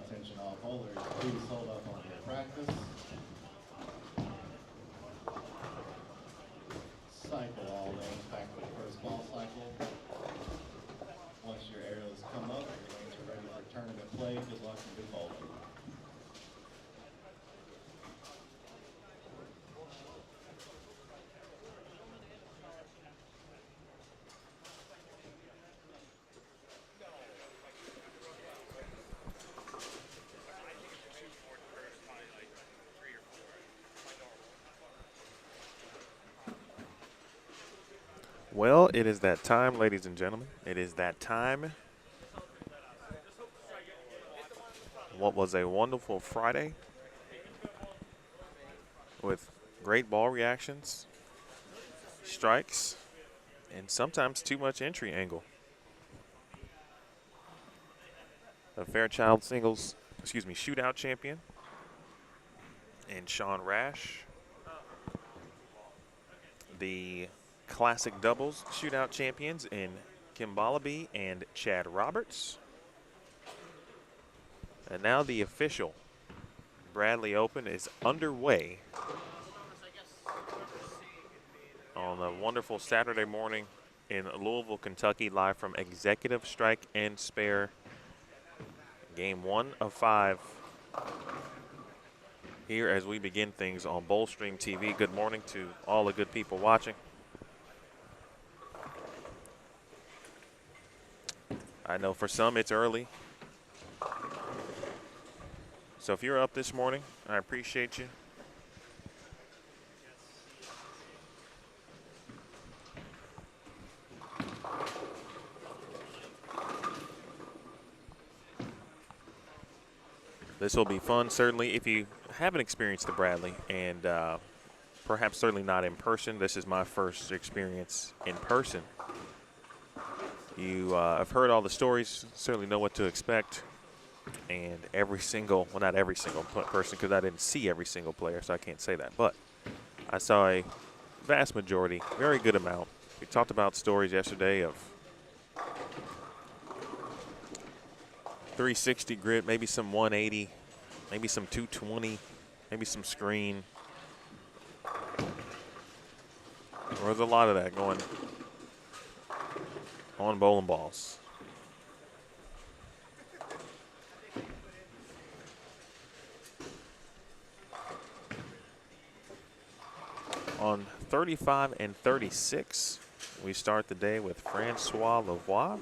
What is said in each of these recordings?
attention all bowlers. Please hold up on your practice. Cycle all lanes back to the first ball cycle. Once your arrows come up, your lanes are ready for tournament play. Good luck and good bowling. Well, it is that time, ladies and gentlemen. It is that time. What was a wonderful Friday with great ball reactions, strikes, and sometimes too much entry angle. The Fairchild shootout champion and Sean Rash. The classic doubles shootout champions in Kim Ballaby and Chad Roberts. And now the official Bradley Open is underway on a wonderful Saturday morning in Louisville, Kentucky, live from Executive Strike and Spare. Game 1 of 5 here as we begin things on Bowlstream TV. Good morning to all the good people watching. I know for some it's early. So if you're up this morning, I appreciate you. This will be fun, certainly. If you haven't experienced the Bradley, and perhaps certainly not in person, this is my first experience in person. You have heard all the stories, certainly know what to expect. And every single, well, not every single person, because I didn't see every single player, so I can't say that. But I saw a vast majority, very good amount. We talked about stories yesterday of 360 grit, maybe some 180, maybe some 220, maybe some screen. There was a lot of that going on bowling balls. On 35 and 36, we start the day with Francois Lavoie,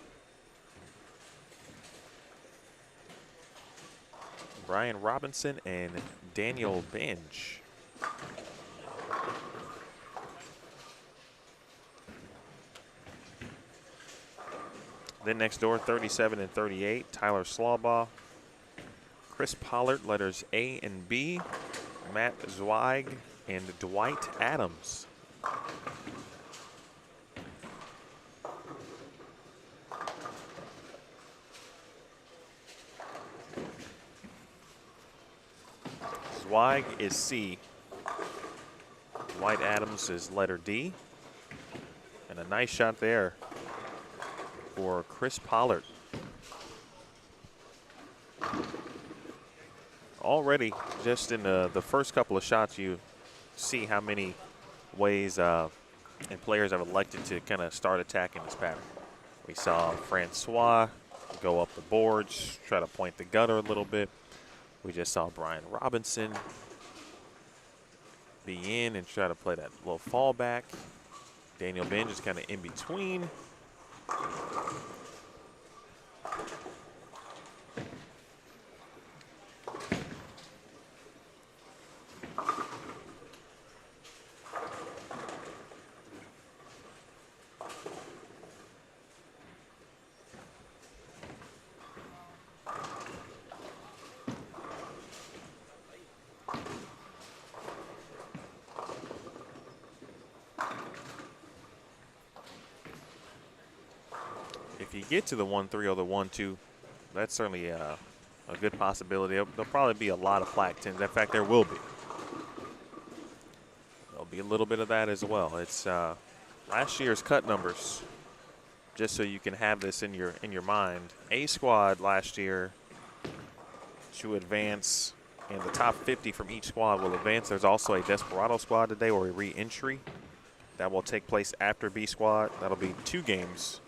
Brian Robinson, and Daniel Binge. Then next door, 37 and 38, Tyler Slaubaugh, Chris Pollard, letters A and B, Matt Zweig, and Dwight Adams. Zweig is C. Dwight Adams is letter D. And a nice shot there for Chris Pollard. Already, just in the first couple of shots, you see how many ways and players have elected to kind of start attacking this pattern. We saw Francois go up the boards, try to point the gutter a little bit. We just saw Brian Robinson be in and try to play that little fallback. Daniel Binge is kind of in between. If you get to the 1-3 or the 1-2, that's certainly a good possibility. There'll probably be a lot of flat tens. In fact, there will be. There'll be a little bit of that as well. It's last year's cut numbers, just so you can have this in your mind. A squad last year to advance, and the top 50 from each squad will advance. There's also a Desperado squad today, or a re-entry that will take place after B squad. That'll be 2 games,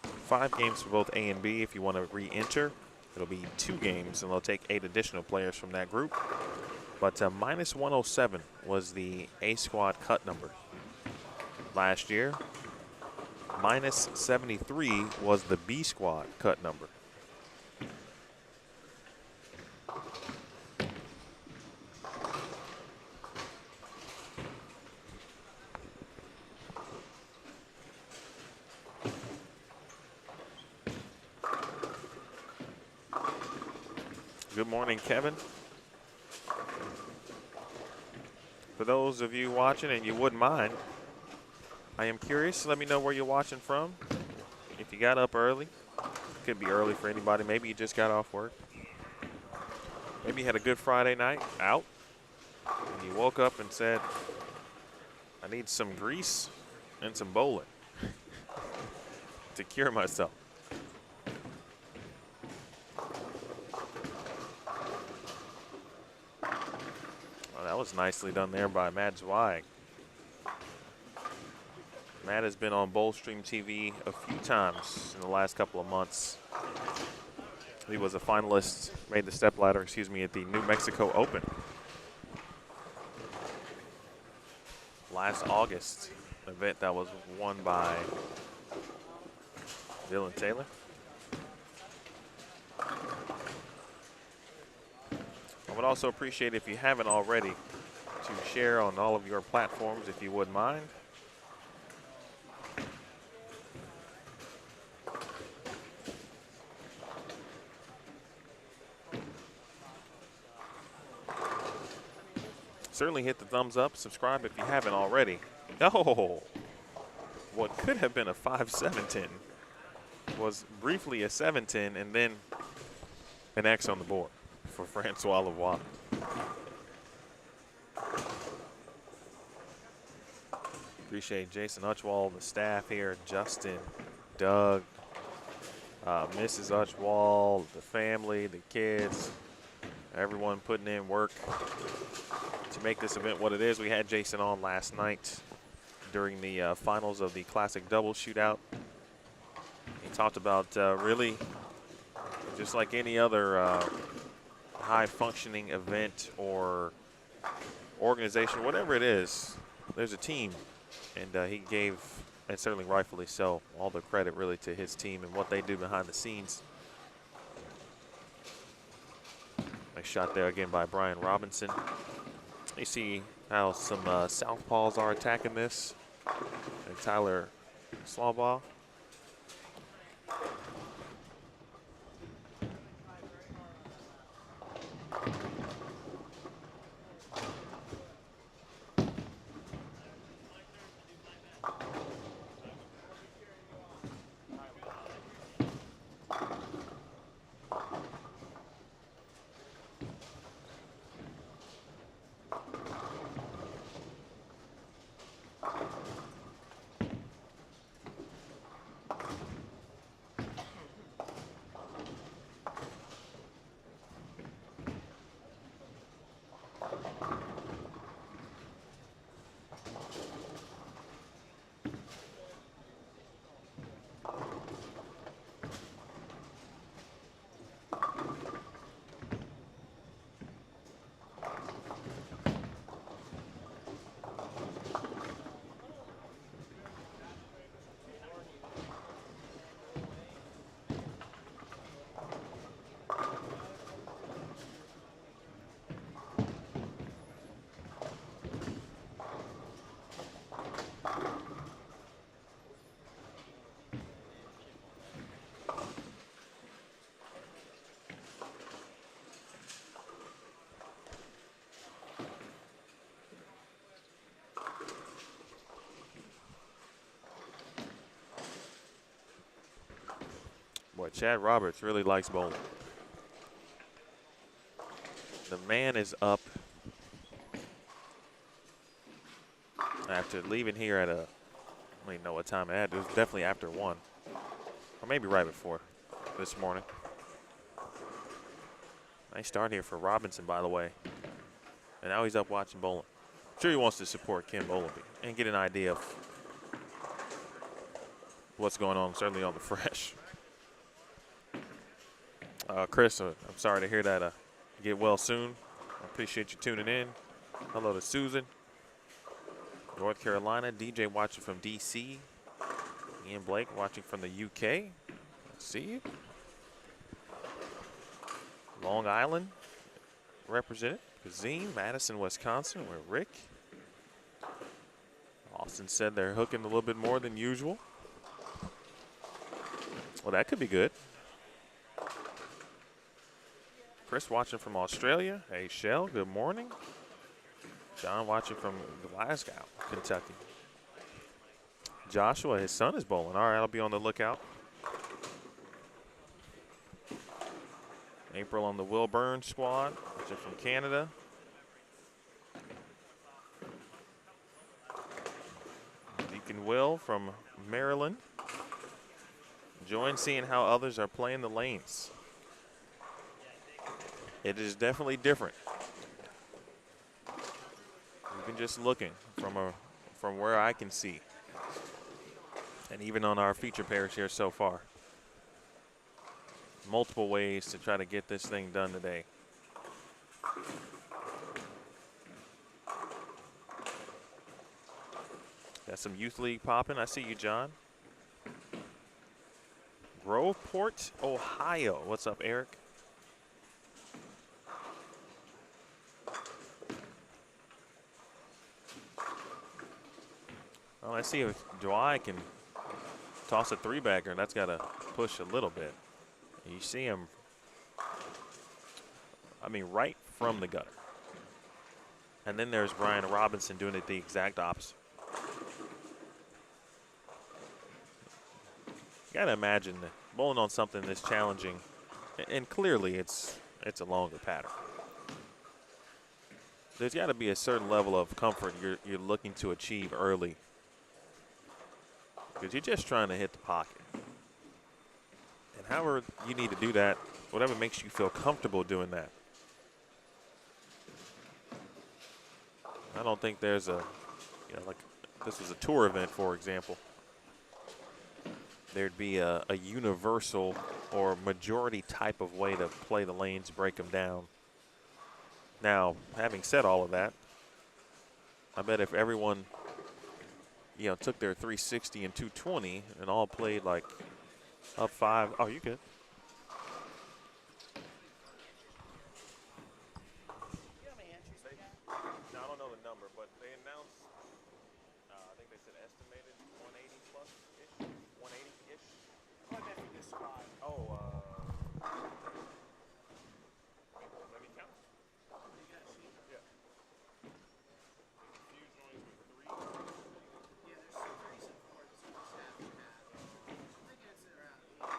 5 games for both A and B. If you want to re-enter, it'll be 2 games, and they'll take 8 additional players from that group. But minus 107 was the A squad cut number last year. Minus 73 was the B squad cut number. Good morning, Kevin. For those of you watching and you wouldn't mind, I am curious. Let me know where you're watching from. If you got up early, could be early for anybody. Maybe you just got off work. Maybe you had a good Friday night out, and you woke up and said, I need some grease and some bowling to cure myself. Well, that was nicely done there by Matt Zweig. Matt has been on Bowlstream TV a few times in the last couple of months. He was a finalist, made the stepladder, at the New Mexico Open last August, an event that was won by Dylan Taylor. I would also appreciate, if you haven't already, to share on all of your platforms, if you wouldn't mind. Certainly hit the thumbs up, subscribe if you haven't already. Oh, what could have been a 5-7-10 was briefly a 7-10, and then an X on the board for Francois Lavoie. Appreciate Jason Utchwald, the staff here, Justin, Doug, Mrs. Utchwald, the family, the kids, everyone putting in work to make this event what it is. We had Jason on last night during the finals of the Classic Doubles Shootout. He talked about really just like any other high-functioning event or organization, whatever it is, there's a team. And he gave, and certainly rightfully so, all the credit really to his team and what they do behind the scenes. Nice shot there again by Brian Robinson. You see how some southpaws are attacking this. And Tyler Slawbaugh. Boy, Chad Roberts really likes bowling. The man is up after leaving here at a, I don't even know what time it had. It was definitely after 1, or maybe right before this morning. Nice start here for Robinson, by the way. And now he's up watching bowling. I'm sure he wants to support Kim Bowlby and get an idea of what's going on, certainly on the fresh. Chris, I'm sorry to hear that. Get well soon. I appreciate you tuning in. Hello to Susan. North Carolina. DJ watching from D.C. Ian Blake watching from the UK. See you. Long Island represented. Kazim, Madison, Wisconsin, where Rick. Austin said they're hooking a little bit more than usual. Well, that could be good. Chris watching from Australia. Hey, Shell, good morning. John watching from Glasgow, Kentucky. Joshua, his son is bowling. All right, I'll be on the lookout. April on the Will Burns squad, watching from Canada. Deacon Will from Maryland. Enjoying seeing how others are playing the lanes. It is definitely different. Even just looking from where I can see. And even on our feature pairs here so far. Multiple ways to try to get this thing done today. Got some youth league popping. I see you, John. Groveport, Ohio. What's up, Eric? Well, let's see if Dwight can toss a three-bagger. That's got to push a little bit. You see him, I mean, right from the gutter. And then there's Brian Robinson doing it the exact opposite. You got to imagine bowling on something this challenging, and clearly it's a longer pattern. There's got to be a certain level of comfort you're looking to achieve early, because you're just trying to hit the pocket. And however you need to do that, whatever makes you feel comfortable doing that. I don't think there's a, like this was a tour event, for example. There'd be a universal or majority type of way to play the lanes, break them down. Now, having said all of that, I bet if everyone, took their 360 and 220 and all played like up 5. Oh, you good. I don't know the number, but they announced, I think they said estimated 180 plus-ish, 180-ish. What about this spot? Oh, let me count. You got a sheet? Yeah. Few joints with 3. Yeah, there's 3 so far. This is half and half. I think it's around 8.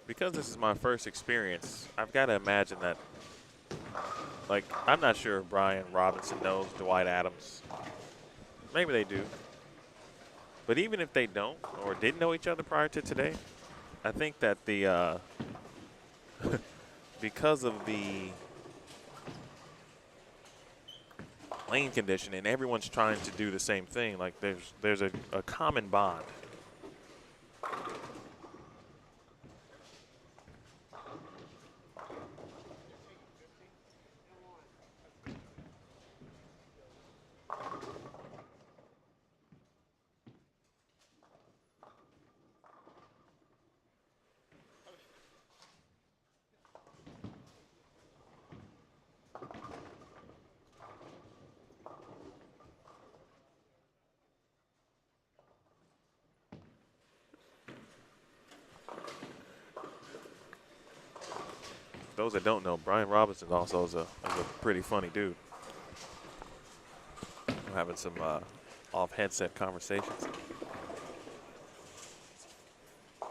Because this is my first experience, I've got to imagine that, like, I'm not sure if Brian Robinson knows Dwight Adams. Maybe they do. But even if they don't or didn't know each other prior to today, I think that the because of the lane condition, and everyone's trying to do the same thing. Like there's a common bond. Those that don't know, Brian Robinson also is a pretty funny dude. We're having some off headset conversations. All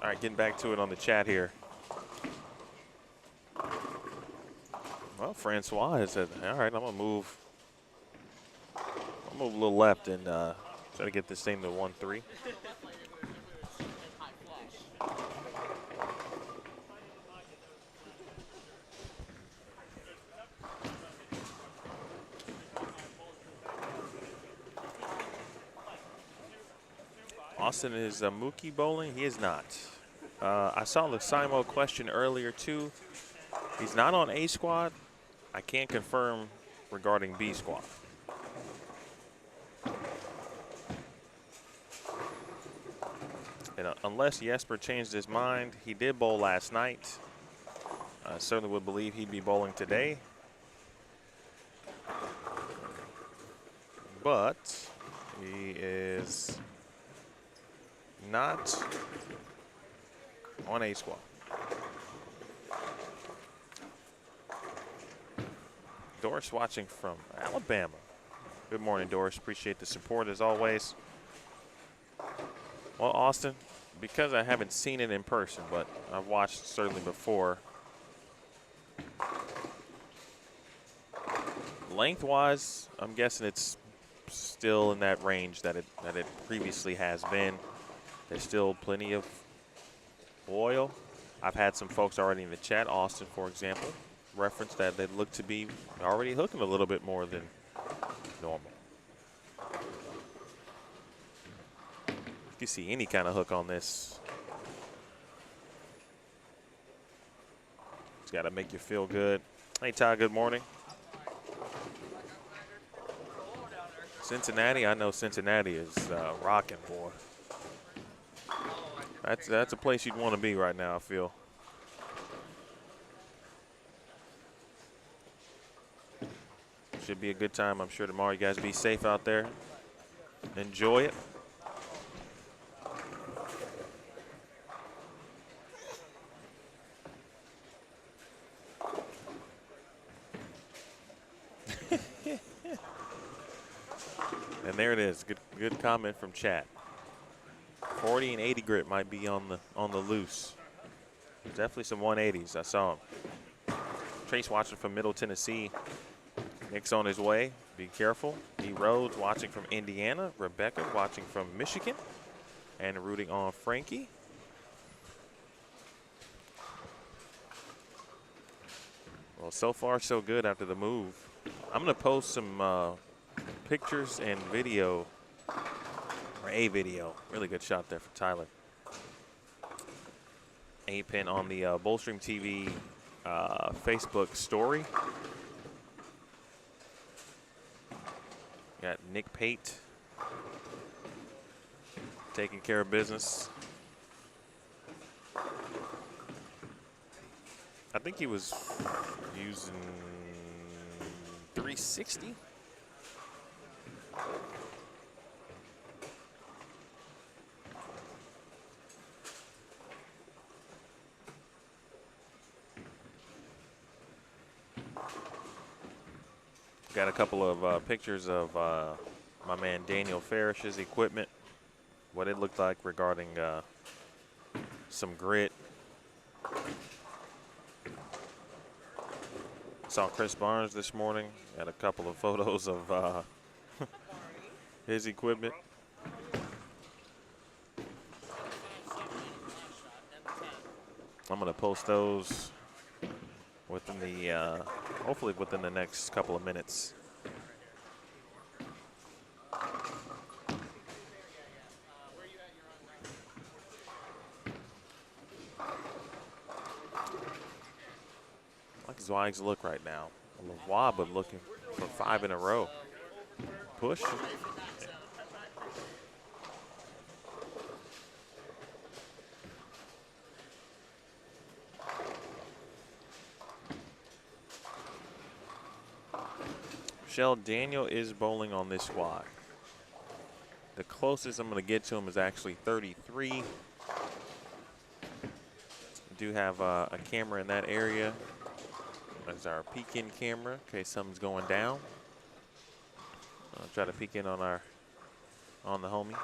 right, getting back to it on the chat here. Well, Francois has said, all right, I'm gonna move a little left and try to get this thing to 1-3. Austin is Mookie bowling. He is not. I saw the Simo question earlier too. He's not on A squad. I can't confirm regarding B squad. And unless Jesper changed his mind, he did bowl last night. I certainly would believe he'd be bowling today. But he is not on A squad. Doris watching from Alabama. Good morning, Doris. Appreciate the support as always. Well, Austin, because I haven't seen it in person, but I've watched certainly before. Lengthwise, I'm guessing it's still in that range that it previously has been. There's still plenty of oil. I've had some folks already in the chat, Austin, for example, reference that they look to be already hooking a little bit more than normal. If you see any kind of hook on this, it's got to make you feel good. Hey, Ty, good morning. Cincinnati, I know Cincinnati is rocking, boy. That's a place you'd want to be right now, I feel. Should be a good time, I'm sure, tomorrow. You guys be safe out there. Enjoy it. And there it is. Good comment from chat. 40 and 80 grit might be on the loose. Definitely some 180s. I saw him. Trace watching from Middle Tennessee. Nick's on his way. Be careful. D. Rhodes watching from Indiana. Rebecca watching from Michigan. And rooting on Frankie. Well, so far so good after the move. I'm going to post some pictures and video, or a video. Really good shot there for Tyler. A pin on the Bullstream TV Facebook story. Got Nick Pate taking care of business. I think he was using 360. Got a couple of pictures of my man Daniel Farish's equipment, what it looked like regarding some grit. Saw Chris Barnes this morning. Got a couple of photos of his equipment. I'm going to post those within the, hopefully within the next couple of minutes. Like Zweig's look right now. Waba looking for 5 in a row. Push. Michelle, Daniel is bowling on this squad. The closest I'm going to get to him is actually 33. We do have a camera in that area. That's our peek in camera in case something's going down. I'll try to peek in on the homie.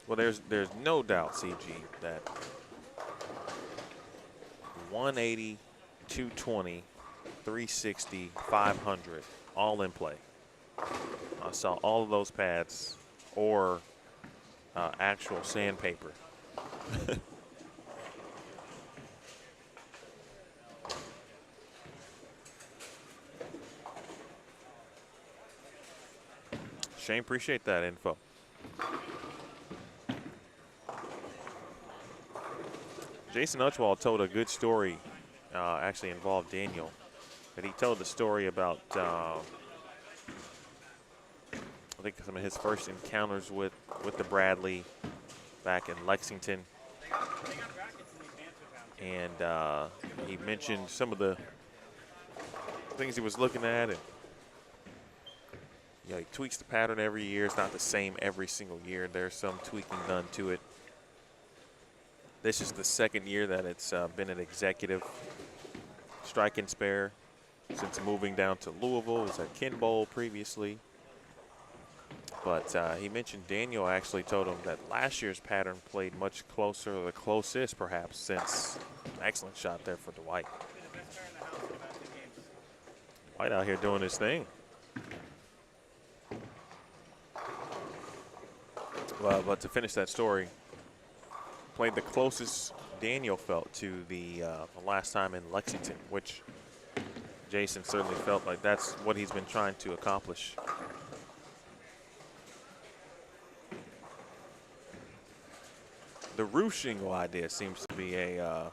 Well, there's no doubt, CG, that 180, 220, 360, 500, all in play. I saw all of those pads or actual sandpaper. Shane, appreciate that info. Jason Utchwald told a good story, actually involved Daniel. And he told the story about, I think some of his first encounters with the Bradley back in Lexington. And he mentioned some of the things he was looking at. And, you know, he tweaks the pattern every year. It's not the same every single year. There's some tweaking done to it. This is the second year that it's been an executive strike and spare since moving down to Louisville. It was at Ken Bowl previously. But he mentioned Daniel actually told him that last year's pattern played much closer, or the closest perhaps, since an excellent shot there for Dwight. Dwight out here doing his thing. Well, but to finish that story, played the closest Daniel felt to the last time in Lexington, which Jason certainly felt like that's what he's been trying to accomplish. The roof shingle idea seems to be a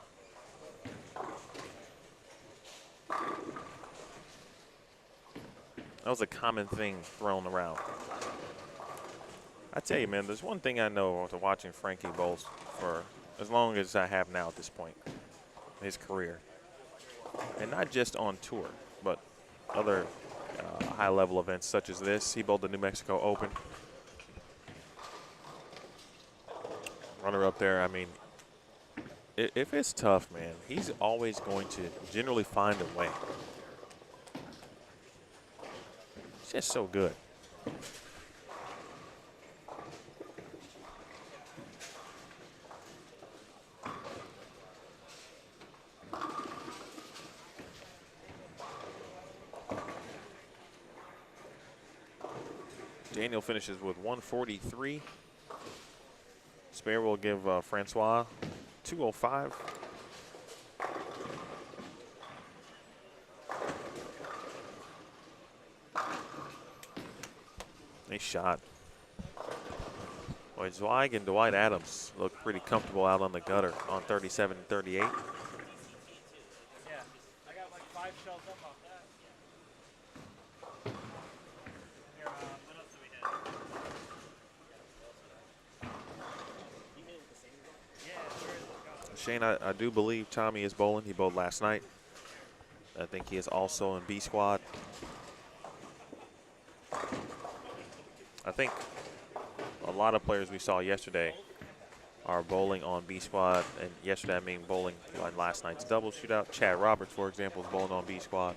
that was a common thing thrown around. I tell you, man, there's one thing I know after watching Frankie Bowles for as long as I have now at this point in his career. And not just on tour, but other high-level events such as this. He bowled the New Mexico Open. Runner up there, I mean, if it's tough, man, he's always going to generally find a way. It's just so good. Daniel finishes with 143. Spare will give Francois 205. Nice shot. Boy, Zweig and Dwight Adams look pretty comfortable out on the gutter on 37 and 38. Yeah, I got like 5 shells up off that. Here, what else do we hit? Shane, I do believe Tommy is bowling. He bowled last night. I think he is also in B squad. I think a lot of players we saw yesterday are bowling on B squad, and yesterday I mean bowling on last night's double shootout. Chad Roberts, for example, is bowling on B squad.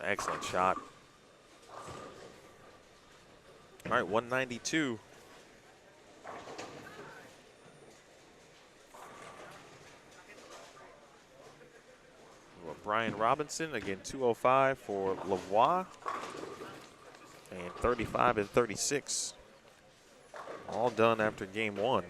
Excellent shot. All right, 192. Well, Brian Robinson, again, 205 for Lavoie. And 35 and 36. All done after game one.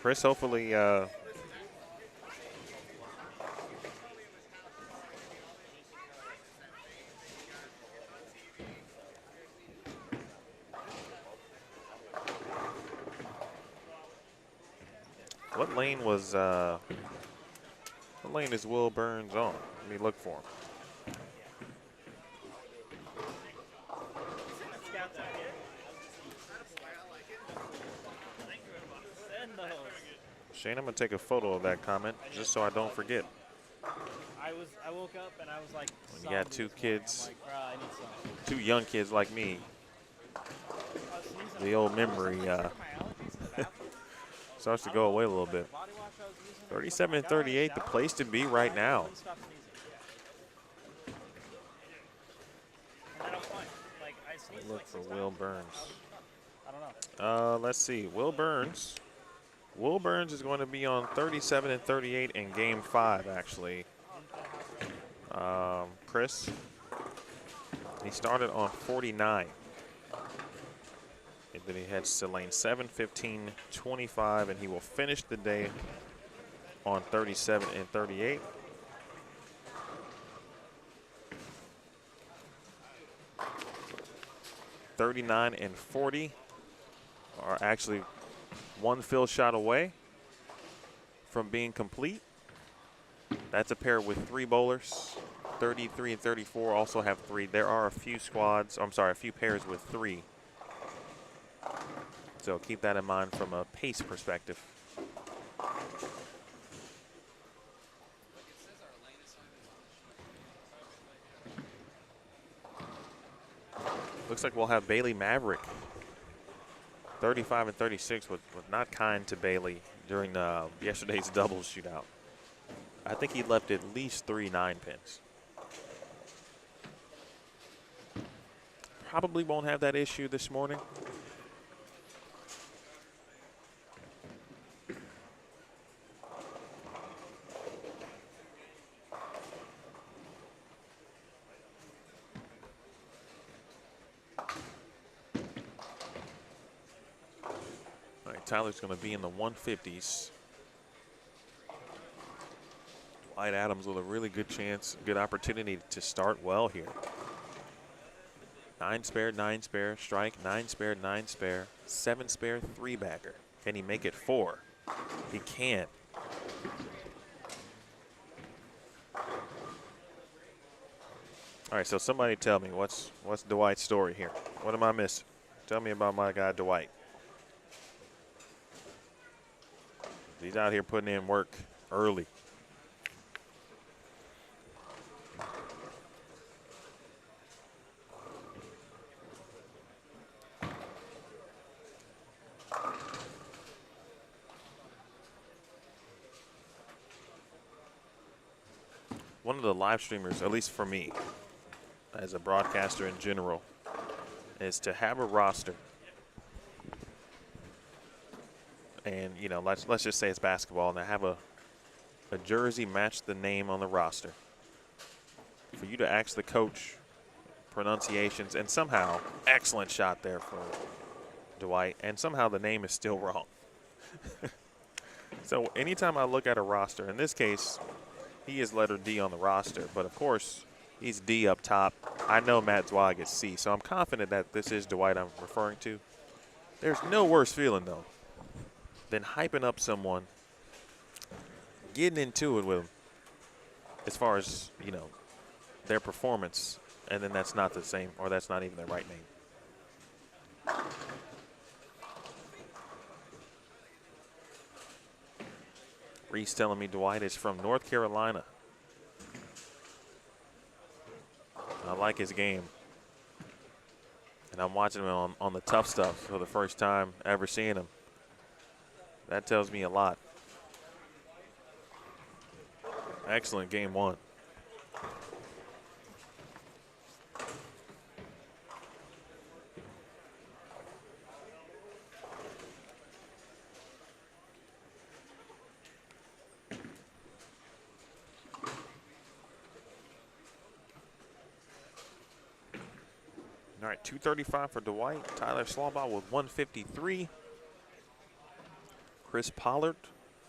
Chris, hopefully what lane is Will Burns on? Let me look for him. Shane, I'm gonna take a photo of that comment just so I don't forget. I woke up and I was like, When you got two kids, I'm like, bro, I need some. two young kids like me, the old memory starts to go away a little bit. 37 and 38, the place to be right now. Look for Will Burns. I don't know. Let's see. Will Burns is going to be on 37 and 38 in game 5, actually. Chris, he started on 49. And then he heads to lane 7, 15, 25, and he will finish the day on 37 and 38. (39 and 40) are actually one fill shot away from being complete. That's a pair with 3 bowlers. 33 and 34 also have 3. There are a few a few pairs with 3. So keep that in mind from a pace perspective. Looks like we'll have Bailey Maverick. 35 and 36 was not kind to Bailey during yesterday's doubles shootout. I think he left at least 3 9-pins. Probably won't have that issue this morning. All right, Tyler's going to be in the 150s. Dwight Adams with a really good chance, good opportunity to start well here. 9 spare, 9 spare, strike, 9 spare, 9 spare, 7 spare, 3-bagger. Can he make it 4? He can. All right, so somebody tell me what's Dwight's story here? What am I missing? Tell me about my guy Dwight. He's out here putting in work early. One of the live streamers, at least for me, as a broadcaster in general, is to have a roster. And, you know, let's just say it's basketball, and I have a jersey match the name on the roster. For you to ask the coach pronunciations, and somehow, excellent shot there for Dwight, and somehow the name is still wrong. So anytime I look at a roster, in this case, he is letter D on the roster, but of course, he's D up top. I know Matt Zweig is C, so I'm confident that this is Dwight I'm referring to. There's no worse feeling, though, than hyping up someone, getting into it with them as far as, you know, their performance, and then that's not the same, or that's not even their right name. Reese telling me Dwight is from North Carolina. I like his game. And I'm watching him on the tough stuff for the first time ever seeing him. That tells me a lot. Excellent game one. All right, 235 for Dwight. Tyler Slaubaugh with 153. Chris Pollard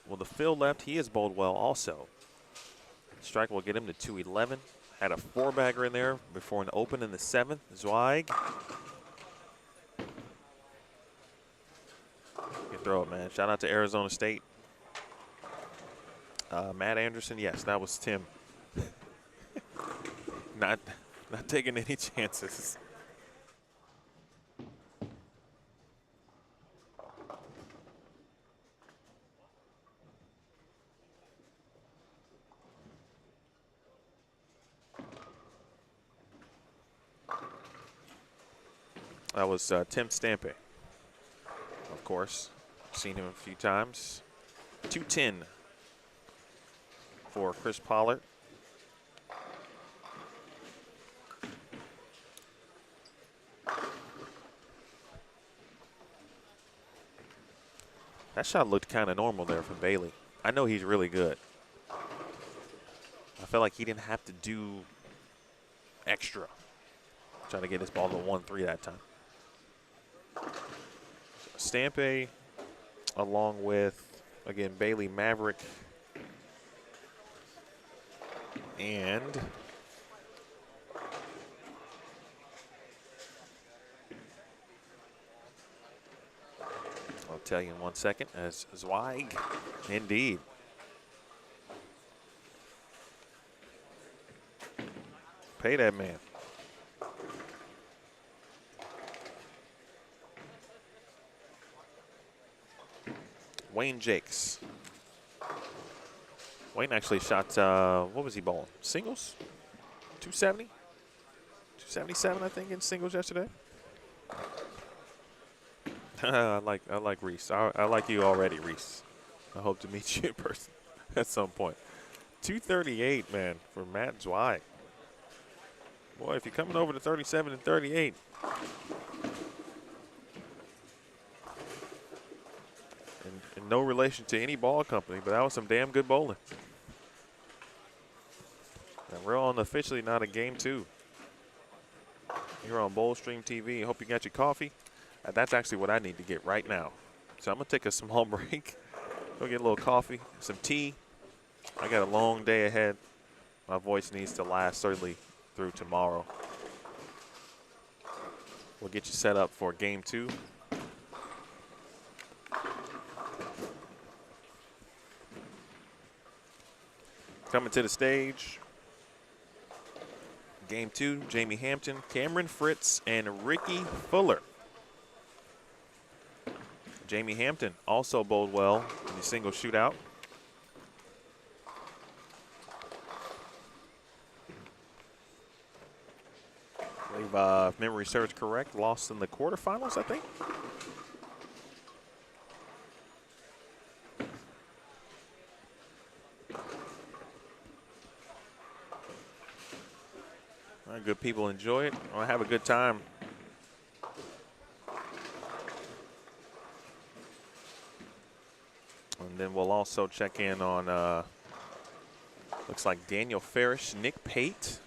with a fill left. He has bowled well also. Strike will get him to 211. Had a four-bagger in there before an open in the seventh. Zweig. Good throw it, man. Shout out to Arizona State. Matt Anderson, yes, that was Tim. not taking any chances. That was Tim Stampe, of course. Seen him a few times. 210 for Chris Pollard. That shot looked kind of normal there from Bailey. I know he's really good. I felt like he didn't have to do extra. Trying to get his ball to 1-3 that time. Stampe, along with, again, Bailey, Maverick, and I'll tell you in 1 second, as Zweig, indeed. Pay that man. Wayne Jakes. Wayne actually shot, what was he bowling? Singles? 270? 277, I think, in singles yesterday. I like Reese. I like you already, Reese. I hope to meet you in person at some point. 238, man, for Matt Zweig. Boy, if you're coming over to 37 and 38. And no relation to any ball company, but that was some damn good bowling. And we're on officially not a game two. Here on Bowlstream TV. Hope you got your coffee. That's actually what I need to get right now. So I'm going to take a small break. Go get a little coffee, some tea. I got a long day ahead. My voice needs to last certainly through tomorrow. We'll get you set up for game two. Coming to the stage. Game two, Jamie Hampton, Cameron Fritz, and Ricky Fuller. Jamie Hampton also bowled well in the single shootout. I believe, if memory serves correct, lost in the quarterfinals, I think. All right, good people enjoy it. I'll have a good time. And then we'll also check in on, looks like Daniel Farish, Nick Pate.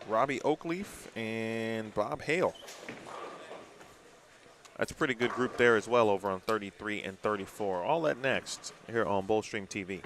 Robbie Oakleaf and Bob Hale. That's a pretty good group there as well over on 33 and 34. All that next here on Bowlstream TV.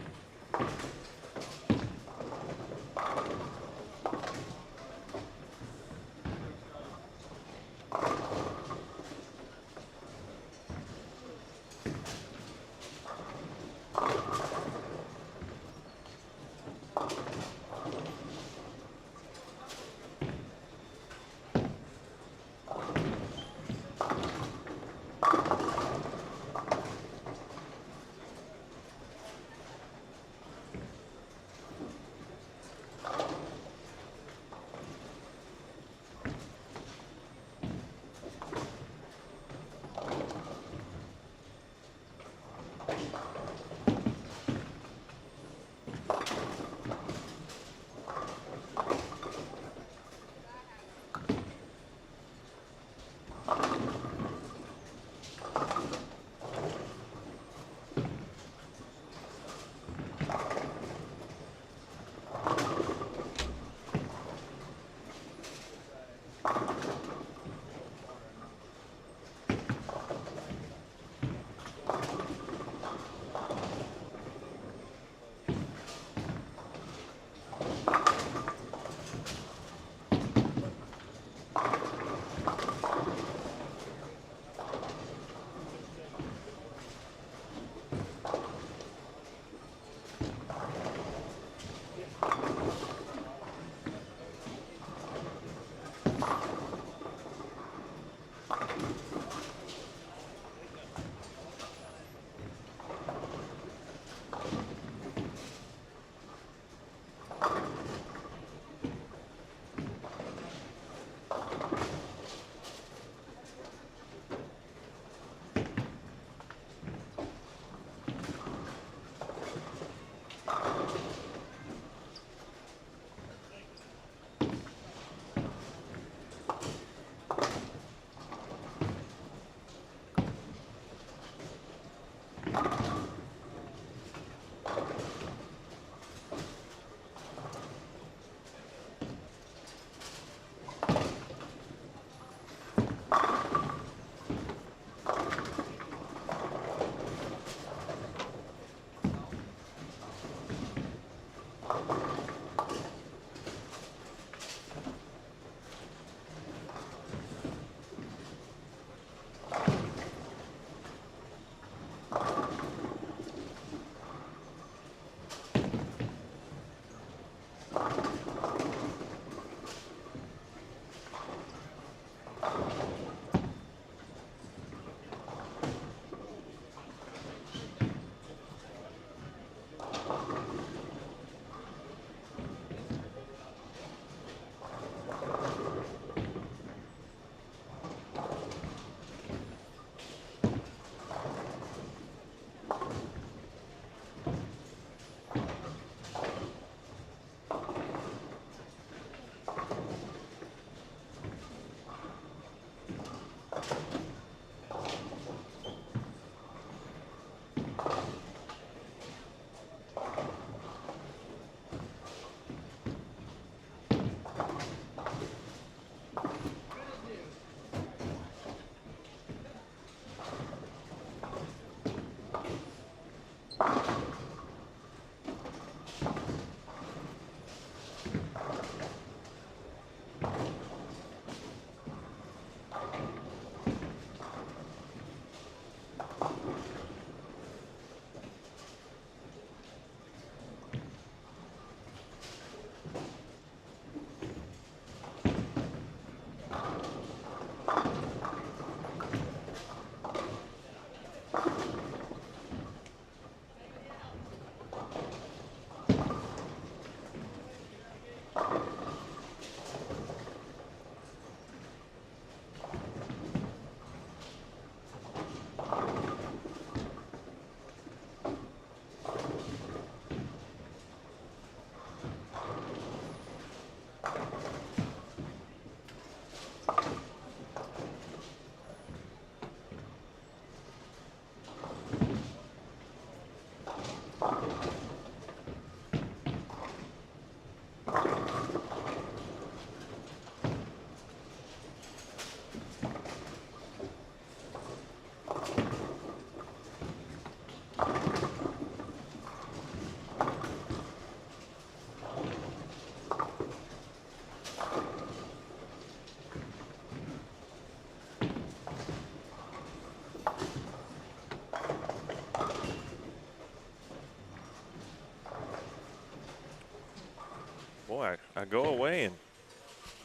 Boy, I go away and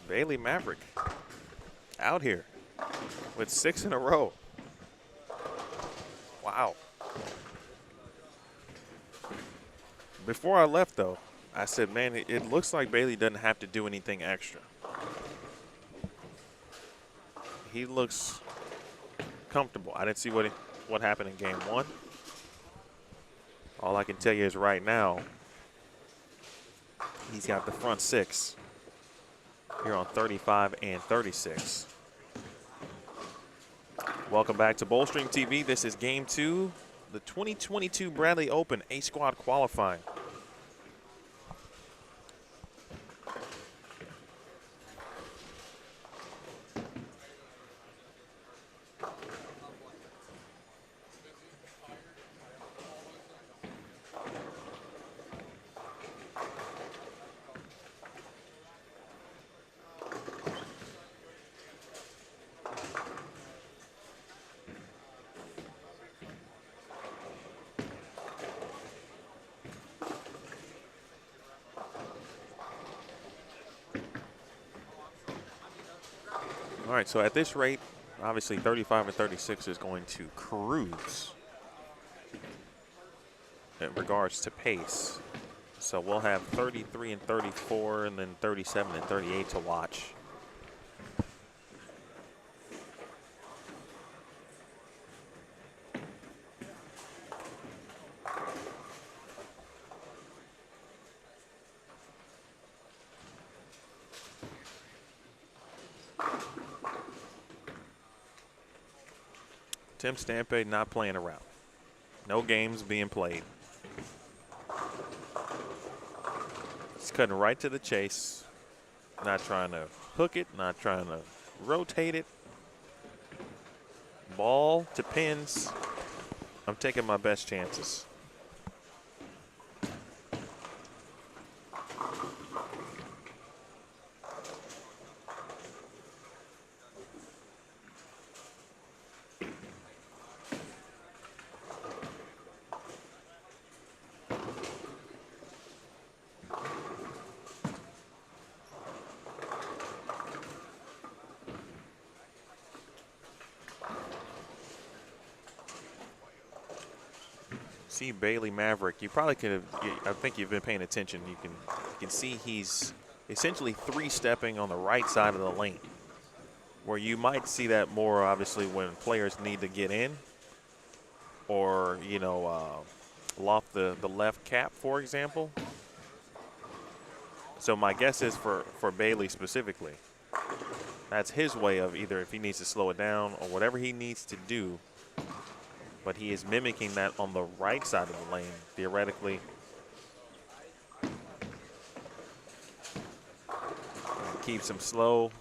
Bailey Maverick out here with 6 in a row. Wow. Before I left, though, I said, man, it looks like Bailey doesn't have to do anything extra. He looks comfortable. I didn't see what happened in game 1. All I can tell you is right now, he's got the front 6 here on 35 and 36. Welcome back to Bowlstream TV. This is Game 2, the 2022 Bradley Open A-Squad qualifying. All right, so at this rate, obviously 35 and 36 is going to cruise in regards to pace. So we'll have 33 and 34 and then 37 and 38 to watch. Tim Stampe not playing around. No games being played. He's cutting right to the chase. Not trying to hook it, not trying to rotate it. Ball to pins. I'm taking my best chances. See Bailey Maverick. You probably could have. I think you've been paying attention. You can see he's essentially three-stepping on the right side of the lane, where you might see that more obviously when players need to get in, or loft the left cap, for example. So my guess is for Bailey specifically, that's his way of either if he needs to slow it down or whatever he needs to do. But he is mimicking that on the right side of the lane, theoretically. Keeps him slow.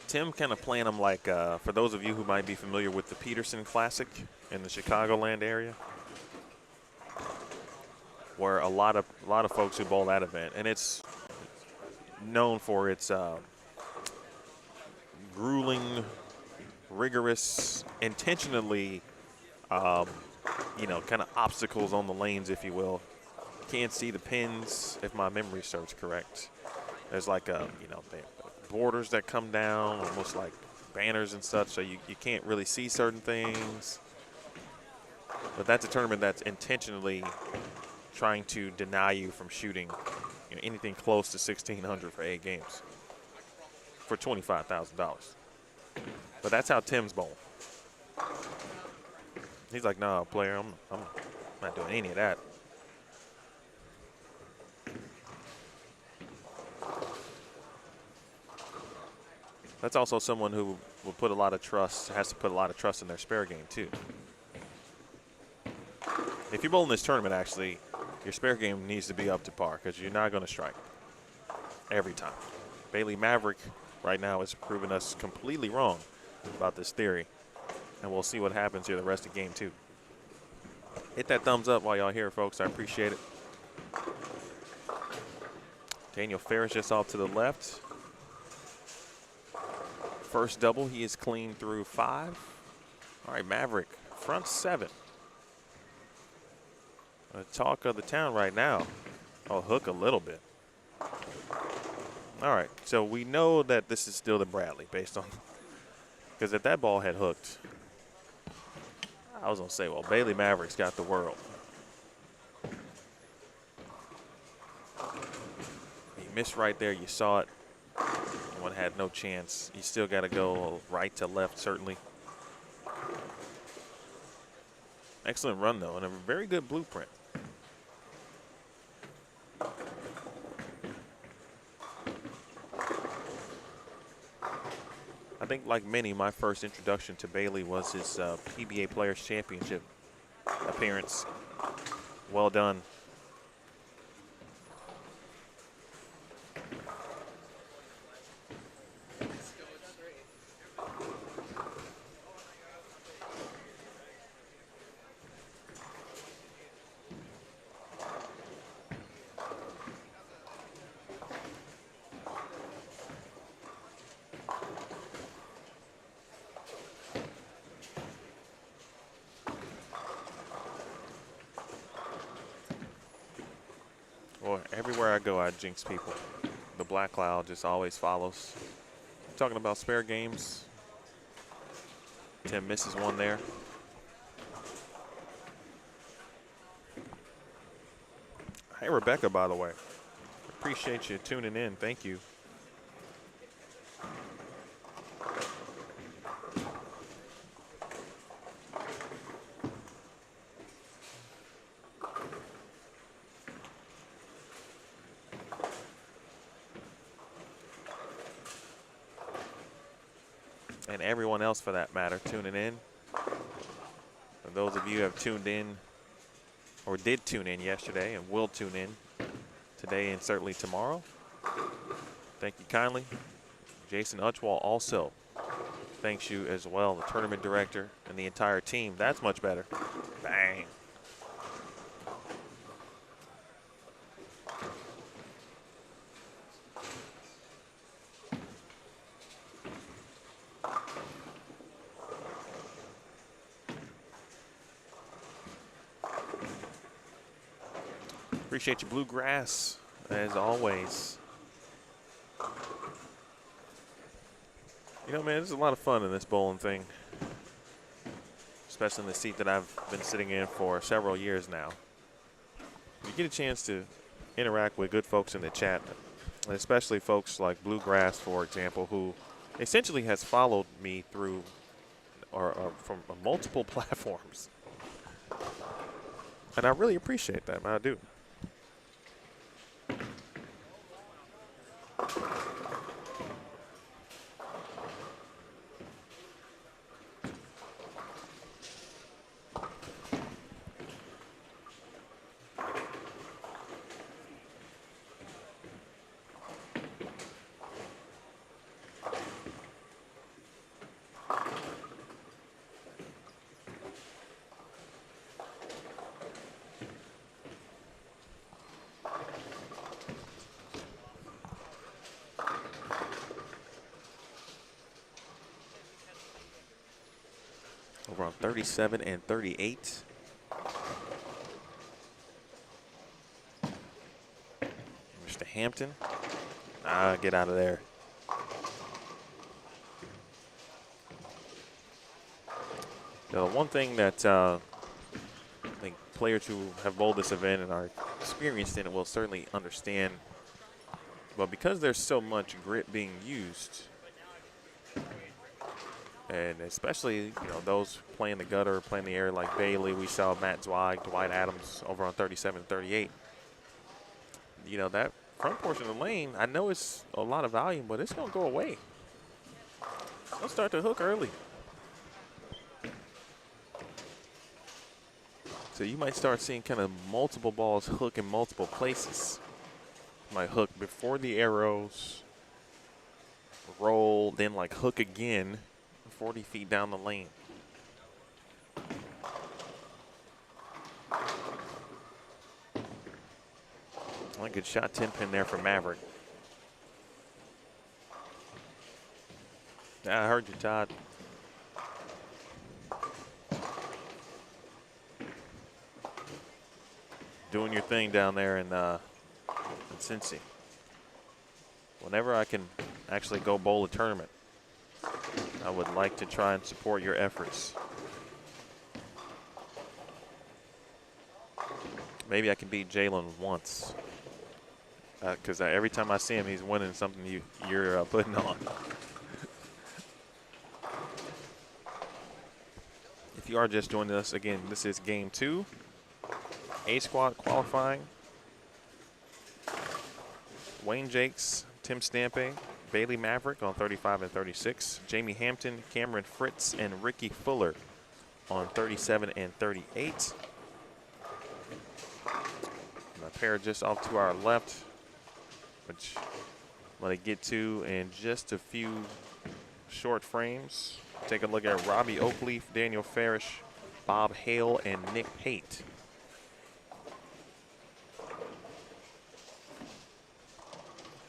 Tim kind of playing them like, for those of you who might be familiar with the Peterson Classic in the Chicagoland area, where a lot of folks who bowl that event, and it's known for its grueling, rigorous, intentionally, kind of obstacles on the lanes, if you will. Can't see the pins, if my memory serves correct. There's like borders that come down, almost like banners and such, so you can't really see certain things. But that's a tournament that's intentionally trying to deny you from shooting anything close to 1,600 for 8 games for $25,000. But that's how Tim's bowling. He's like, no, player, I'm not doing any of that. That's also someone who will put a lot of trust, has to put a lot of trust in their spare game too. If you're bowling this tournament, actually, your spare game needs to be up to par because you're not going to strike every time. Bailey Maverick right now is proving us completely wrong about this theory. And we'll see what happens here the rest of game 2. Hit that thumbs up while y'all here, folks. I appreciate it. Daniel Ferris just off to the left. First double, he is clean through 5. All right, Maverick, front 7. The talk of the town right now. I'll hook a little bit. All right, so we know that this is still the Bradley based on, because if that ball had hooked, I was going to say, well, Bailey Maverick's got the world. He missed right there. You saw it. One had no chance. You still got to go right to left, certainly. Excellent run, though, and a very good blueprint. I think, like many, my first introduction to Bailey was his PBA Players Championship appearance. Well done. Boy, everywhere I go, I jinx people. The black cloud just always follows. Talking about spare games. Tim misses one there. Hey, Rebecca, by the way. Appreciate you tuning in. Thank you. And everyone else, for that matter, tuning in. For those of you who have tuned in or did tune in yesterday and will tune in today and certainly tomorrow, thank you kindly. Jason Utchwall also thanks you as well, the tournament director and the entire team. That's much better. Bang. Appreciate you, Bluegrass, as always. You know, man, there's a lot of fun in this bowling thing, especially in the seat that I've been sitting in for several years now. You get a chance to interact with good folks in the chat, and especially folks like Bluegrass, for example, who essentially has followed me through or from multiple platforms. And I really appreciate that, man, I do. Over on 37 and 38. Mr. Hampton. Get out of there. The one thing that I think players who have bowled this event and are experienced in it will certainly understand, but because there's so much grit being used, and especially, you know, those playing the gutter, playing the air like Bailey, we saw Matt Zweig, Dwight Adams over on 37 and 38. You know, that front portion of the lane, I know it's a lot of volume, but it's going to go away. They'll start to hook early. So you might start seeing kind of multiple balls hook in multiple places. Might hook before the arrows, roll, then like hook again 40 feet down the lane. Well, good shot, 10 pin there for Maverick. I heard you, Todd. Doing your thing down there in Cincy. Whenever I can actually go bowl a tournament, I would like to try and support your efforts. Maybe I can beat Jalen once. because every time I see him, he's winning something you're putting on. If you are just joining us, again, this is game 2. A squad qualifying. Wayne Jakes, Tim Stampe, Bailey Maverick on 35 and 36. Jamie Hampton, Cameron Fritz, and Ricky Fuller on 37 and 38. And a pair just off to our left, which I'm going to get to in just a few short frames. Take a look at Robbie Oakleaf, Daniel Farish, Bob Hale, and Nick Pate.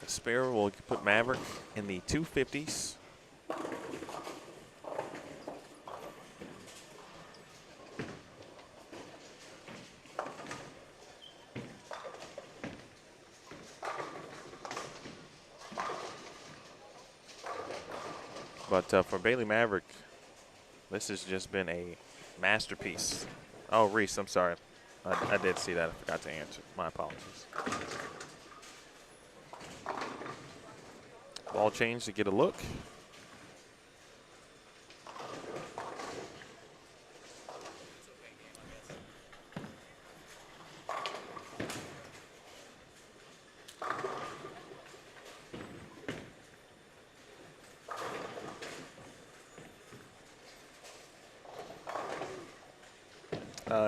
The spare will put Maverick in the 250s. But for Bailey Maverick, this has just been a masterpiece. Oh, Reese, I'm sorry. I did see that. I forgot to answer. My apologies. Ball change to get a look.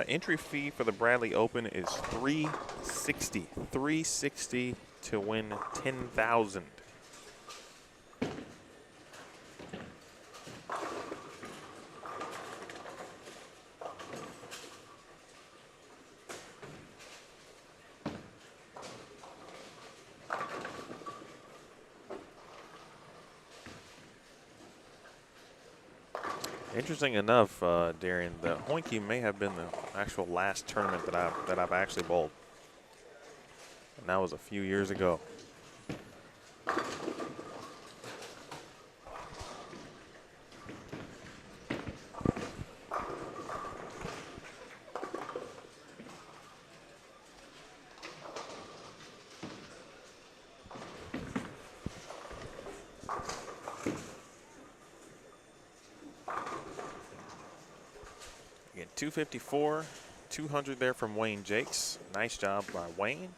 Entry fee for the Bradley Open is $360. $360 to win $10,000. Interesting enough, Darian, the Hoinky may have been the actual last tournament that I've actually bowled, and that was a few years ago. Again, 254, 200 there from Wayne Jakes. Nice job by Wayne.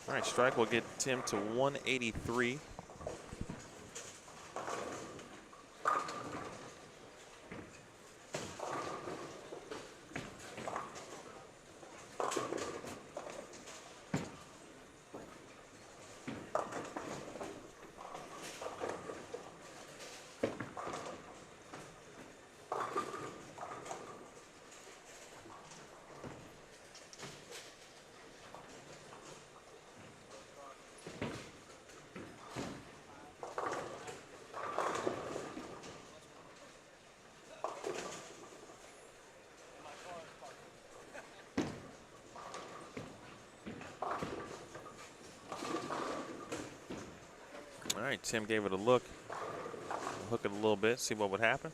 All right, strike will get Tim to 183. All right, Tim gave it a look. Hook it a little bit, see what would happen.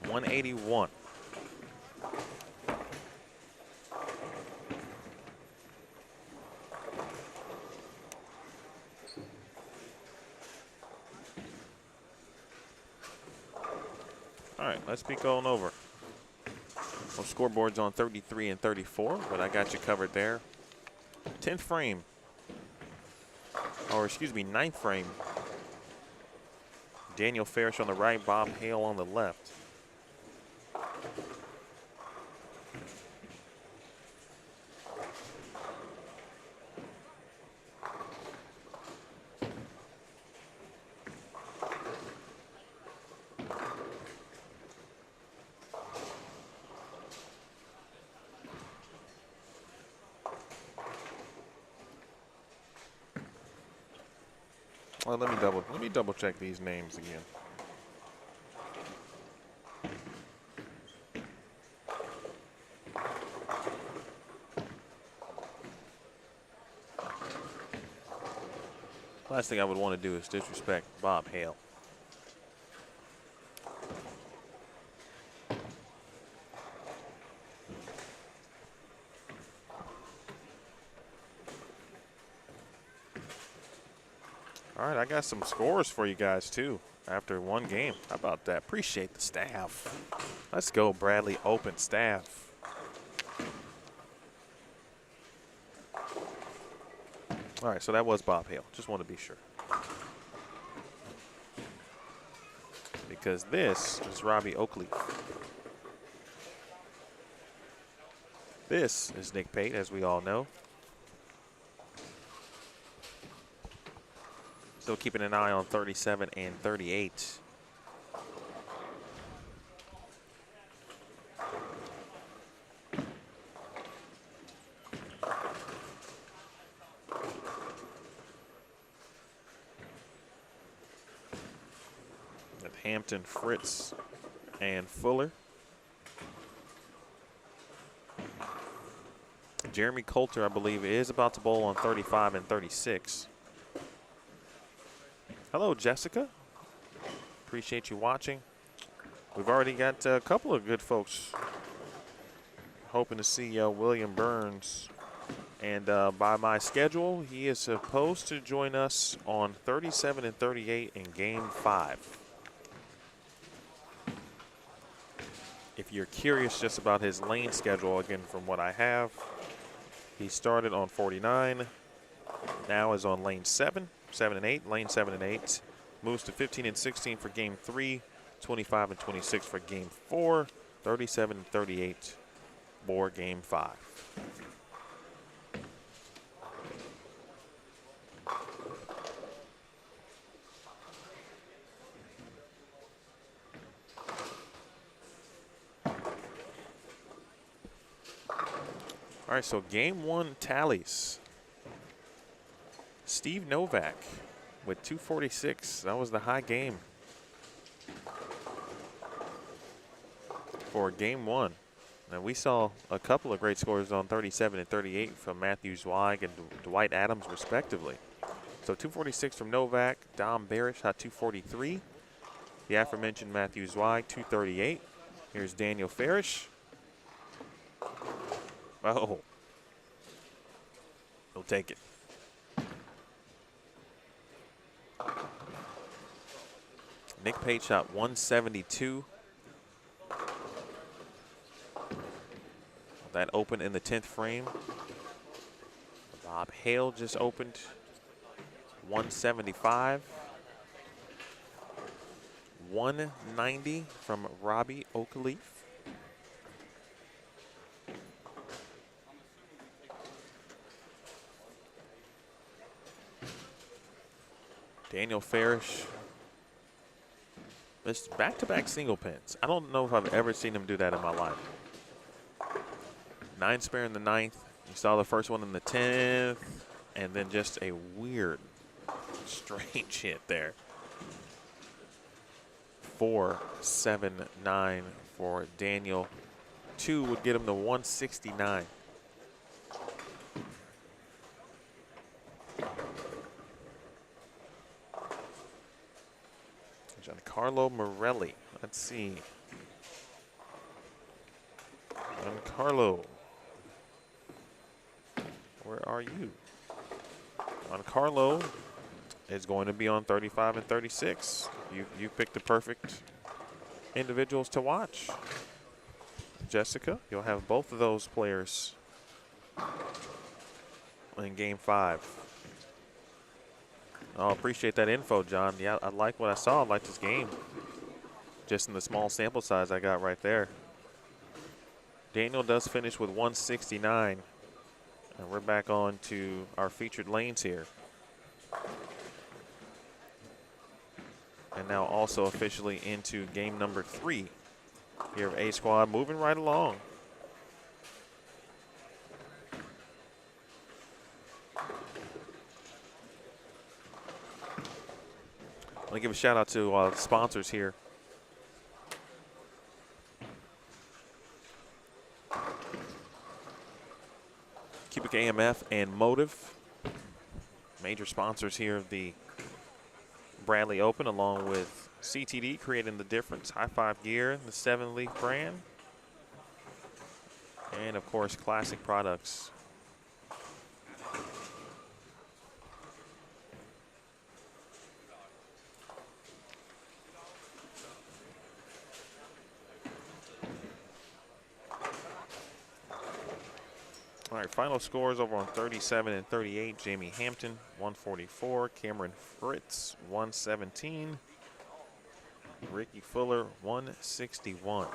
181. All right, let's be going over. Well, scoreboard's on 33 and 34, but I got you covered there. 10th frame. Or excuse me, 9th frame. Daniel Farish on the right, Bob Hale on the left. Well, let me double check these names again. Last thing I would want to do is disrespect Bob Hale. All right, I got some scores for you guys too after one game. How about that? Appreciate the staff. Let's go, Bradley Open staff. All right, so that was Bob Hale. Just want to be sure. Because this is Robbie Oakley. This is Nick Pate, as we all know. Still keeping an eye on 37 and 38. With Hampton, Fritz, and Fuller. Jeremy Coulter, I believe, is about to bowl on 35 and 36. Hello, Jessica. Appreciate you watching. We've already got a couple of good folks hoping to see William Burns. And by my schedule, he is supposed to join us on 37 and 38 in Game 5. If you're curious just about his lane schedule, again, from what I have, he started on 49, now is on lane 7 and 8, lane 7 and 8. Moves to 15 and 16 for Game 3, 25 and 26 for Game 4, 37 and 38 for Game 5. All right, so Game 1 tallies. Steve Novak with 246. That was the high game for Game 1. Now, we saw a couple of great scores on 37 and 38 from Matthew Zweig and Dwight Adams, respectively. So 246 from Novak. Dom Barish had 243. The aforementioned Matthew Zweig, 238. Here's Daniel Farish. Oh, he'll take it. Nick Pate shot 172. That opened in the 10th frame. Bob Hale just opened 175. 190 from Robbie Oakley. Daniel Farish missed back-to-back single pins. I don't know if I've ever seen him do that in my life. 9 spare in the 9th. You saw the first one in the 10th, and then just a weird, strange hit there. 4-7-9 for Daniel. 2 would get him to 169. Giancarlo Morelli. Let's see. Giancarlo. Where are you? Giancarlo is going to be on 35 and 36. You picked the perfect individuals to watch. Jessica, you'll have both of those players in Game 5. Oh, appreciate that info, John. Yeah, I like what I saw. I like this game. Just in the small sample size I got right there. Daniel does finish with 169. And we're back on to our featured lanes here. And now also officially into game number 3 here of A Squad, moving right along. I want to give a shout out to the sponsors here. QubicaAMF and Motiv, major sponsors here of the Bradley Open along with CTD creating the difference. High Five Gear, the 7-leaf brand. And of course, Classic Products. All right, final scores over on 37 and 38. Jamie Hampton, 144. Cameron Fritz, 117. Ricky Fuller, 161.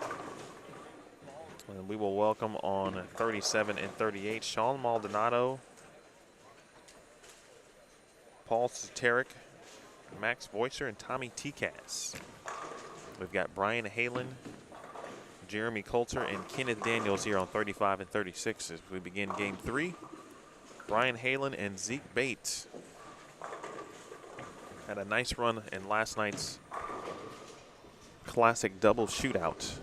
And we will welcome on 37 and 38, Sean Maldonado, Paul Soteric, Max Voicer, and Tommy Tikas. We've got Brian Halen, Jeremy Coulter, and Kenneth Daniels here on 35 and 36 as we begin game 3. Brian Halen and Zeke Bates had a nice run in last night's Classic double shootout,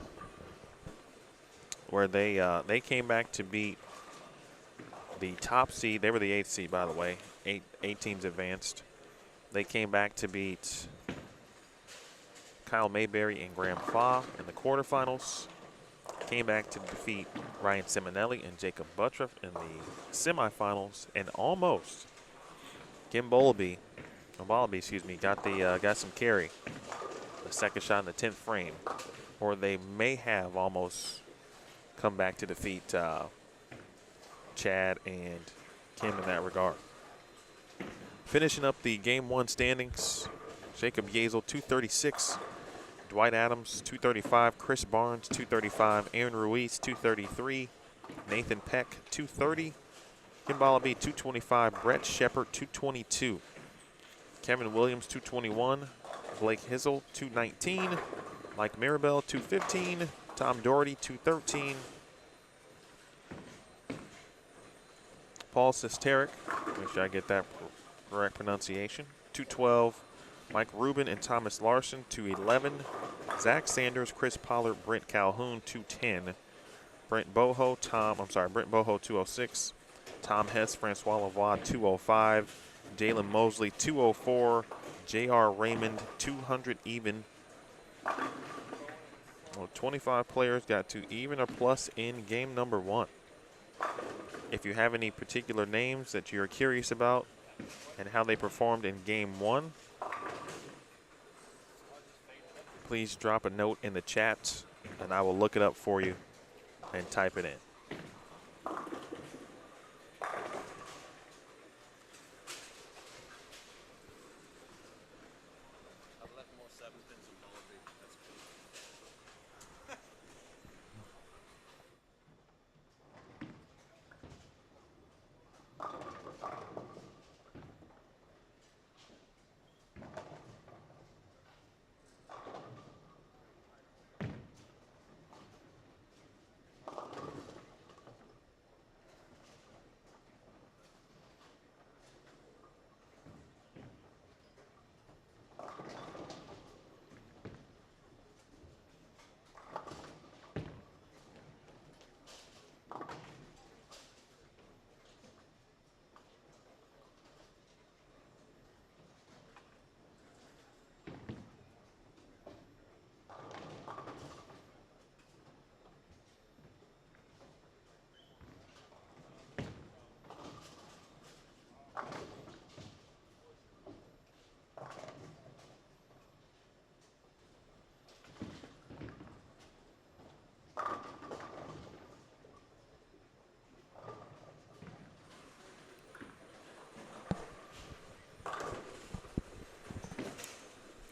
where they came back to beat the top seed. They were the 8th seed, by the way. Eight teams advanced. They came back to beat Kyle Mayberry and Graham Fa in the quarterfinals. Came back to defeat Ryan Simonelli and Jacob Buttriff in the semifinals, and almost Kim Bolaby, got some carry. The second shot in the 10th frame, or they may have almost come back to defeat Chad and Kim in that regard. Finishing up the game 1 standings, Jacob Yazel 236, Dwight Adams 235, Chris Barnes 235, Aaron Ruiz 233, Nathan Peck 230, Kim Bolaby 225, Brett Shepard 222, Kevin Williams 221, Blake Hizzle 219, Mike Maribel 215, Tom Doherty 213, Paul Soteric, make sure I get that correct pronunciation, 212, Mike Rubin and Thomas Larson 211, Zach Sanders, Chris Pollard, Brent Calhoun 210, Brent Boho 206, Tom Hess, Francois Lavoie 205, Jalen Mosley 204, J.R. Raymond 200 even. Well, 25 players got to even or plus in game number 1. If you have any particular names that you're curious about and how they performed in game 1, please drop a note in the chat and I will look it up for you and type it in.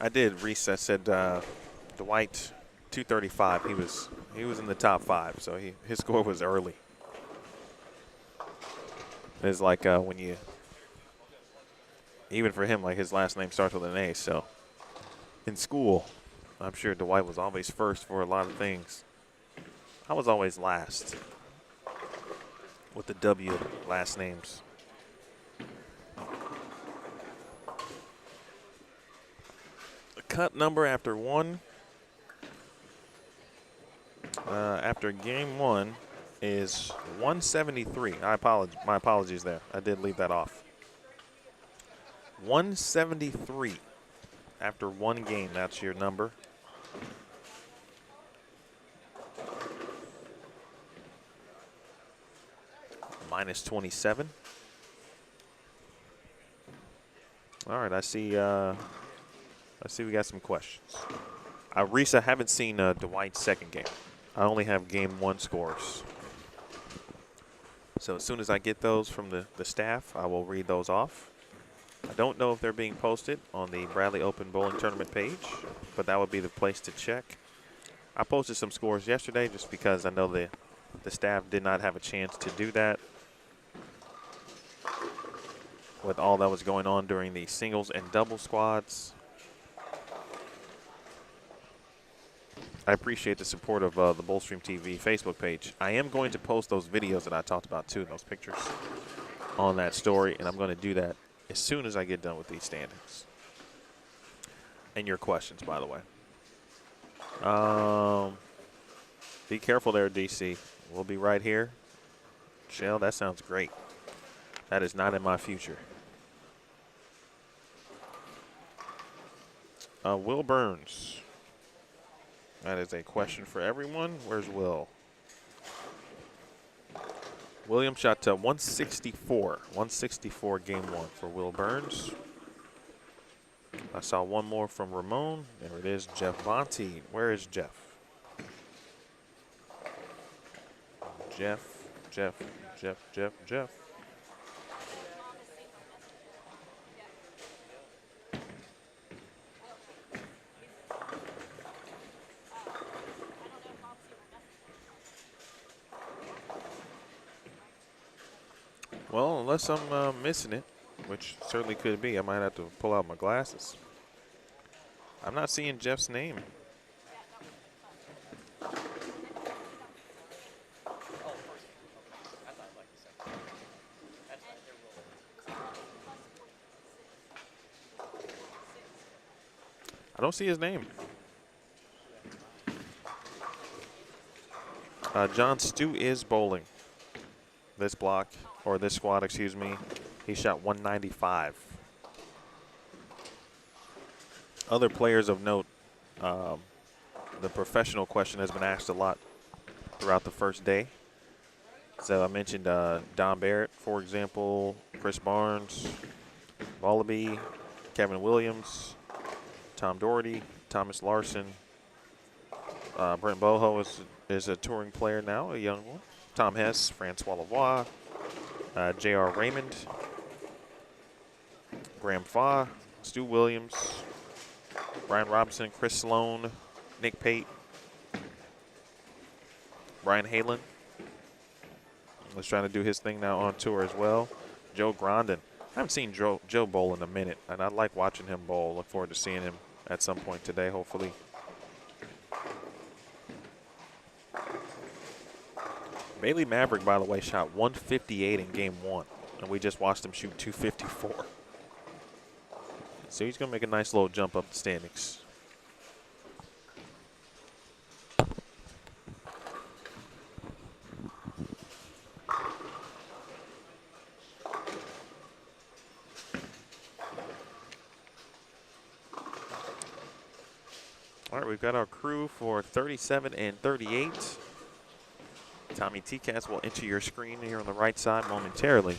I did reset. Said Dwight 235. He was in the top 5, so his score was early. It's like when you, even for him, like his last name starts with an A. So in school, I'm sure Dwight was always first for a lot of things. I was always last with the W last names. Cut number after game 1 is 173. My apologies there. I did leave that off. 173 After one game, that's your number. Minus 27. All right, I see we got some questions. Reese, I haven't seen Dwight's second game. I only have game 1 scores. So as soon as I get those from the staff, I will read those off. I don't know if they're being posted on the Bradley Open Bowling Tournament page, but that would be the place to check. I posted some scores yesterday just because I know the staff did not have a chance to do that with all that was going on during the singles and double squads. I appreciate the support of the Bullstream TV Facebook page. I am going to post those videos that I talked about too, those pictures on that story, and I'm going to do that as soon as I get done with these standings. And your questions, by the way. Be careful there, DC. We'll be right here. Shell, that sounds great. That is not in my future. Will Burns. That is a question for everyone. Where's Will? William shot to 164. 164 game 1 for Will Burns. I saw one more from Ramon. There it is, Jeff Bonte. Where is Jeff? Jeff. Well, unless I'm missing it, which certainly could be, I might have to pull out my glasses. I'm not seeing Jeff's name. I don't see his name. John Stu is bowling this block, or this squad, excuse me. He shot 195. Other players of note, the professional question has been asked a lot throughout the first day. So I mentioned Don Barrett, for example, Chris Barnes, Wallaby, Kevin Williams, Tom Doherty, Thomas Larson. Brent Boho is a touring player now, a young one. Tom Hess, Francois Lavoie, J.R. Raymond, Graham Faw, Stu Williams, Brian Robinson, Chris Sloan, Nick Pate, Brian Halen was trying to do his thing now on tour as well. Joe Grondin. I haven't seen Joe bowl in a minute, and I like watching him bowl. Look forward to seeing him at some point today, hopefully. Bailey Maverick, by the way, shot 158 in game 1, and we just watched him shoot 254. So he's going to make a nice little jump up the standings. All right, we've got our crew for 37 and 38. Tommy T-Cats will enter your screen here on the right side momentarily.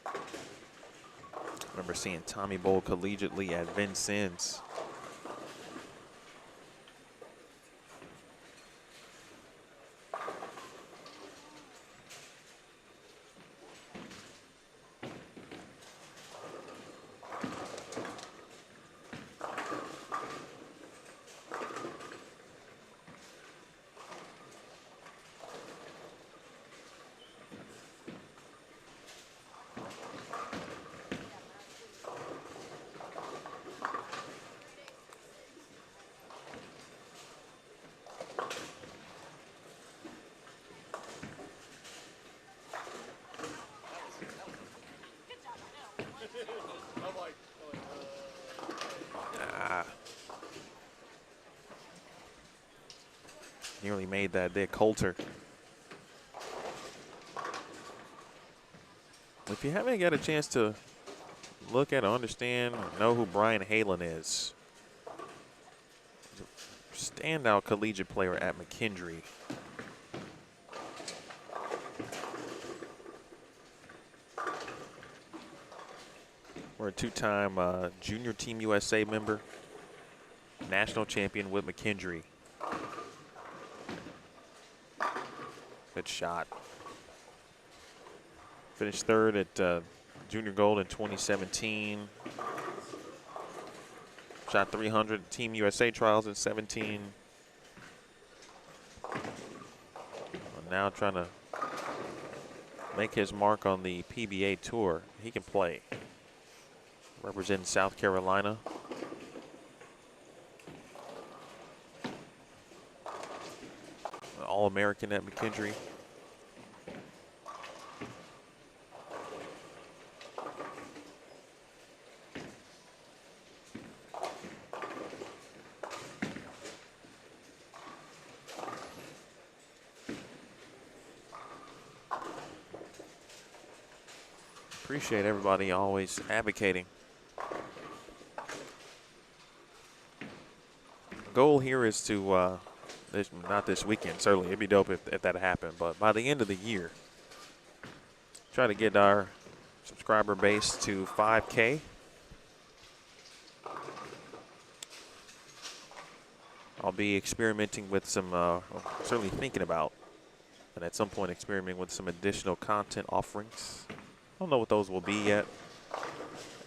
I remember seeing Tommy bowl collegiately at Vincennes. nearly made that Dick Coulter. If you haven't got a chance to look at or understand or know who Brian Halen is, he's a standout collegiate player at McKendree. We're a two-time Junior Team USA member, national champion with McKendree. Good shot. Finished third at Junior Gold in 2017. Shot 300 at Team USA trials in 17. Now trying to make his mark on the PBA tour. He can play. Representing South Carolina. All-American at McKendree. Appreciate everybody always advocating. Goal here is to, not this weekend, certainly. It'd be dope if that happened, but by the end of the year, try to get our subscriber base to 5K. I'll be experimenting with some, certainly thinking about, and at some point experimenting with some additional content offerings. I don't know what those will be yet.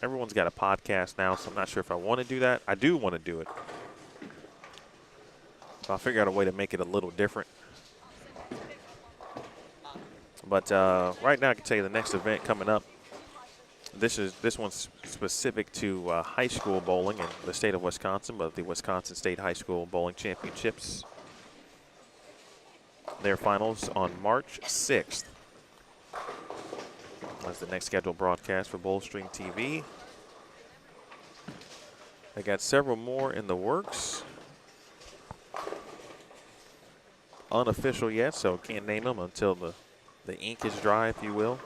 Everyone's got a podcast now, so I'm not sure if I want to do that. I do want to do it. So I'll figure out a way to make it a little different. But right now I can tell you the next event coming up. This one's specific to high school bowling in the state of Wisconsin, but the Wisconsin State High School Bowling Championships. Their finals on March 6th. That's the next scheduled broadcast for Bowlstream TV. They got several more in the works. Unofficial yet, so can't name them until the ink is dry, if you will.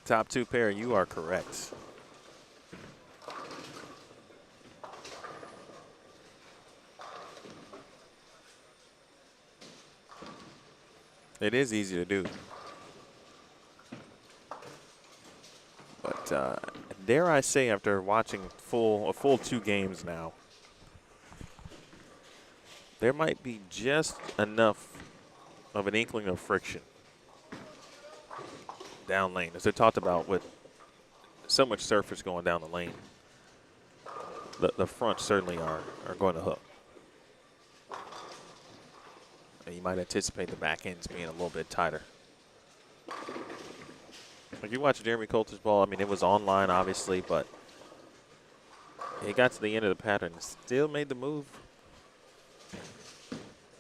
Top two pair, you are correct. It is easy to do. But dare I say, after watching a full 2 games now, there might be just enough of an inkling of friction down lane, as they talked about with so much surface going down the lane. The fronts certainly are going to hook. And you might anticipate the back ends being a little bit tighter. Like you watch Jeremy Coulter's ball, I mean, it was online, obviously, but he got to the end of the pattern and still made the move.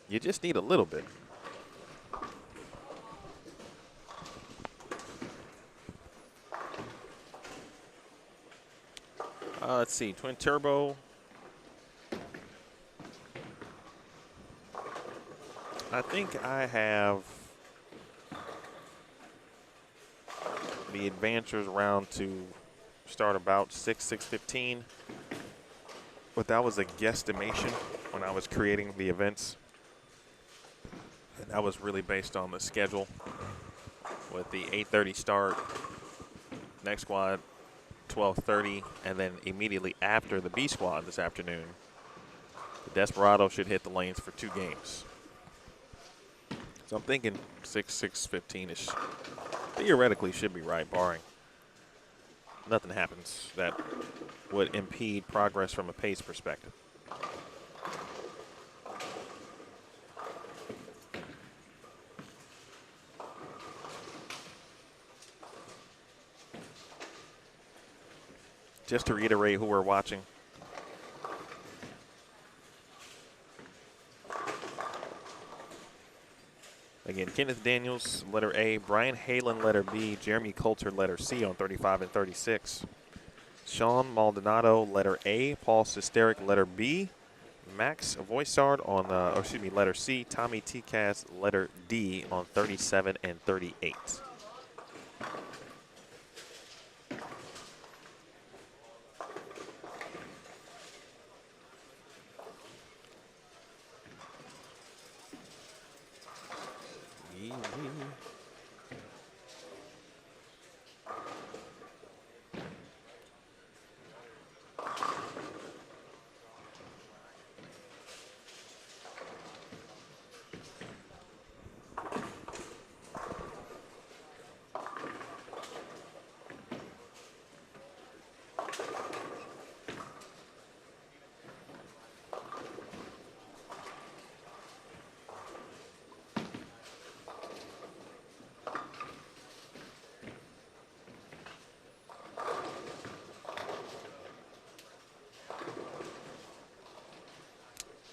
You just need a little bit. Let's see, twin turbo. I think I have the advancers round to start about 6:15. But that was a guesstimation when I was creating the events. And that was really based on the schedule with the 8:30 start, next squad 12:30, and then immediately after the B squad this afternoon, the Desperado should hit the lanes for 2 games. So I'm thinking 6:15-ish theoretically should be right, barring nothing happens that would impede progress from a pace perspective. Just to reiterate who we're watching. Again, Kenneth Daniels, letter A. Brian Halen, letter B. Jeremy Coulter, letter C on 35 and 36. Sean Maldonado, letter A. Paul Sesteric, letter B. Max Voisard on, letter C. Tommy Tikas, letter D on 37 and 38.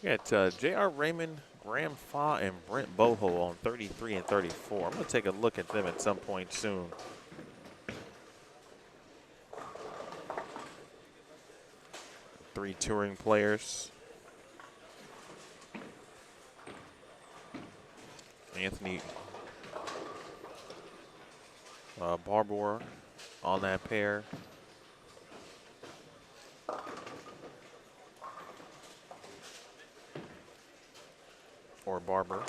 We got J.R. Raymond, Graham Fa, and Brent Boho on 33 and 34. I'm going to take a look at them at some point soon. Three touring players. Anthony Barbour on that pair. Or Barber.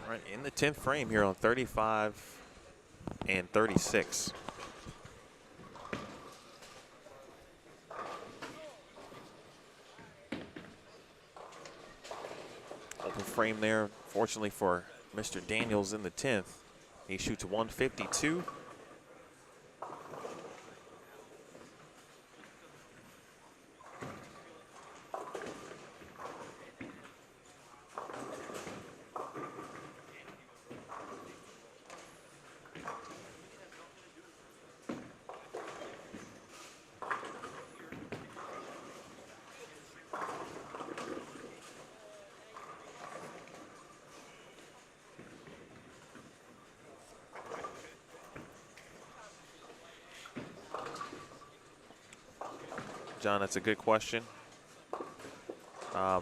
All right, in the 10th frame here on 35 and 36. Open frame there, fortunately for Mr. Daniels in the 10th. He shoots 152. John, that's a good question.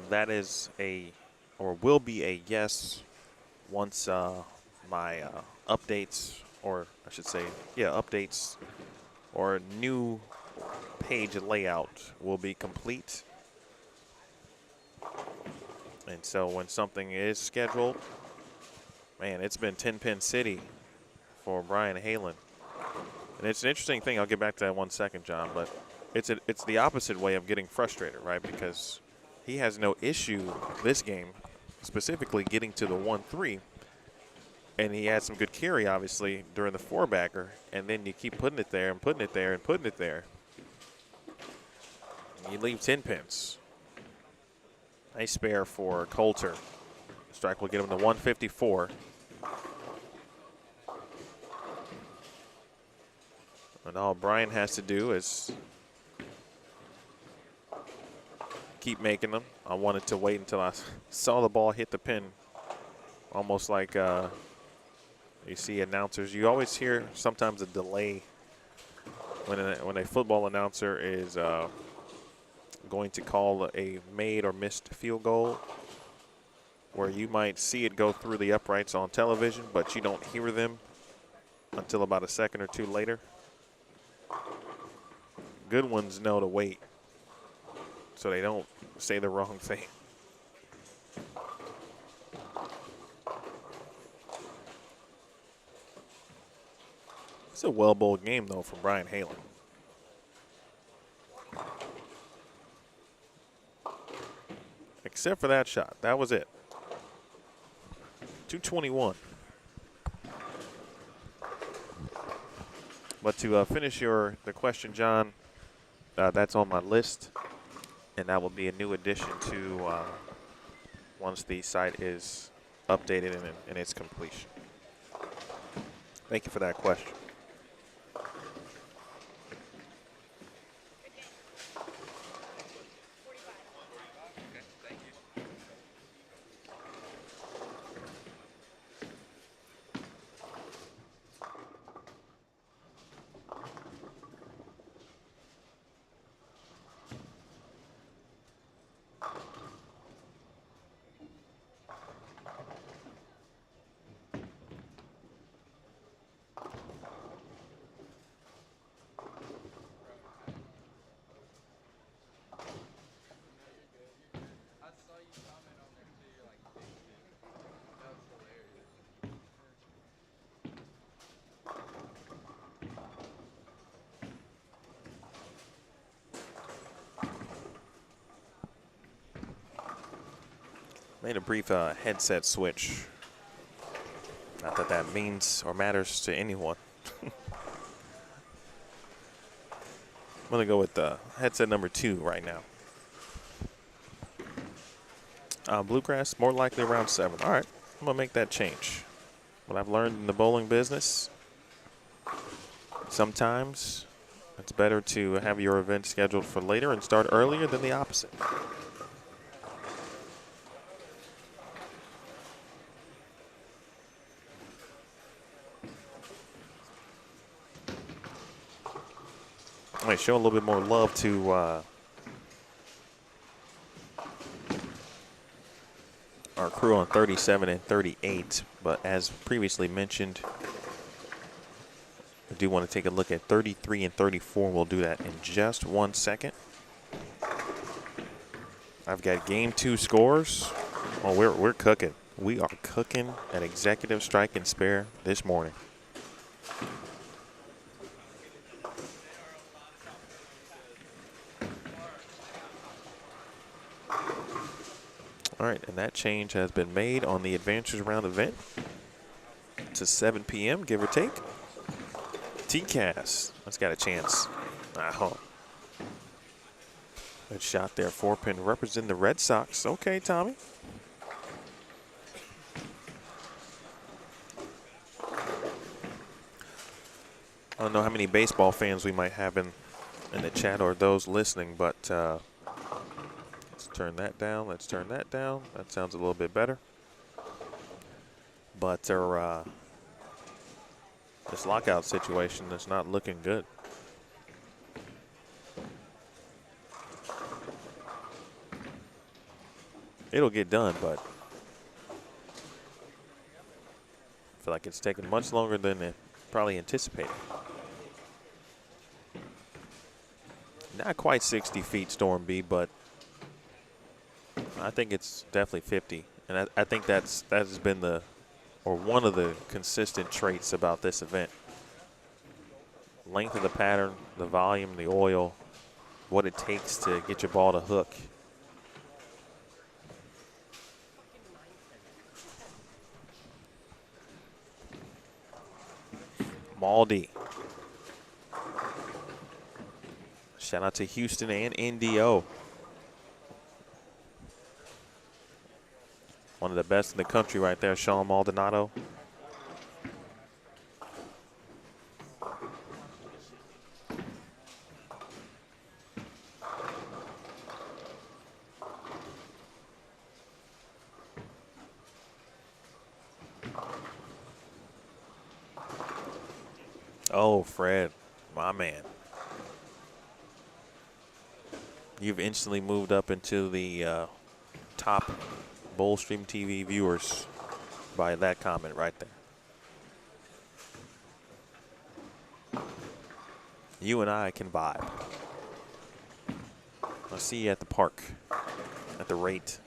That is or will be a yes once my updates, or I should say, yeah, updates or new page layout will be complete. And so when something is scheduled, man, it's been 10-pin city for Brian Halen. And it's an interesting thing. I'll get back to that 1 second, John, but it's the opposite way of getting frustrated, right? Because he has no issue this game specifically getting to the 1-3. And he had some good carry, obviously, during the four-bagger. And then you keep putting it there and putting it there and putting it there. And you leave 10 pins. Nice spare for Coulter. Strike will get him to 154. And all Brian has to do is keep making them. I wanted to wait until I saw the ball hit the pin. Almost like you see announcers. You always hear sometimes a delay when a football announcer is going to call a made or missed field goal, where you might see it go through the uprights on television, but you don't hear them until about a second or two later. Good ones know to wait so they don't say the wrong thing. It's a well-bowled game, though, from Brian Halen. Except for that shot. That was it. 221. But to finish the question, John, that's on my list, and that will be a new addition to once the site is updated in its completion. Thank you for that question. Made a brief headset switch. Not that that means or matters to anyone. I'm going to go with headset number 2 right now. Bluegrass, more likely around 7. All right, I'm going to make that change. What I've learned in the bowling business, sometimes it's better to have your event scheduled for later and start earlier than the opposite. I might show a little bit more love to our crew on 37 and 38, but as previously mentioned, I do want to take a look at 33 and 34. We'll do that in just 1 second. I've got game 2 scores. Oh, we're cooking. We are cooking at executive strike and spare this morning. All right, and that change has been made on the Adventures Round event to 7 p.m., give or take. TCAS, that's got a chance. Good shot there, 4-pin, representing the Red Sox. Okay, Tommy. I don't know how many baseball fans we might have in the chat or those listening, but let's turn that down. Let's turn that down. That sounds a little bit better. But this lockout situation is not looking good. it'll get done, but I feel like it's taken much longer than it probably anticipated. Not quite 60 feet, Storm B, but I think it's definitely 50. And I think that has been one of the consistent traits about this event. Length of the pattern, the volume, the oil, what it takes to get your ball to hook. Maldi. Shout out to Houston and NDO. One of the best in the country right there, Sean Maldonado. Oh, Fred, my man. You've instantly moved up into the top Bullstream TV viewers by that comment right there. You and I can vibe. I'll see you at the park, at the rate.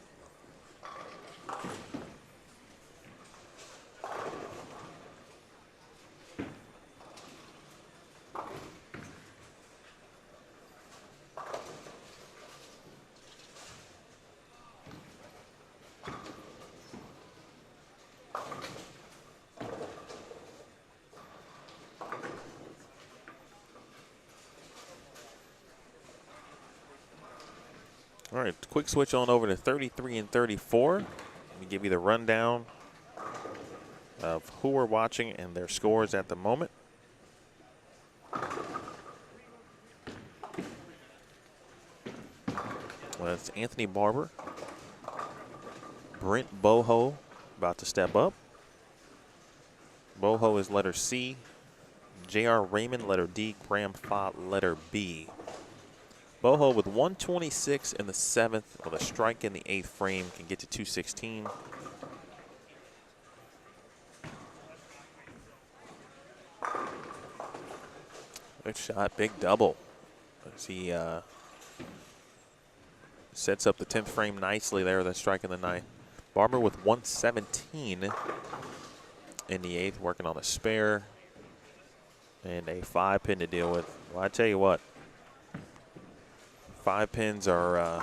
All right, quick switch on over to 33 and 34. Let me give you the rundown of who we're watching and their scores at the moment. Well, it's Anthony Barber, Brent Boho about to step up. Boho is letter C, J.R. Raymond letter D, Graham Fott letter B. Boho with 126 in the 7th with a strike in the 8th frame can get to 216. Good shot, big double. As he sets up the 10th frame nicely there with a strike in the 9th. Barber with 117 in the 8th, working on a spare and a 5-pin to deal with. Well, I tell you what. 5 pins are,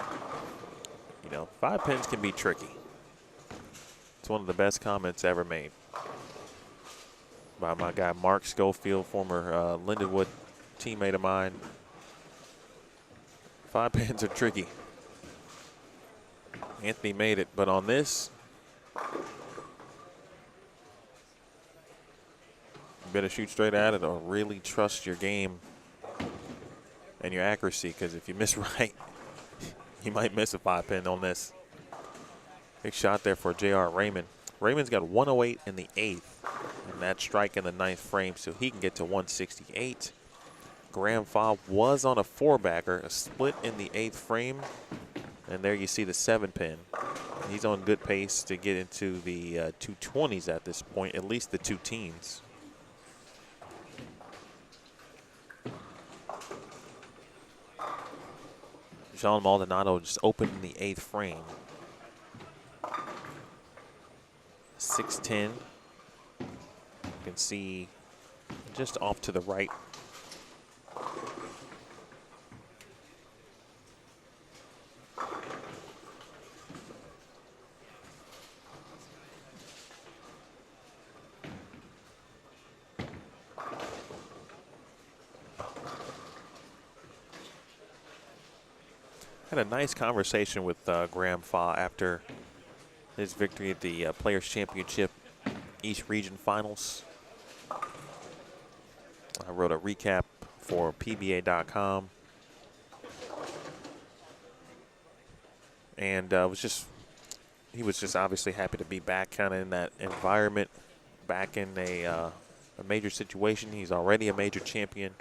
5 pins can be tricky. It's one of the best comments ever made by my guy Mark Schofield, former Lindenwood teammate of mine. 5 pins are tricky. Anthony made it, but on this, you better shoot straight at it or really trust your game and your accuracy, because if you miss right, you might miss a 5-pin on this. Big shot there for J.R. Raymond. Raymond's got 108 in the 8th, and that strike in the 9th frame, so he can get to 168. Graham Fobb was on a 4-bagger, a split in the 8th frame, and there you see the 7-pin. He's on good pace to get into the 220s at this point, at least the 2 teens. Sean Maldonado just opened in the 8th frame. 6'10". You can see just off to the right. Had a nice conversation with Graham Fa after his victory at the Players Championship East Region Finals. I wrote a recap for PBA.com. And he was just obviously happy to be back kind of in that environment, back in a major situation. He's already a major champion.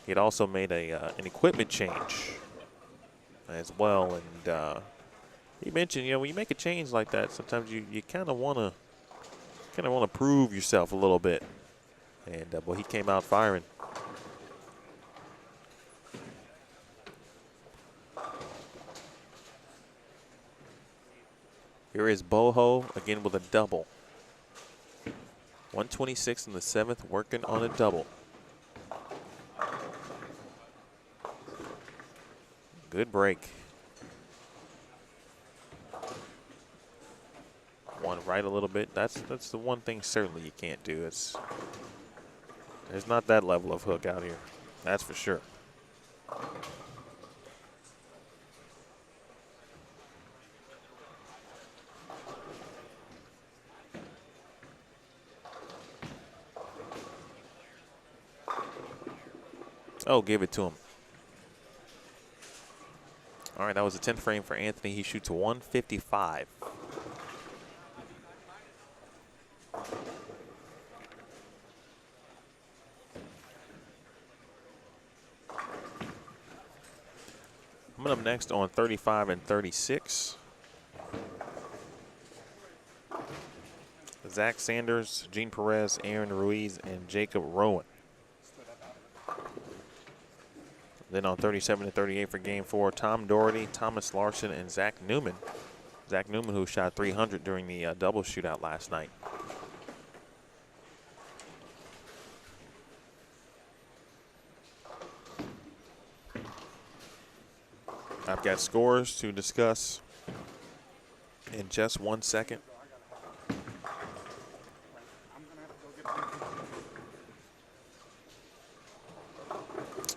He had also made an equipment change as well, and He mentioned, when you make a change like that, sometimes you kind of want to prove yourself a little bit. And he came out firing. Here is Boho again with a double. 126 in the 7th, working on a double. Good break. One right a little bit. That's the one thing certainly you can't do. There's not that level of hook out here. That's for sure. Oh, give it to him. All right, that was a 10th frame for Anthony. He shoots 155. Coming up next on 35 and 36. Zach Sanders, Gene Perez, Aaron Ruiz, and Jacob Rowan. Then on 37 and 38 for game 4, Tom Doherty, Thomas Larson, and Zach Newman. Zach Newman, who shot 300 during the double shootout last night. I've got scores to discuss in just 1 second.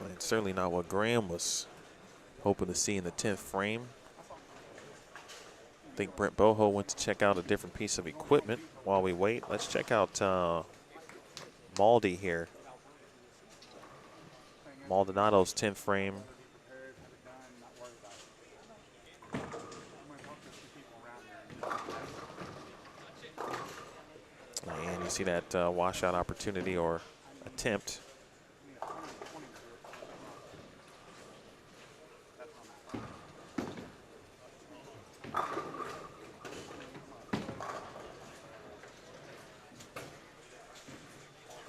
And certainly not what Graham was hoping to see in the 10th frame. I think Brent Boho went to check out a different piece of equipment. While we wait, let's check out Maldi here. Maldonado's 10th frame. And you see that washout opportunity or attempt.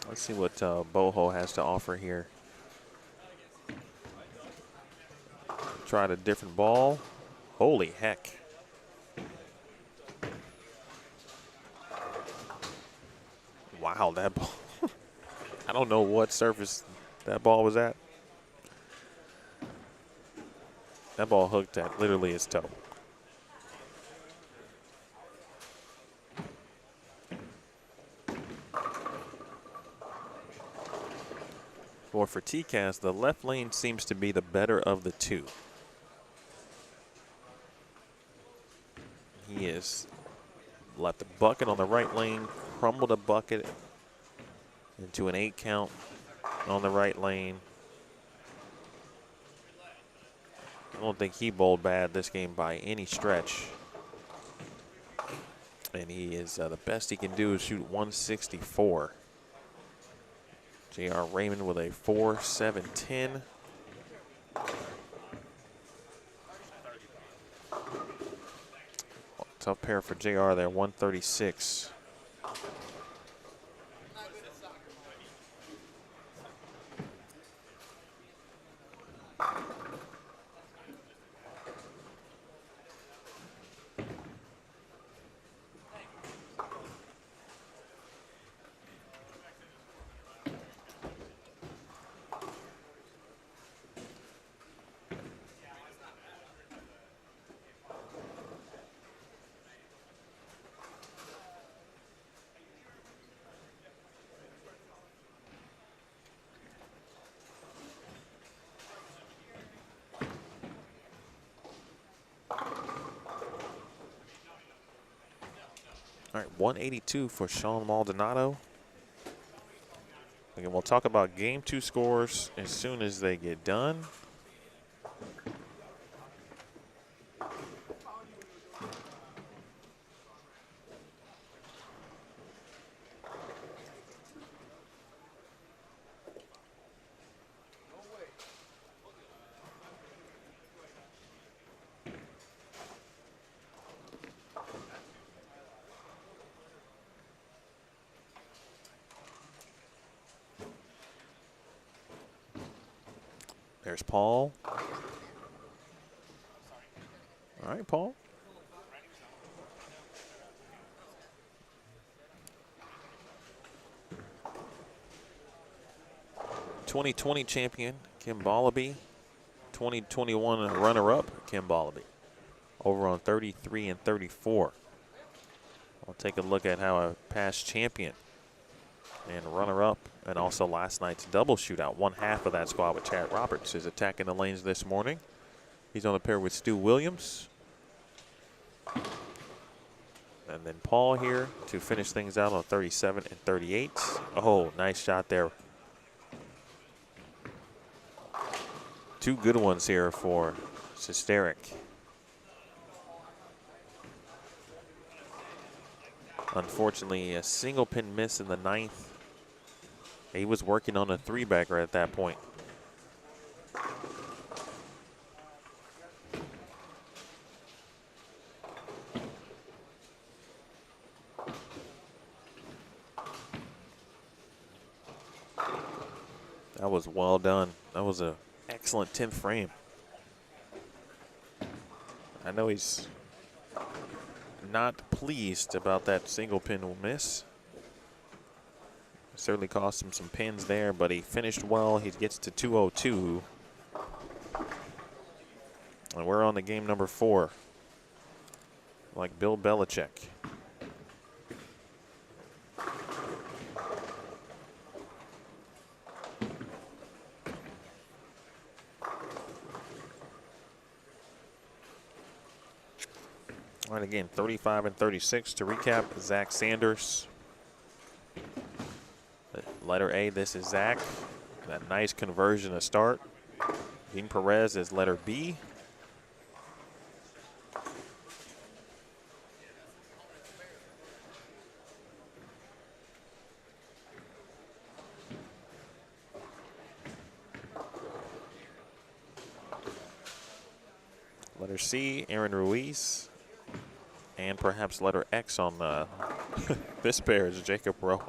Let's see what Boho has to offer here. Tried a different ball. Holy heck. Wow, that ball. I don't know what surface that ball was at. That ball hooked at literally his toe. Well, for TCAS, the left lane seems to be the better of the two. He has left a bucket on the right lane, crumbled a bucket into an 8 count on the right lane. I don't think he bowled bad this game by any stretch. And he is the best he can do is shoot 164. J.R. Raymond with a 4.710. Tough pair for J.R. there, 136. All right, 182 for Sean Maldonado. Again, we'll talk about game 2 scores as soon as they get done. There's Paul. All right, Paul. '20 champion Kim Ballaby. 2021 runner-up Kim Ballaby. Over on 33 and 34. We'll take a look at how a past champion and runner-up, and also last night's double shootout. One half of that squad with Chad Roberts is attacking the lanes this morning. He's on the pair with Stu Williams. And then Paul here to finish things out on 37 and 38. Oh, nice shot there. Two good ones here for Sesteric. Unfortunately, a single pin miss in the 9th. He was working on a three-bagger at that point. That was well done. That was an excellent 10th frame. I know he's not pleased about that single pin miss. Certainly cost him some pins there, but he finished well. He gets to 202. And we're on to game number 4. Like Bill Belichick. All right, again, 35 and 36 to recap. Zach Sanders. Letter A, this is Zach. That nice conversion to start. Dean Perez is letter B. Letter C, Aaron Ruiz. And perhaps letter X on this pair is Jacob Rowe.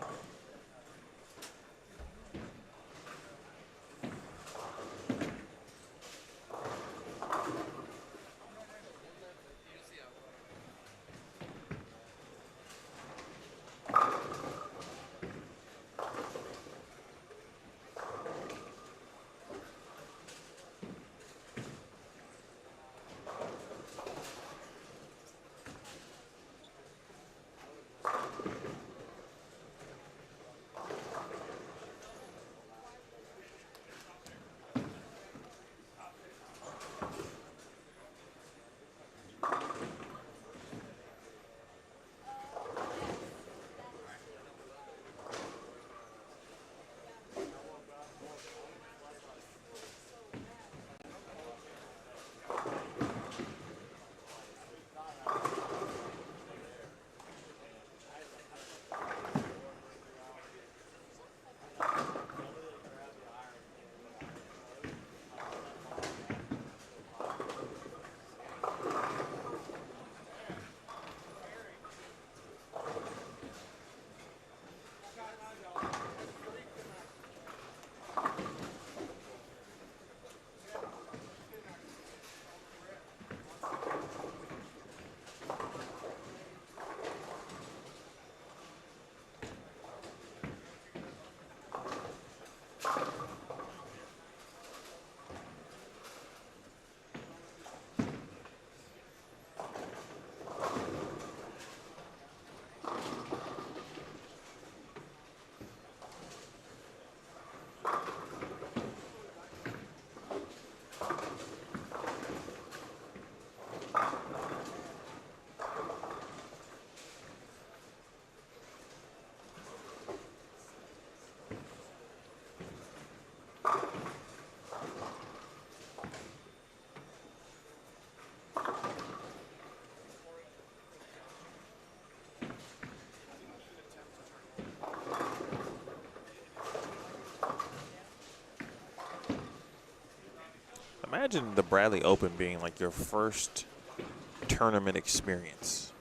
Imagine the Bradley Open being like your first tournament experience.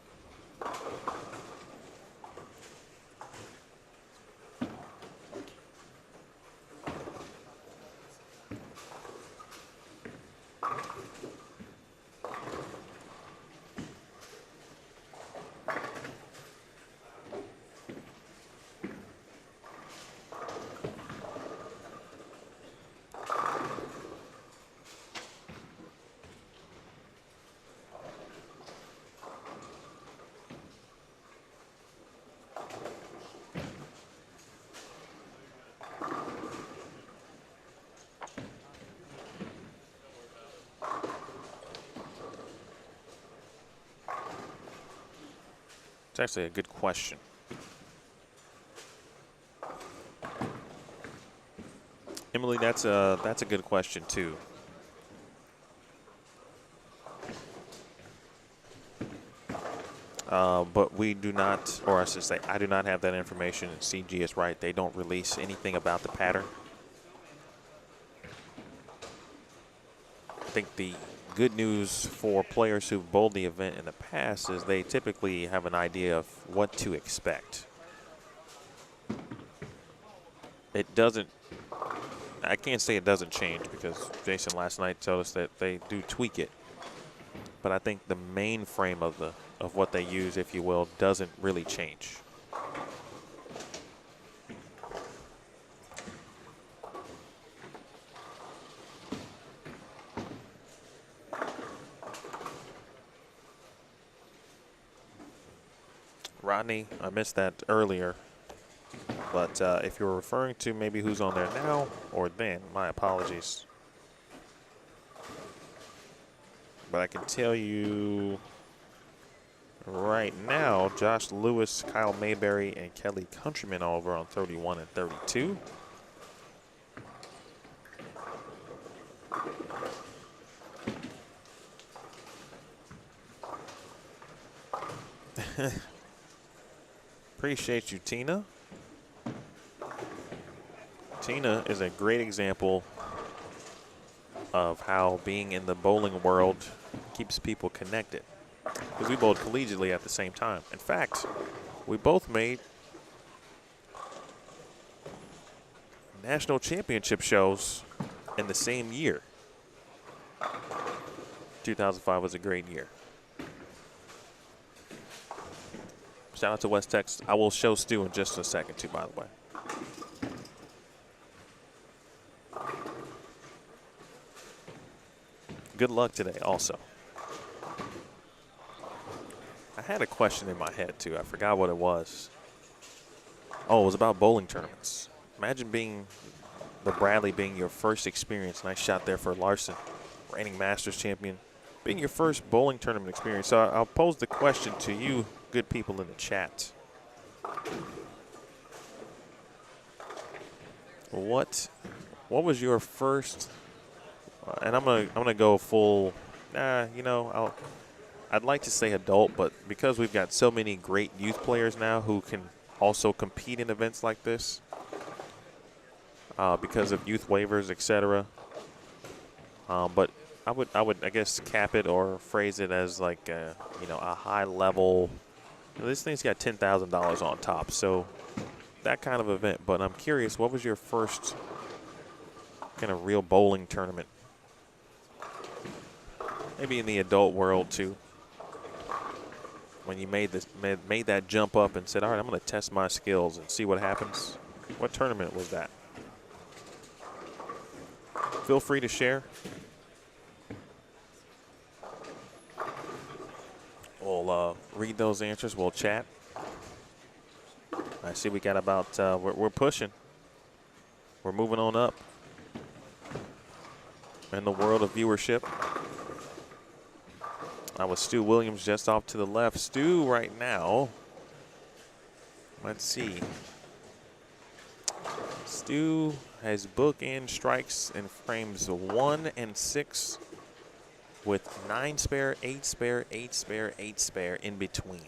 It's actually a good question. Emily, that's a good question too. But we do not, or I should say, I do not have that information. And CG is right; they don't release anything about the pattern. I think the good news for players who've bowled the event in the past is they typically have an idea of what to expect. It doesn't, I can't say it doesn't change because Jason last night told us that they do tweak it. But I think the main frame of what they use, if you will, doesn't really change. Rodney, I missed that earlier. But if you're referring to maybe who's on there now or then, my apologies. But I can tell you right now, Josh Lewis, Kyle Mayberry, and Kelly Countryman all over on 31 and 32. Appreciate you, Tina. Tina is a great example of how being in the bowling world keeps people connected. Because we bowled collegiately at the same time. In fact, we both made national championship shows in the same year. 2005 was a great year. Shout out to West Texas. I will show Stu in just a second too, by the way. Good luck today also. I had a question in my head too. I forgot what it was. Oh, it was about bowling tournaments. Imagine being the Bradley being your first experience. Nice shot there for Larson, reigning Masters champion. Being your first bowling tournament experience. So I'll pose the question to you, good people in the chat. What was your first? And I'm gonna go full. You know, I'd like to say adult, but because we've got so many great youth players now who can also compete in events like this, because of youth waivers, etc. But I would I guess cap it or phrase it as like you know, a high level. You know, this thing's got $10,000 on top, so that kind of event. But I'm curious, what was your first kind of real bowling tournament? Maybe in the adult world too. When you made that jump up and said, all right, I'm going to test my skills and see what happens. What tournament was that? Feel free to share. We'll read those answers. We'll chat. I see we got about, we're pushing. We're moving on up in the world of viewership. I was Stu Williams just off to the left. Stu right now, let's see. Stu has bookend strikes in frames 1 and 6 with 9 spare, 8 spare, 8 spare, 8 spare in between.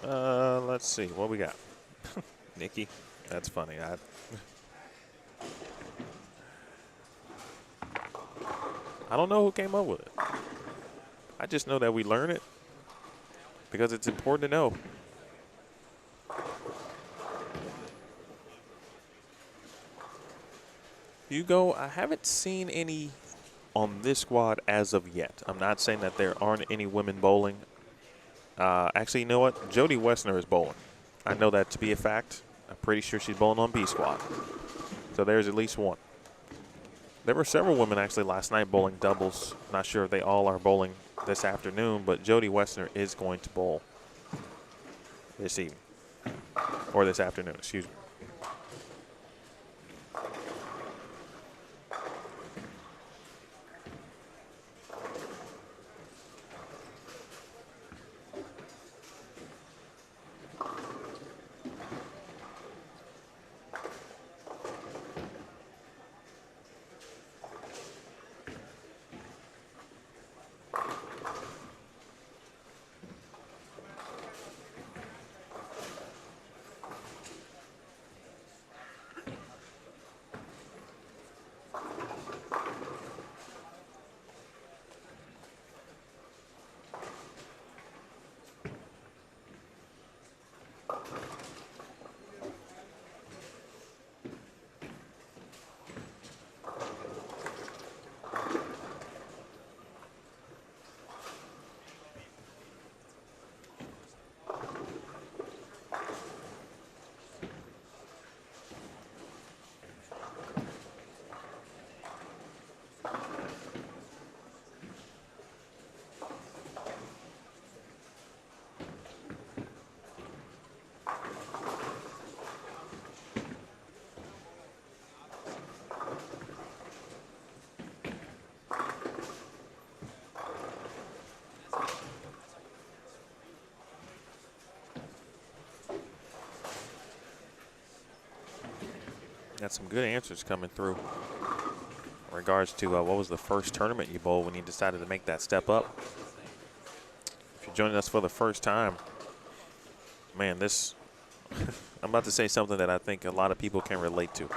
Let's see what we got. Nikki, that's funny. I don't know who came up with it. I just know that we learn it because it's important to know. Hugo, I haven't seen any on this squad as of yet. I'm not saying that there aren't any women bowling. Actually, you know what? Jody Wessner is bowling. I know that to be a fact. I'm pretty sure she's bowling on B squad. So there's at least one. There were several women actually last night bowling doubles. Not sure if they all are bowling this afternoon, but Jody Wessner is going to bowl this evening. Or this afternoon, excuse me. Got some good answers coming through in regards to what was the first tournament you bowled when you decided to make that step up. If you're joining us for the first time, man, this, I'm about to say something that I think a lot of people can relate to.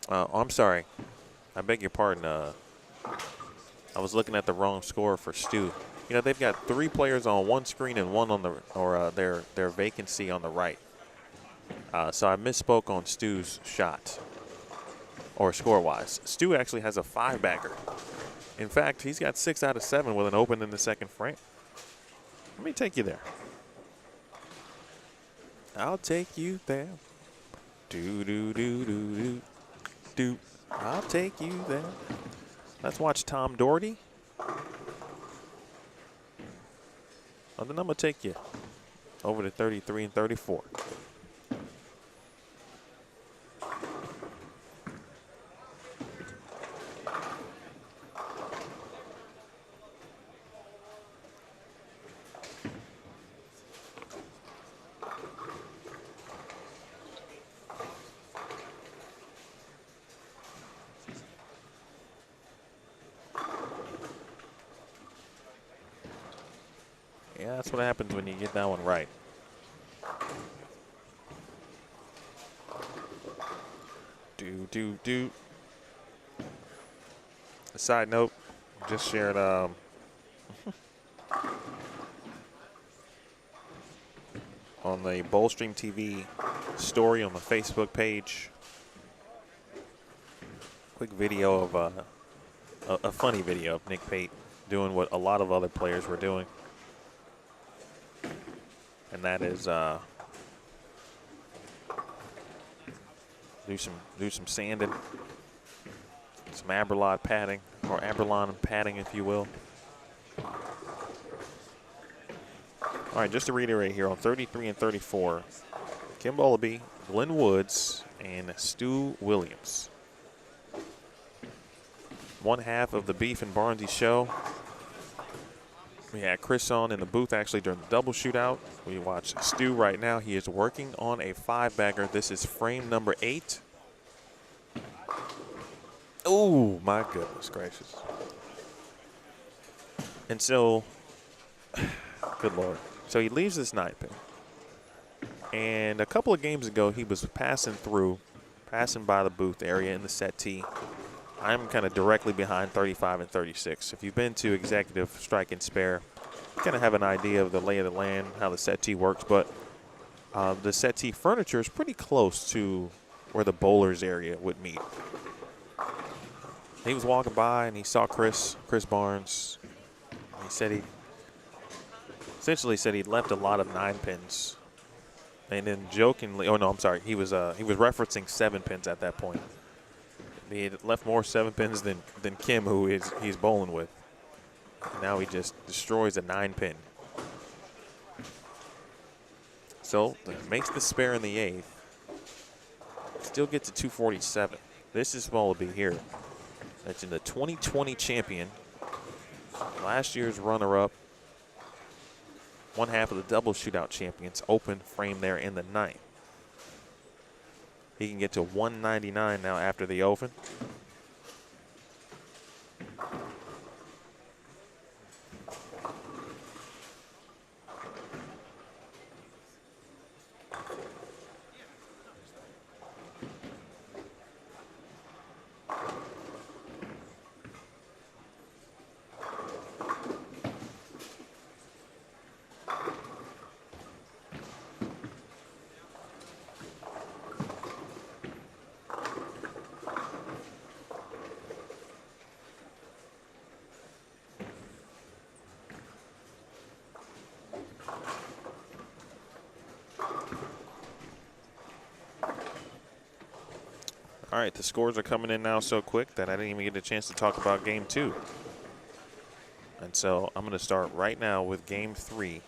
I'm sorry. I beg your pardon. I was looking at the wrong score for Stu. You know, they've got 3 players on one screen and one on the, or their vacancy on the right. So I misspoke on Stu's shot, or score-wise. Stu actually has a 5-bagger. In fact, he's got 6 out of 7 with an open in the second frame. Let me take you there. I'll take you there. Do do do do do do. I'll take you there. Let's watch Tom Doherty. And then I'm gonna take you over to 33 and 34. Yeah, that's what happens when you get that one right. Do. A side note, just shared on the Bowlstream TV story on the Facebook page. Quick video of a funny video of Nick Pate doing what a lot of other players were doing. And that is do some sanding, some Aberlon padding, or Aberlon padding, if you will. All right, just to reiterate here on 33 and 34, Kim Bowlby, Glenn Woods, and Stu Williams. One half of the Beef and Barnesy show. We had Chris on in the booth actually during the double shootout. We watch Stu right now. He is working on a 5-bagger. This is frame number 8. Oh, my goodness gracious. And so, good Lord. So he leaves this 9-pin. And a couple of games ago, he was passing by the booth area in the set tee. I'm kind of directly behind 35 and 36. If you've been to Executive Strike and Spare, you kind of have an idea of the lay of the land, how the set tee works. But the set tee furniture is pretty close to where the bowlers area would meet. He was walking by and he saw Chris Barnes. He said essentially said he'd left a lot of 9-pins. And then jokingly, oh no, I'm sorry, he was referencing 7-pins at that point. He had left more 7-pins than Kim, who he's bowling with. And now he just destroys a 9-pin. So makes the spare in the 8th. Still gets to 247. This is Bowlby here. That's in the 2020 champion. Last year's runner-up. One half of the double shootout champions. Open frame there in the 9th. He can get to 199 now after the open. All right, the scores are coming in now so quick that I didn't even get a chance to talk about game 2. And so I'm going to start right now with game 3.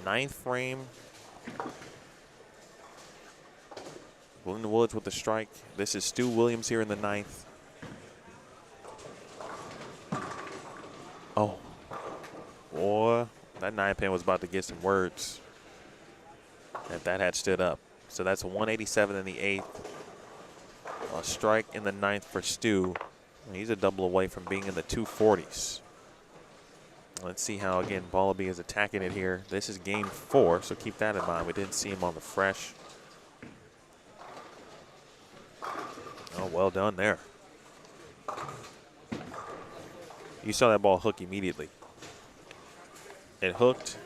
9th frame. Glenn Woods with the strike. This is Stu Williams here in the 9th. Oh, boy, That 9-pin was about to get some words if that had stood up. So that's 187 in the 8th. A strike in the 9th for Stu. He's a double away from being in the 240s. Let's see how, again, Wallaby is attacking it here. This is game 4, so keep that in mind. We didn't see him on the fresh. Oh, well done there. You saw that ball hook immediately. It hooked,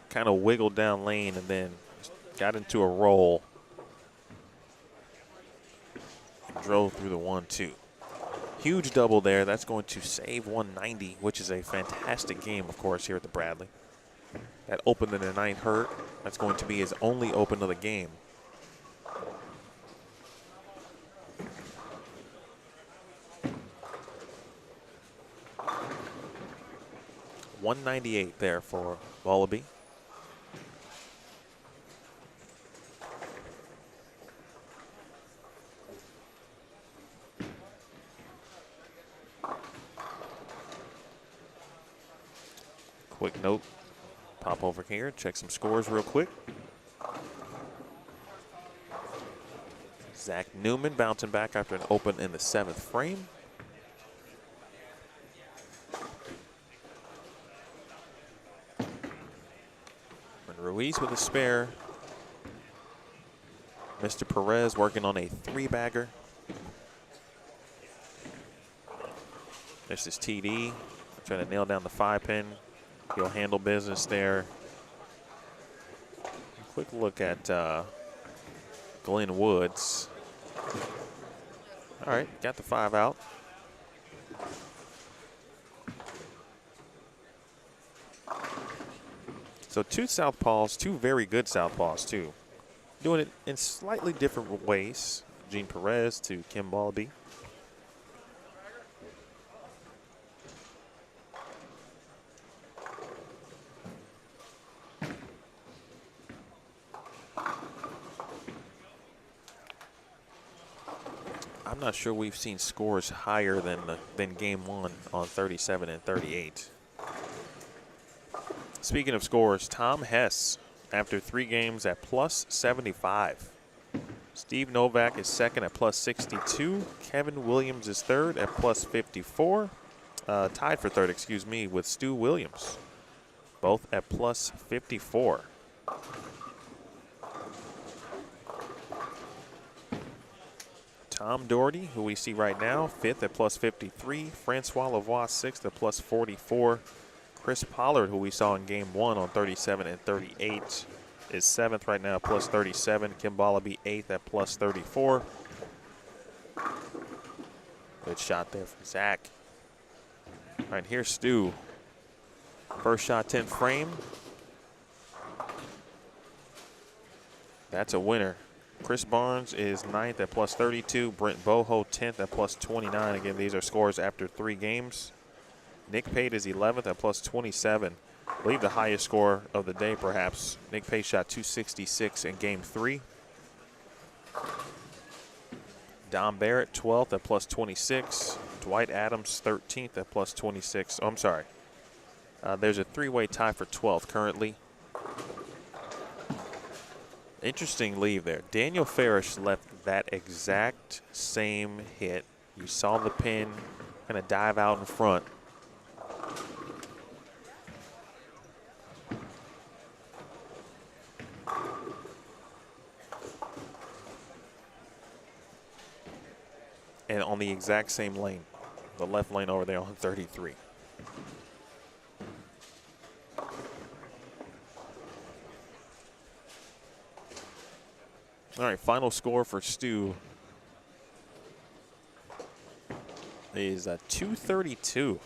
kind of wiggled down lane, and then got into a roll. And drove through the 1-2. Huge double there. That's going to save 190, which is a fantastic game, of course, here at the Bradley. That opened in the 9th hurt. That's going to be his only open of the game. .198 there for Wallaby. Quick note, pop over here, check some scores real quick. Zach Newman bouncing back after an open in the 7th frame. And Ruiz with a spare. Mr. Perez working on a 3-bagger. This is TD, trying to nail down the 5-pin. He'll handle business there. Quick look at Glenn Woods. All right, got the 5 out. So 2 southpaws, 2 very good southpaws too. Doing it in slightly different ways. Gene Perez to Kim Wallaby. I'm not sure we've seen scores higher than game 1 on 37 and 38. Speaking of scores, Tom Hess after 3 games at plus 75. Steve Novak is second at plus 62. Kevin Williams is third at plus 54. Tied for third, excuse me, with Stu Williams, both at plus 54. Tom Doherty, who we see right now, 5th at plus 53. Francois Lavoie, 6th at plus 44. Chris Pollard, who we saw in game 1 on 37 and 38, is 7th right now, plus 37. Kim Wallaby, 8th at plus 34. Good shot there from Zach. All right, here's Stu. First shot, 10th frame. That's a winner. Chris Barnes is 9th at plus 32. Brent Boho 10th at plus 29. Again, these are scores after 3 games. Nick Pate is 11th at plus 27. I believe the highest score of the day, perhaps. Nick Pate shot 266 in game 3. Dom Barrett 12th at plus 26. Dwight Adams 13th at plus 26. Oh, I'm sorry. There's a 3-way tie for 12th currently. Interesting leave there. Daniel Farish left that exact same hit. You saw the pin kind of dive out in front. And on the exact same lane, the left lane over there on 33. All right, final score for Stu is 232.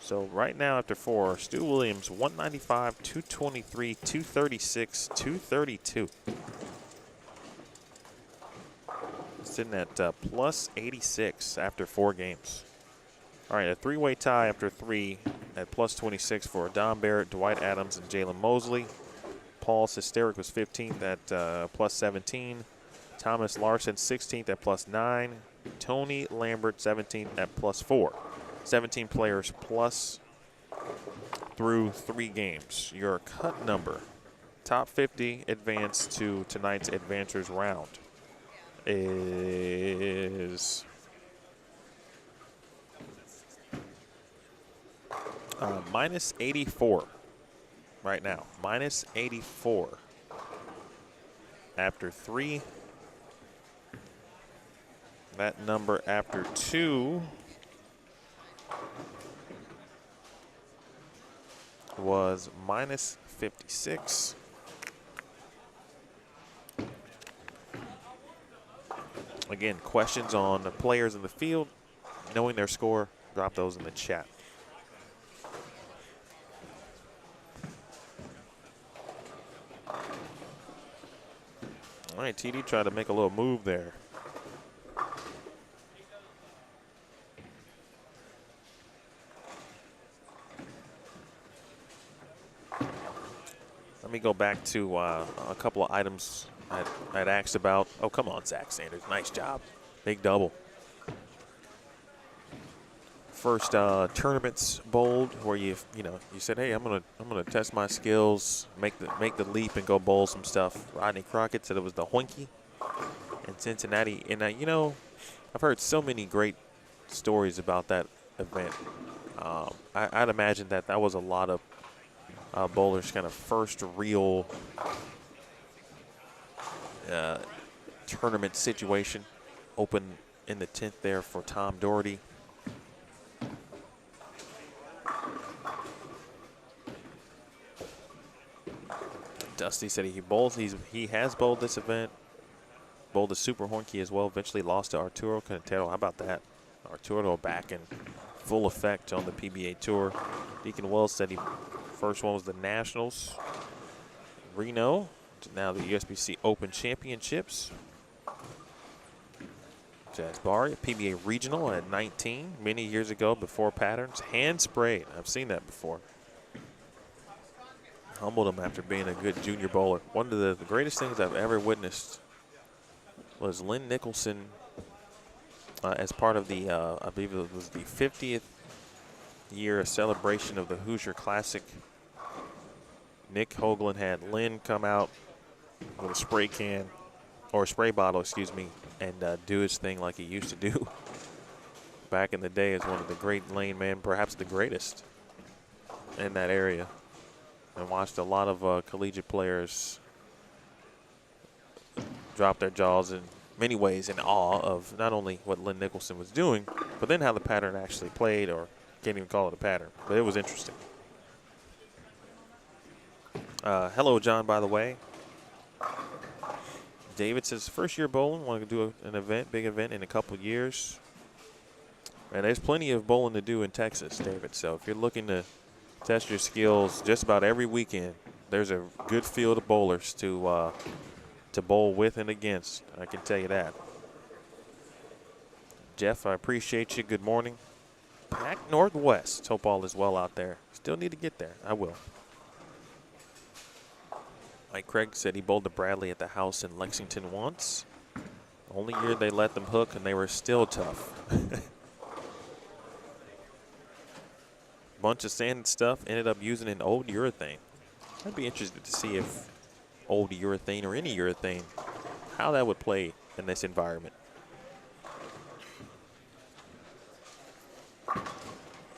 So right now after 4, Stu Williams 195, 223, 236, 232. Sitting at plus 86 after 4 games. All right, a 3-way tie after 3 at plus 26 for Don Barrett, Dwight Adams, and Jalen Mosley. Paul Sesteric was 15th at plus 17. Thomas Larson 16th at plus 9. Tony Lambert 17th at plus 4. 17 players plus through 3 games. Your cut number, top 50 advance to tonight's advancers round, is minus 84 right now. Minus 84 after 3. That number after 2 was minus 56. Again, questions on the players in the field, knowing their score, drop those in the chat. All right, TD tried to make a little move there. Let me go back to a couple of items I'd asked about. Oh, come on, Zach Sanders. Nice job. Big double. First tournaments bowled where you said, hey, I'm gonna test my skills, make the leap and go bowl some stuff. Rodney Crockett said it was the Hoinky in Cincinnati, and I've heard so many great stories about that event. I'd imagine that was a lot of bowlers' kind of first real tournament situation. Open in the 10th there for Tom Doherty. Dusty said he has bowled this event, bowled the Super Hoinky as well, eventually lost to Arturo Quintero. How about that? Arturo back in full effect on the PBA Tour. Deacon Wells said first one was the Nationals, Reno, now the USBC Open Championships. Jazz Barry, PBA Regional at 19, many years ago before Patterns. Hand sprayed, I've seen that before. Humbled him after being a good junior bowler. One of the greatest things I've ever witnessed was Lynn Nicholson as part of the, I believe it was the 50th year celebration of the Hoosier Classic. Nick Hoagland had Lynn come out with a spray can, or a spray bottle, excuse me, and do his thing like he used to do back in the day as one of the great lane men, perhaps the greatest in that area. And watched a lot of collegiate players drop their jaws in many ways in awe of not only what Lynn Nicholson was doing, but then how the pattern actually played, or can't even call it a pattern, but it was interesting. Hello, John, by the way. David says, first year bowling, want to do an event, big event in a couple years. And there's plenty of bowling to do in Texas, David. So if you're looking to test your skills just about every weekend, there's a good field of bowlers to bowl with and against. I can tell you that. Jeff, I appreciate you. Good morning. Pac Northwest. Hope all is well out there. Still need to get there. I will. Mike Craig said he bowled to Bradley at the house in Lexington once. Only year they let them hook, and they were still tough. Bunch of sand stuff, ended up using an old urethane. I'd be interested to see if old urethane or any urethane, how that would play in this environment.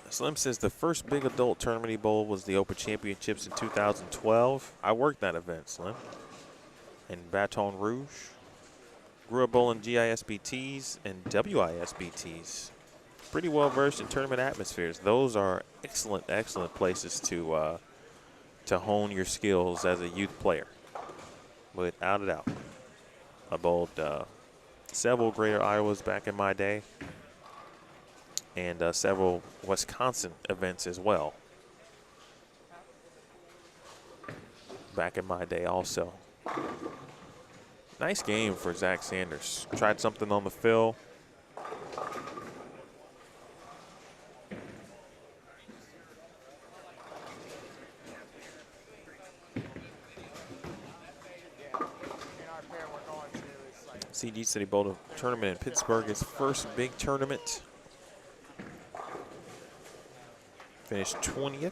Slim says the first big adult tournament he bowled was the Open Championships in 2012. I worked that event, Slim, in Baton Rouge. Grew up bowling GISBTs and WISBTs. Pretty well versed in tournament atmospheres. Those are excellent, excellent places to hone your skills as a youth player, without a doubt. I bowled several Greater Iowas back in my day, and several Wisconsin events as well back in my day also. Nice game for Zach Sanders. Tried something on the fill. CG said he bowled a tournament in Pittsburgh, his first big tournament. Finished 20th.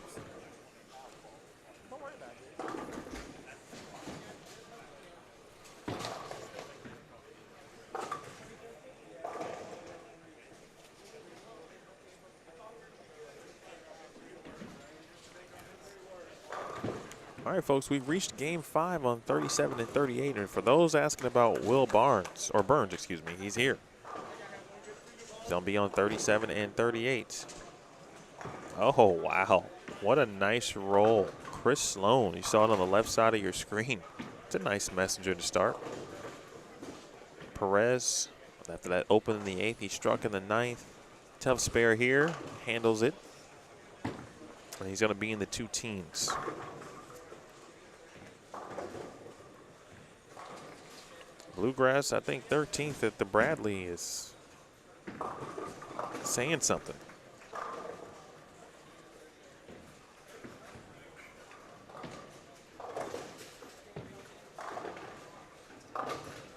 All right, folks, we've reached game 5 on 37 and 38. And for those asking about Will Barnes, or Burns, excuse me, he's here. He's going to be on 37 and 38. Oh, wow. What a nice roll. Chris Sloan, you saw it on the left side of your screen. It's a nice messenger to start. Perez, after that open in the 8th, he struck in the 9th. Tough spare here, handles it. And he's going to be in the 2 teams. Bluegrass, I think 13th at the Bradley is saying something.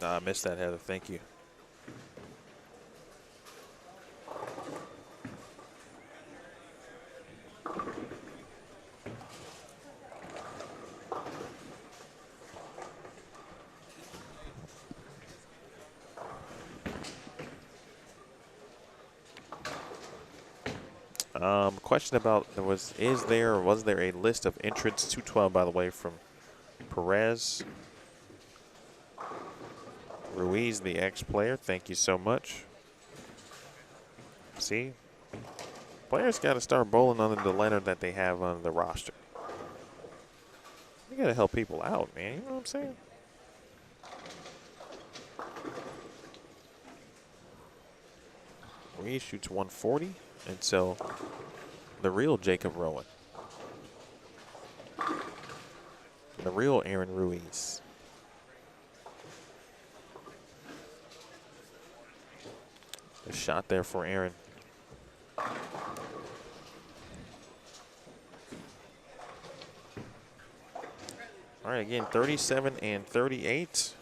I missed that, Heather. Thank you. Question about was there a list of entrants? 212, by the way, from Perez. Ruiz, the ex-player, thank you so much. See, players got to start bowling under the letter that they have on the roster. You got to help people out, man. You know what I'm saying? Ruiz shoots 140, and so the real Jacob Rowan, the real Aaron Ruiz. A shot there for Aaron. All right, again, 37 and 38.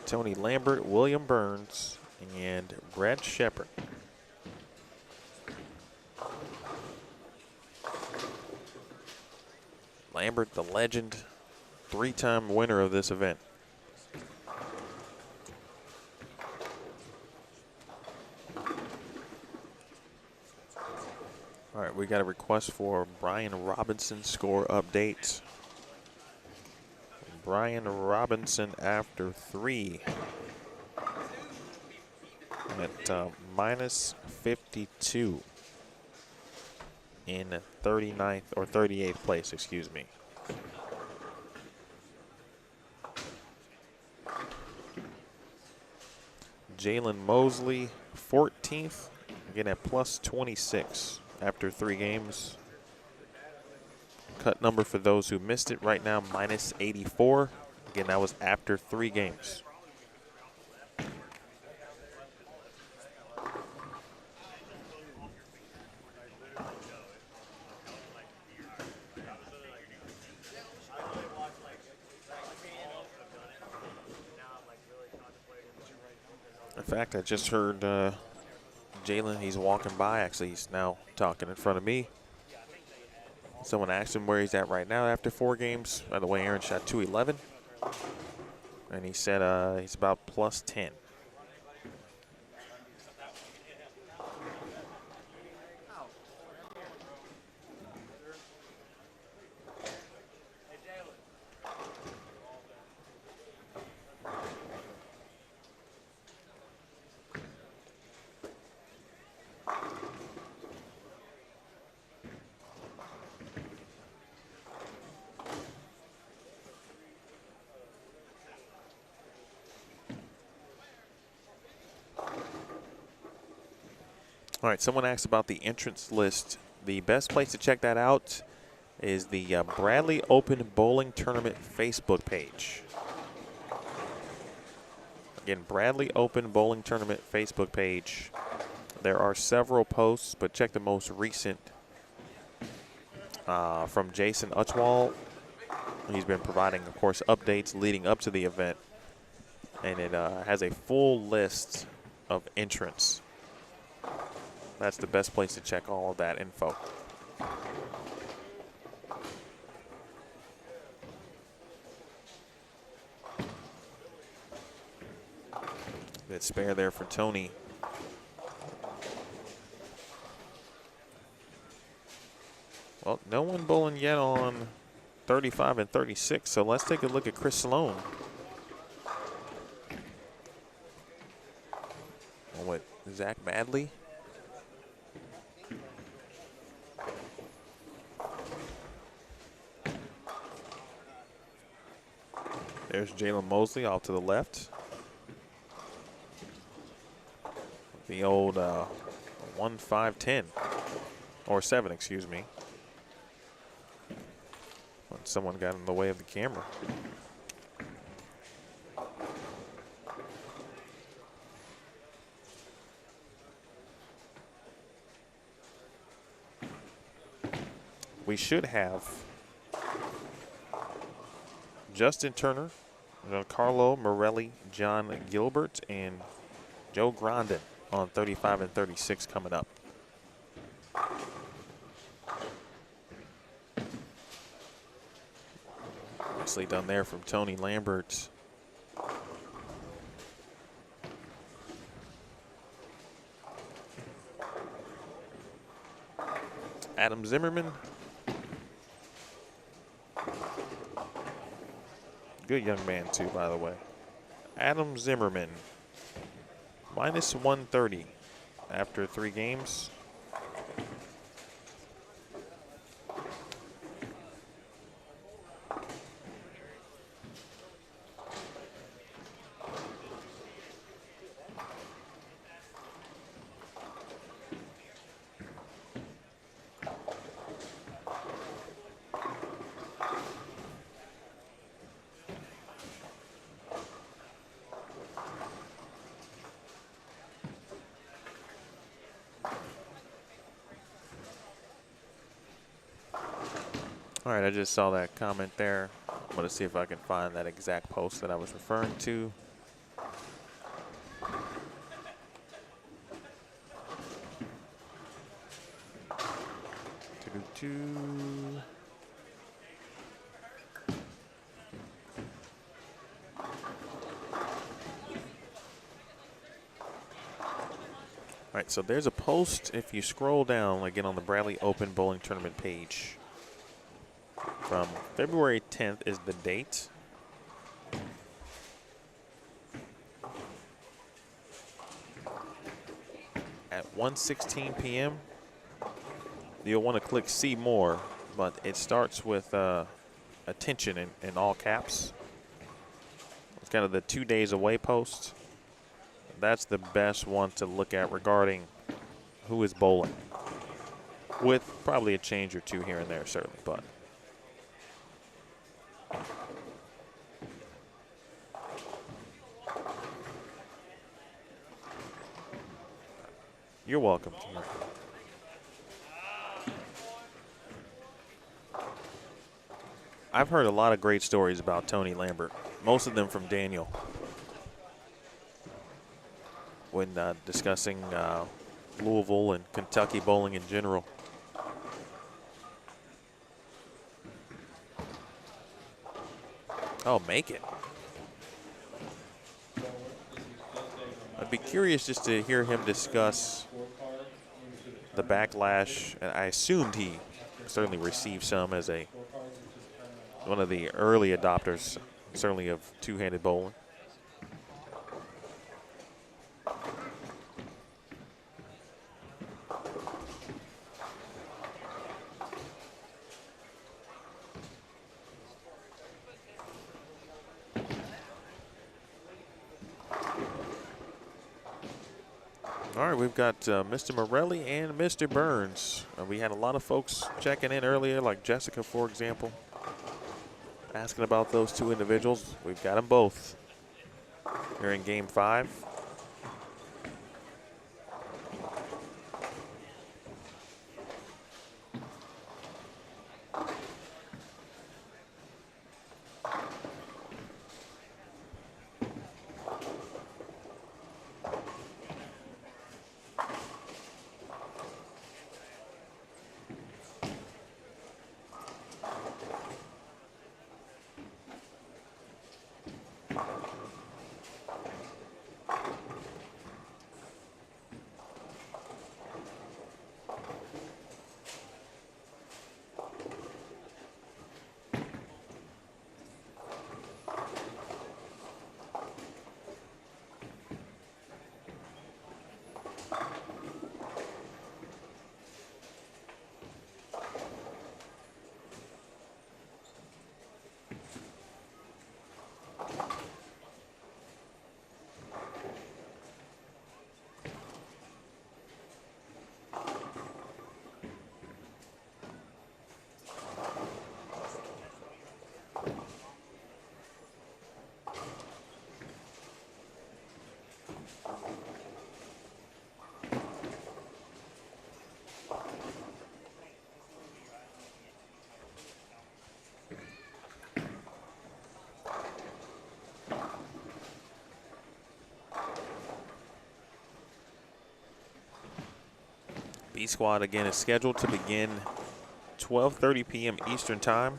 Tony Lambert, William Burns, and Brad Shepard. Lambert, the legend, 3-time winner of this event. All right, we got a request for Brian Robinson score update. Brian Robinson after 3 at minus 52 in 39th or 38th place, excuse me. Jalen Mosley, 14th, again at plus 26 after 3 games. Cut number for those who missed it right now, minus 84. Again, that was after 3 games. In fact, I just heard Jalen, he's walking by. Actually, he's now talking in front of me. Someone asked him where he's at right now after 4 games. By the way, Aaron shot 211. And he said he's about plus 10. All right, someone asked about the entrance list. The best place to check that out is the Bradley Open Bowling Tournament Facebook page. Again, Bradley Open Bowling Tournament Facebook page. There are several posts, but check the most recent from Jason Utchwald. He's been providing, of course, updates leading up to the event. And it has a full list of entrants. That's the best place to check all of that info. Good spare there for Tony. Well, no one bowling yet on 35 and 36, so let's take a look at Chris Sloan. With Zach Badley. There's Jalen Mosley off to the left. The old 1-5-10, or 7, excuse me. When someone got in the way of the camera. We should have Justin Turner, Carlo Morelli, John Gilbert, and Joe Grondin on 35 and 36 coming up. Nicely done there from Tony Lambert. Adam Zimmerman. Good young man, too, by the way. Adam Zimmerman, minus 130 after 3 games. All right, I just saw that comment there. I'm going to see if I can find that exact post that I was referring to. All right, so there's a post if you scroll down again on the Bradley Open Bowling Tournament page. From February 10th is the date. At 1:16 p.m. You'll want to click see more, but it starts with attention in all caps. It's kind of the 2 days away post. That's the best one to look at regarding who is bowling, with probably a change or two here and there, certainly, but. You're welcome. I've heard a lot of great stories about Tony Lambert, most of them from Daniel, when discussing Louisville and Kentucky bowling in general. Oh, make it. I'd be curious just to hear him discuss the backlash. And I assumed he certainly received some as one of the early adopters, certainly of two-handed bowling. All right, we've got Mr. Morelli and Mr. Burns. We had a lot of folks checking in earlier, like Jessica, for example, asking about those two individuals. We've got them both here in Game 5. B Squad again is scheduled to begin 12:30 p.m. Eastern Time.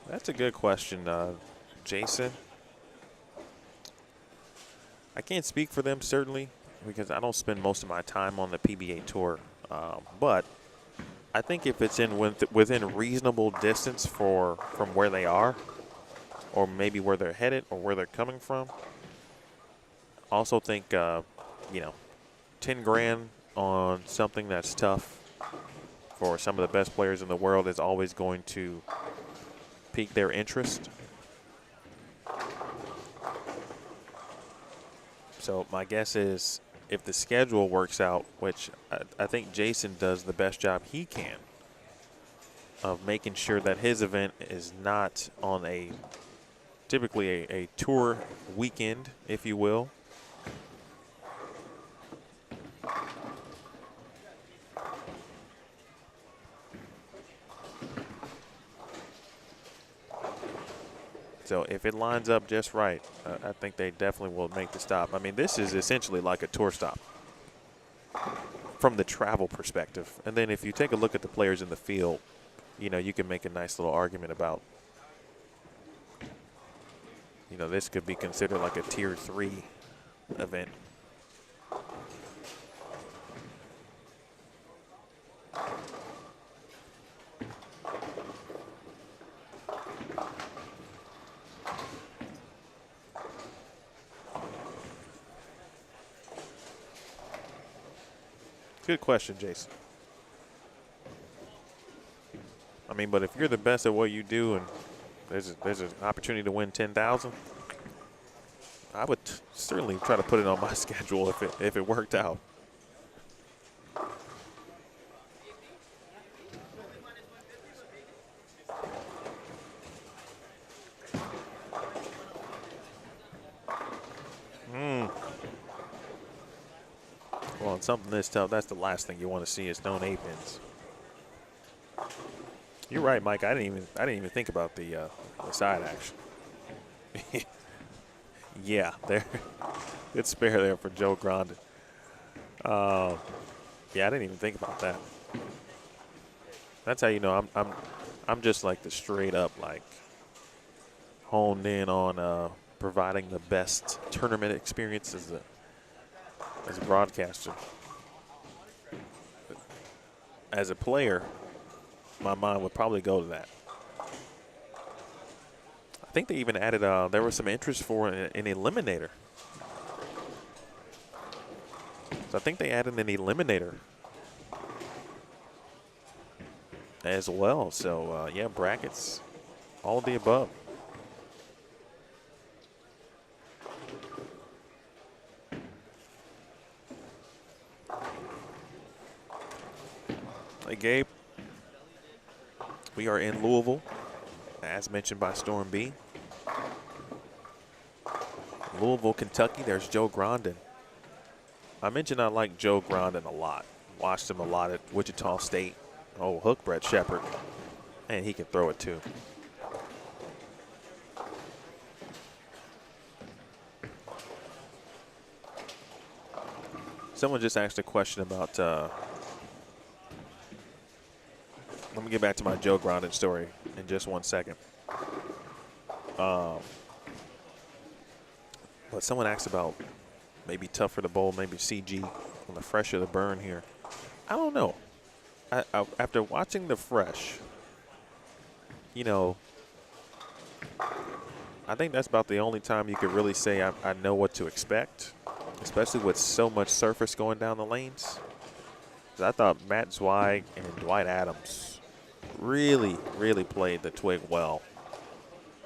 That's a good question, Jason. I can't speak for them, certainly, because I don't spend most of my time on the PBA Tour. But I think if it's within reasonable distance from where they are, or maybe where they're headed or where they're coming from, also think, you know, 10 grand on something that's tough for some of the best players in the world is always going to pique their interest. So my guess is if the schedule works out, which I think Jason does the best job he can of making sure that his event is not on typically a tour weekend, if you will. So if it lines up just right, I think they definitely will make the stop. I mean, this is essentially like a tour stop from the travel perspective. And then if you take a look at the players in the field, you know, you can make a nice little argument about, you know, this could be considered like a tier 3 event. Good question, Jason. I mean, but if you're the best at what you do and there's an opportunity to win 10,000, I would certainly try to put it on my schedule if it worked out. Well, on something this tough, that's the last thing you want to see is no A-pins. You're right, Mike. I didn't even think about the side action. Yeah, there. Good spare there for Joe Grandin. Yeah, I didn't even think about that. That's how you know I'm just like the straight up like honed in on providing the best tournament experience as a broadcaster. As a player, my mind would probably go to that. I think they even added, there was some interest for an eliminator. So I think they added an eliminator as well. So, yeah, brackets, all of the above. Hey, Gabe. We are in Louisville, as mentioned by Storm B. Louisville, Kentucky. There's Joe Grandin. I mentioned I like Joe Grandin a lot. Watched him a lot at Wichita State. Oh, hook Brett Shepard. And he can throw it too. Someone just asked a question about let me get back to my Joe Grandin story in just 1 second. But someone asked about maybe tougher to bowl, maybe CG on the fresh of the burn here. I don't know. After watching the fresh, you know, I think that's about the only time you could really say I know what to expect, especially with so much surface going down the lanes. I thought Matt Zweig and Dwight Adams really played the twig well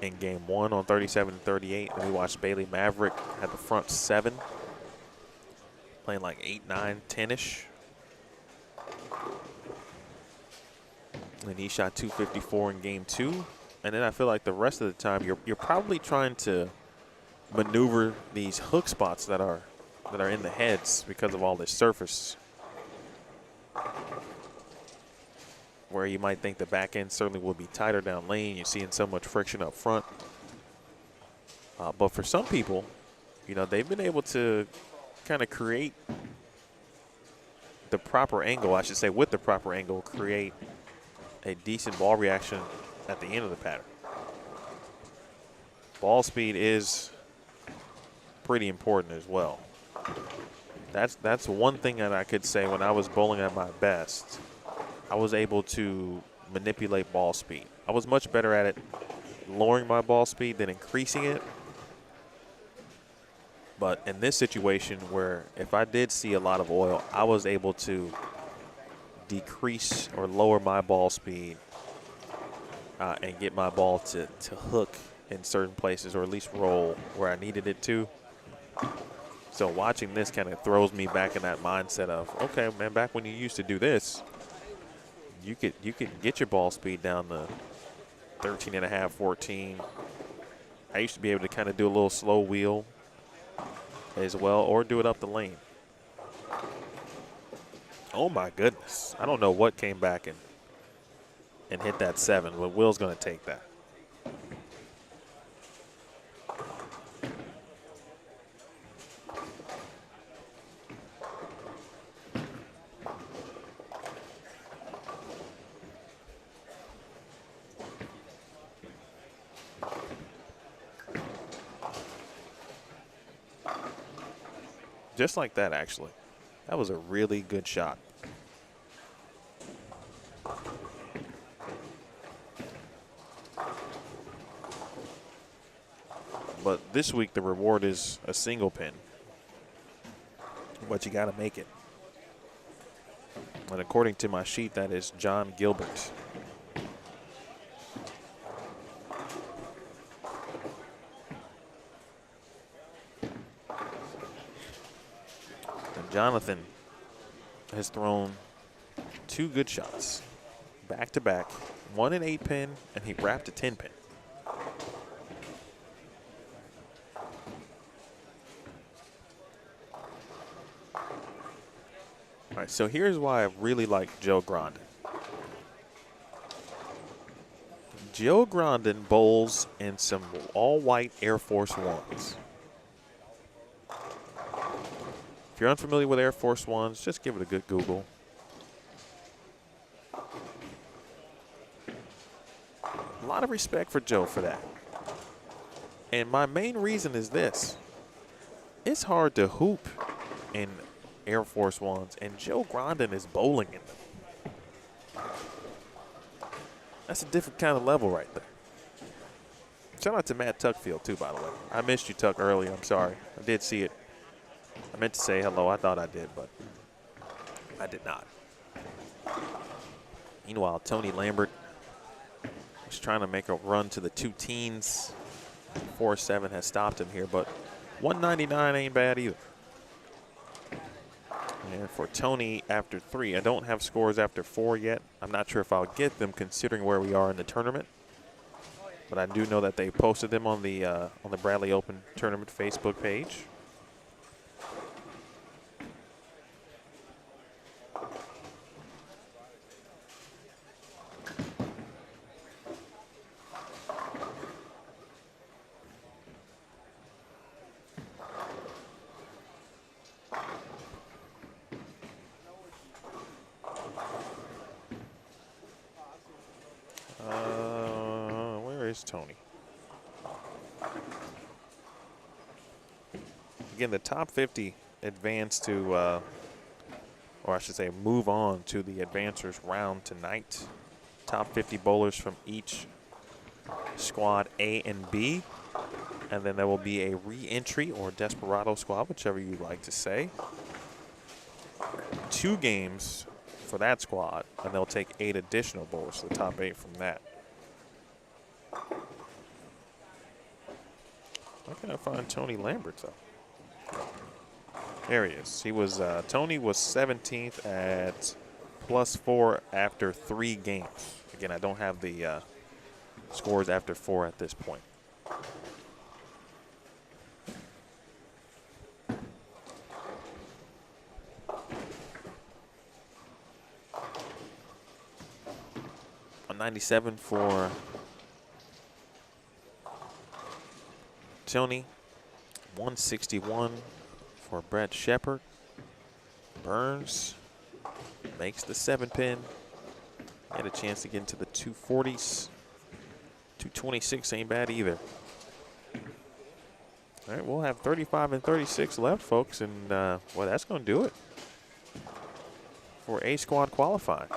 in game 1 on 37-38. And we watched Bailey Maverick at the front 7, playing like 8, 9, 10-ish. And he shot 254 in game 2. And then I feel like the rest of the time you're probably trying to maneuver these hook spots that are in the heads because of all this surface, where you might think the back end certainly will be tighter down lane. You're seeing so much friction up front. But for some people, you know, they've been able to kind of create the proper angle, I should say, with the proper angle, create a decent ball reaction at the end of the pattern. Ball speed is pretty important as well. That's one thing that I could say when I was bowling at my best. I was able to manipulate ball speed. I was much better at it lowering my ball speed than increasing it. But in this situation where if I did see a lot of oil, I was able to decrease or lower my ball speed and get my ball to hook in certain places, or at least roll where I needed it to. So watching this kind of throws me back in that mindset of, okay, man, back when you used to do this, you could get your ball speed down to 13.5, 14. I used to be able to kind of do a little slow wheel as well, or do it up the lane. Oh my goodness. I don't know what came back and hit that 7, but Will's going to take that. Just like that, actually. That was a really good shot. But this week, the reward is a single pin. But you got to make it. And according to my sheet, that is John Gilbert. Jonathan has thrown 2 good shots back to back, one an 8-pin, and he wrapped a 10-pin. All right, so here's why I really like Joe Grondin. Joe Grondin bowls in some all-white Air Force Ones. If you're unfamiliar with Air Force Ones, just give it a good Google. A lot of respect for Joe for that. And my main reason is this. It's hard to hoop in Air Force Ones, and Joe Grondin is bowling in them. That's a different kind of level right there. Shout out to Matt Tuckfield, too, by the way. I missed you, Tuck, earlier. I'm sorry. I did see it. I meant to say hello. I thought I did, but I did not. Meanwhile, Tony Lambert was trying to make a run to the 2 teens. 4-7 has stopped him here, but 199 ain't bad either. And for Tony, after 3, I don't have scores after 4 yet. I'm not sure if I'll get them considering where we are in the tournament. But I do know that they posted them on the Bradley Open Tournament Facebook page. Tony. Again, the top 50 advance to, or I should say move on to the advancers round tonight. Top 50 bowlers from each squad A and B. And then there will be a re-entry or Desperado squad, whichever you like to say. 2 games for that squad, and they'll take 8 additional bowlers, so the top 8 from that. Why can't I find Tony Lambert, though? There he is. He was, Tony was 17th at +4 after 3 games. Again, I don't have the scores after 4 at this point. A 97 for Tony. 161 for Brett Shepard. Burns makes the 7-pin. Had a chance to get into the 240s. 226 ain't bad either. All right, we'll have 35 and 36 left, folks, and well, that's going to do it for A squad qualifying.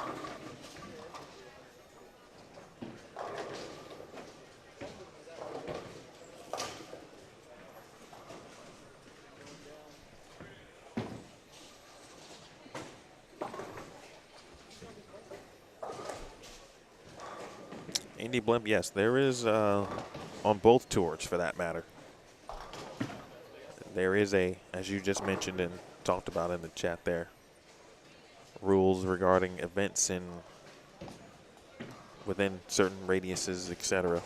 Indy Blimp, yes, there is on both tours for that matter. There is a, as you just mentioned and talked about in the chat there, rules regarding events in within certain radiuses, etc.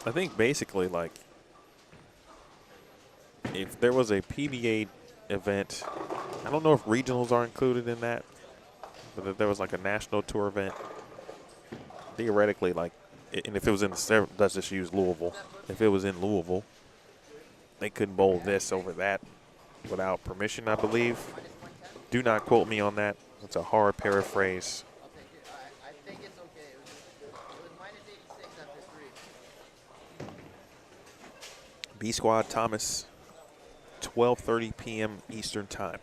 I think basically, like, if there was a PBA event, I don't know if regionals are included in that, but if there was like a national tour event, theoretically, like, and if it was in the, let's just use Louisville. If it was in Louisville, they couldn't bowl this over that without permission, I believe. Do not quote me on that. It's a hard paraphrase. I'll take it. I think it's okay. It was minus 86 after 3. B Squad Thomas, 12:30 p.m. Eastern Time.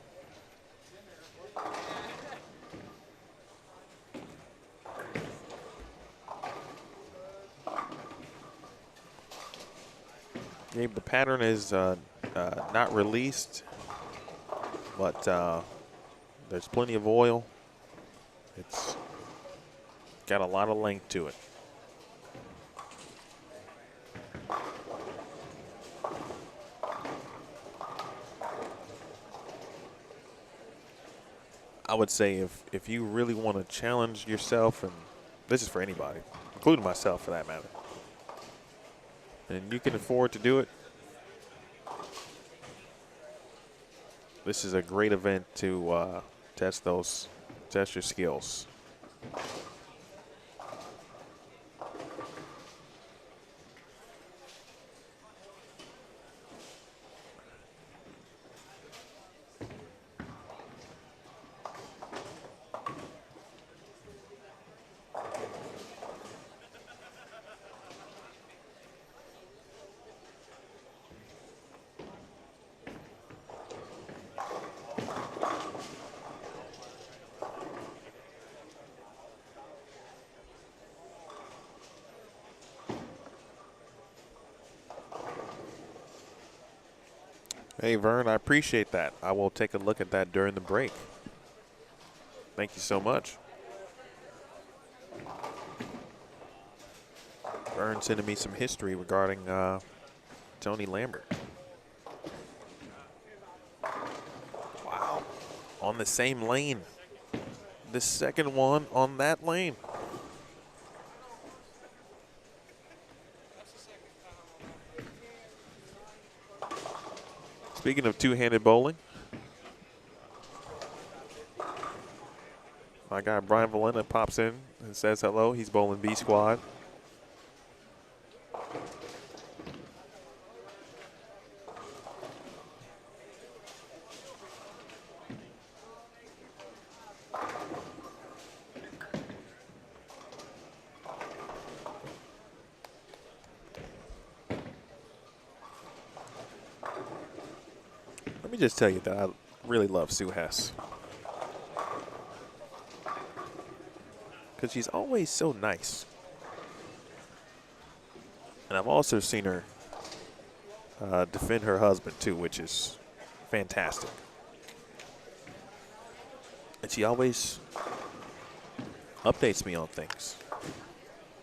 Gabe, the pattern is not released, but there's plenty of oil. It's got a lot of length to it. I would say if you really want to challenge yourself, and this is for anybody, including myself for that matter, and you can afford to do it, this is a great event to test your skills. Hey, Vern, I appreciate that. I will take a look at that during the break. Thank you so much. Vern sending me some history regarding Tony Lambert. Wow. On the same lane. The second one on that lane. Speaking of two-handed bowling, my guy Brian Valenta pops in and says hello. He's bowling B squad. Let me just tell you that I really love Sue Hess, because she's always so nice. And I've also seen her defend her husband too, which is fantastic. And she always updates me on things.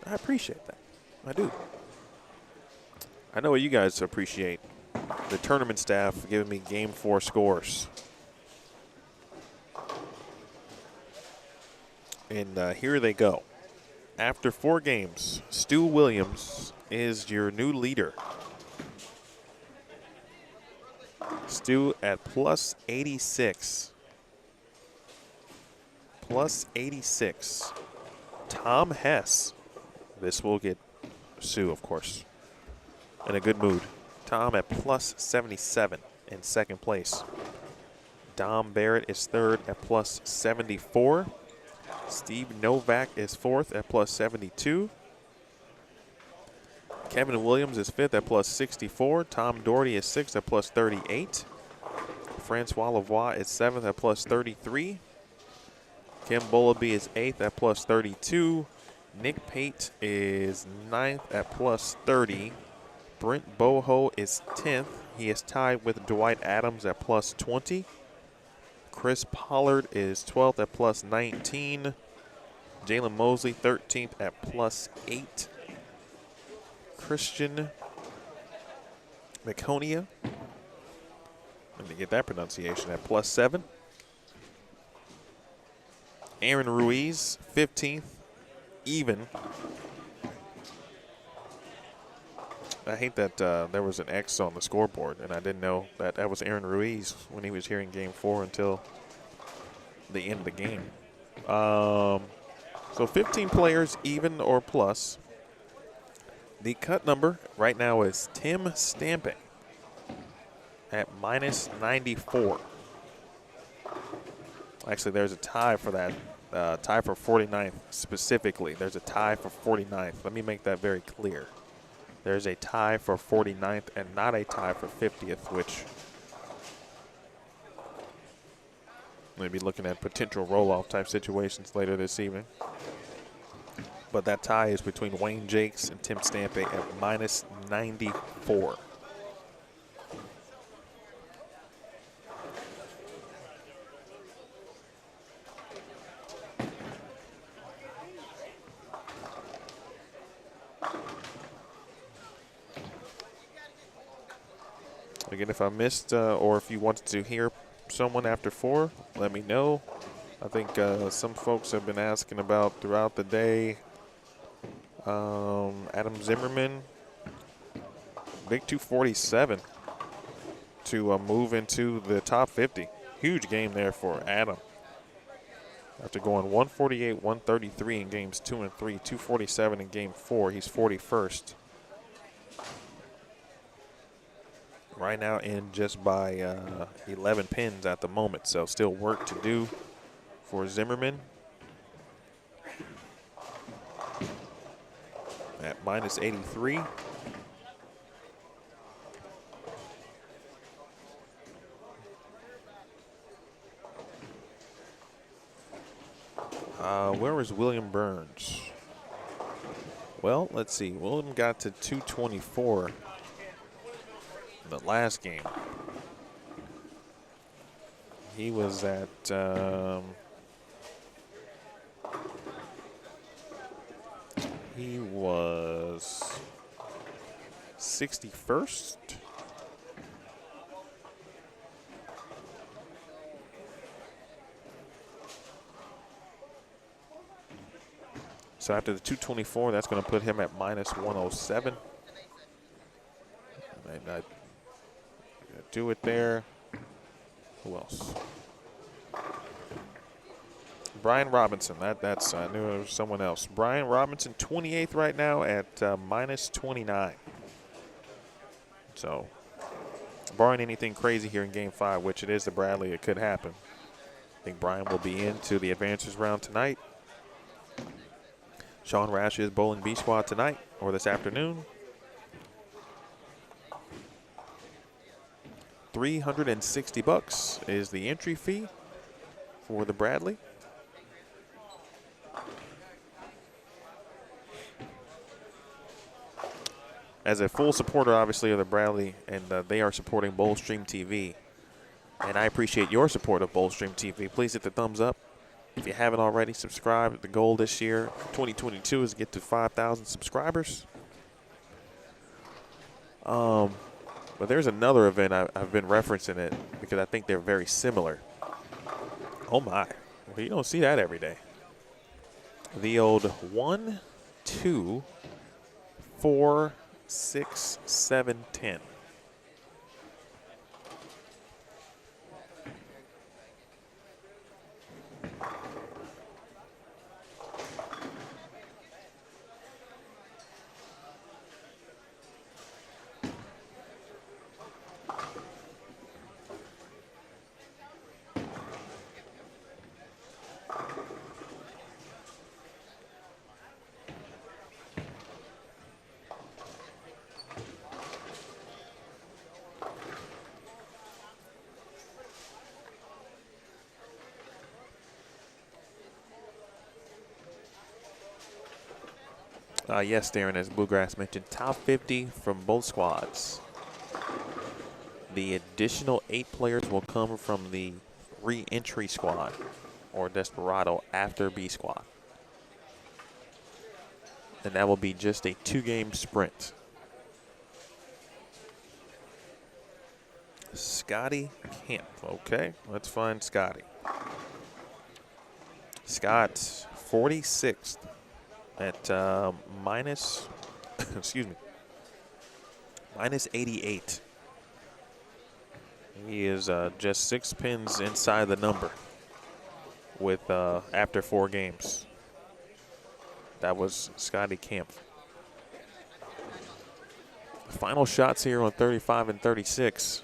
I appreciate that. I do. I know you guys appreciate the tournament staff giving me Game 4 scores. And here they go. After 4 games, Stu Williams is your new leader. Stu at plus 86. Plus 86. Tom Hess This will get Sue, of course, in a good mood. Tom at plus 77 in second place. Dom Barrett is third at plus 74. Steve Novak is fourth at plus 72. Kevin Williams is fifth at plus 64. Tom Doherty is sixth at plus 38. Francois Lavoie is seventh at plus 33. Kim Bolaby is eighth at plus 32. Nick Pate is ninth at plus 30. Brent Boho is 10th. He is tied with Dwight Adams at plus 20. Chris Pollard is 12th at plus 19. Jalen Mosley 13th at plus 8. Christian McConia, let me get that pronunciation, at plus 7. Aaron Ruiz 15th, even. I hate that there was an X on the scoreboard, and I didn't know that that was Aaron Ruiz when he was here in Game 4 until the end of the game. So 15 players, even or plus. The cut number right now is Tim Stamping at minus 94. Actually, there's a tie for that, tie for 49th specifically. There's a tie for 49th. Let me make that very clear. There's a tie for 49th and not a tie for 50th, which we'll be looking at potential roll-off type situations later this evening. But that tie is between Wayne Jakes and Tim Stampe at minus 94. Again, if I missed or if you wanted to hear someone after 4, let me know. I think some folks have been asking about throughout the day. Adam Zimmerman, big 247 to move into the top 50. Huge game there for Adam. After going 148, 133 in games 2 and 3, 247 in game 4, he's 41st. Right now in just by 11 pins at the moment, so still work to do for Zimmerman. At minus 83. Where is William Burns? Well, let's see. William got to 224 in the last game. He was at he was 61st. So after the 224, that's going to put him at minus 107. Might not do it there. Who else? Brian Robinson. That's I knew it was someone else. Brian Robinson, 28th right now at minus 29. So, barring anything crazy here in Game 5, which it is the Bradley, it could happen. I think Brian will be into the advancers round tonight. Sean Rash's Bowling B Squad tonight or this afternoon. $360 is the entry fee for the Bradley. As a full supporter, obviously, of the Bradley, and they are supporting Bowlstream TV. And I appreciate your support of Bowlstream TV. Please hit the thumbs up. If you haven't already, subscribe. The goal this year, 2022, is to get to 5,000 subscribers. But there's another event I've been referencing it because I think they're very similar. Oh my, well, you don't see that every day. The old 1, 2, 4, 6, 7, 10. Yes, Darren, as Bluegrass mentioned, top 50 from both squads. The additional 8 players will come from the re-entry squad or Desperado after B squad. And that will be just a 2-game sprint. Scotty Camp. Okay, let's find Scotty. Scott, 46th at minus, excuse me, minus 88. He is just 6 pins inside the number with after 4 games. That was Scotty Camp. Final shots here on 35 and 36.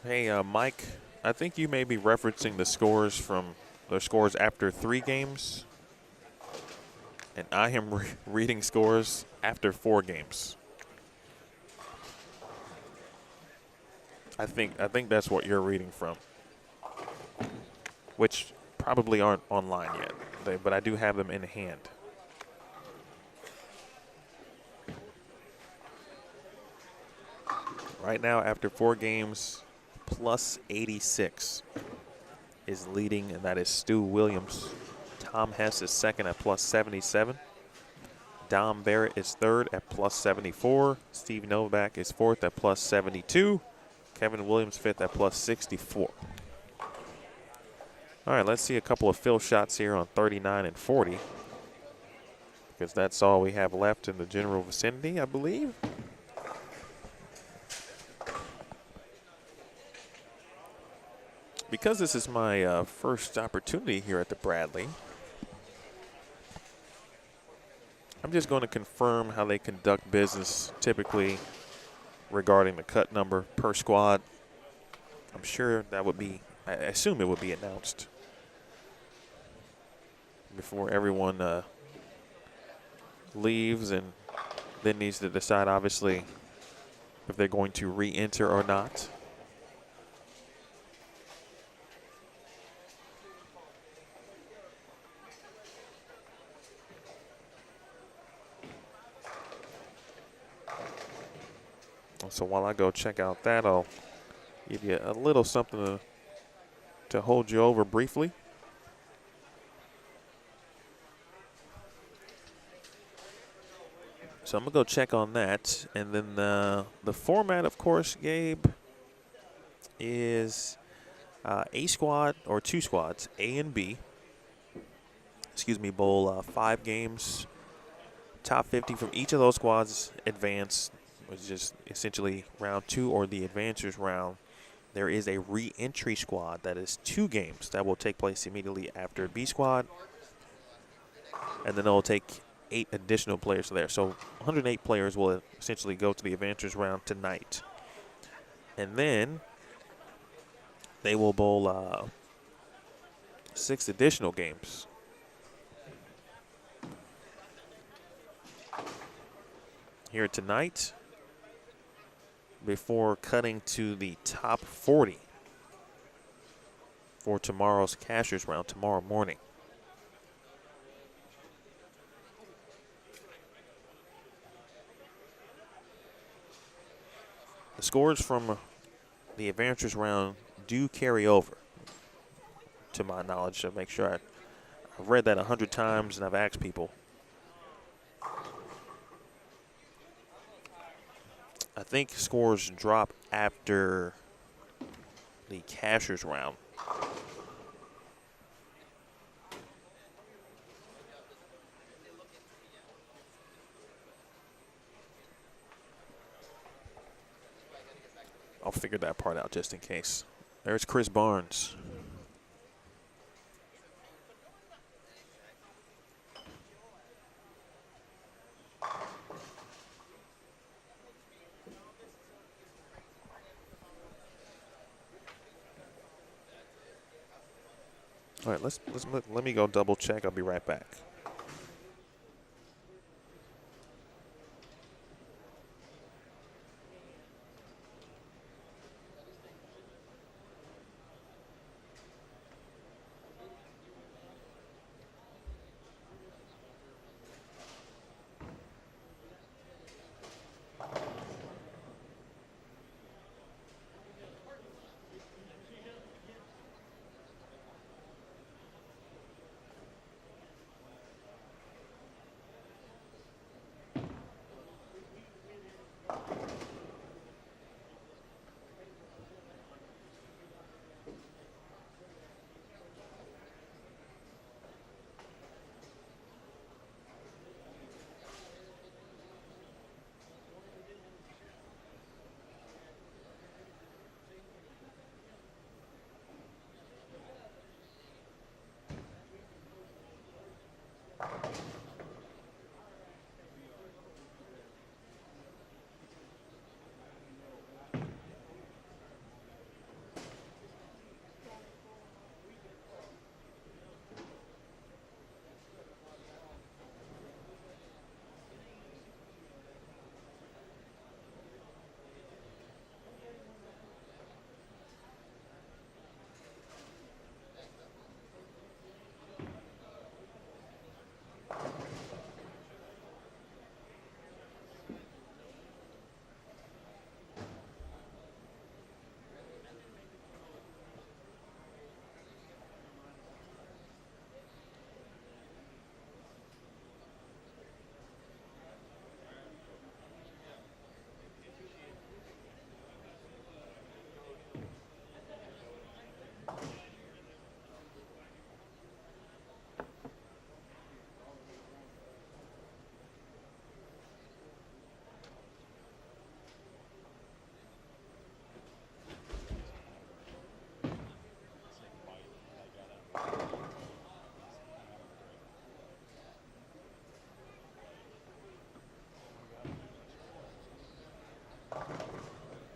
Hey, Mike, I think you may be referencing the scores from the scores after 3 games. And I am reading scores after 4 games. I think that's what you're reading from, which probably aren't online yet, but I do have them in hand. Right now, after 4 games, plus 86 is leading, and that is Stu Williams. Tom Hess is second at plus 77. Dom Barrett is third at plus 74. Steve Novak is fourth at plus 72. Kevin Williams fifth at plus 64. All right, let's see a couple of fill shots here on 39 and 40, because that's all we have left in the general vicinity, I believe. Because this is my first opportunity here at the Bradley, I'm just going to confirm how they conduct business typically regarding the cut number per squad. I'm sure that would be, I assume it would be announced before everyone leaves and then needs to decide, obviously, if they're going to re-enter or not. So while I go check out that, I'll give you a little something to hold you over briefly. So I'm going to go check on that. And then the format, of course, Gabe, is a squad or 2 squads, A and B. Excuse me, bowl 5 games. Top 50 from each of those squads advance, which is just essentially round 2 or the advancers round. There is a re-entry squad that is 2 games that will take place immediately after B squad. And then they'll take 8 additional players there. So 108 players will essentially go to the advancers round tonight. And then they will bowl 6 additional games. Here tonight, before cutting to the top 40 for tomorrow's cashers round tomorrow morning. The scores from the advancers round do carry over, to my knowledge. So make sure I've read that 100 times and I've asked people. I think scores drop after the cashers round. I'll figure that part out just in case. There's Chris Barnes. All right, let me go double check. I'll be right back.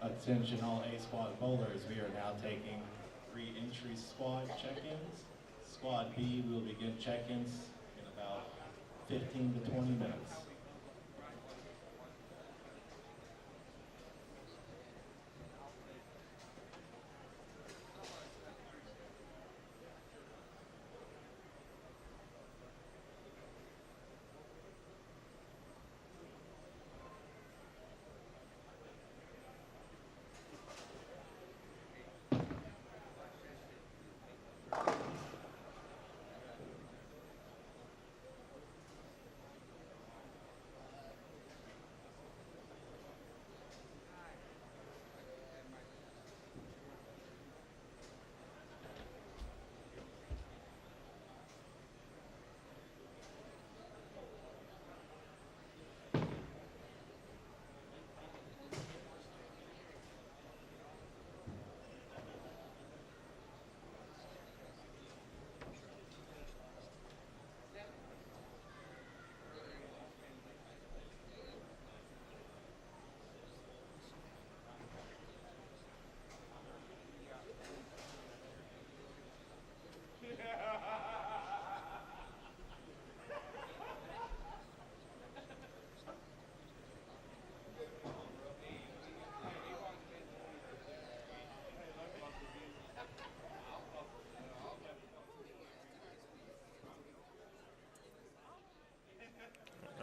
Attention all A squad bowlers, we are now taking re-entry squad check-ins. Squad B will begin check-ins in about 15 to 20 minutes.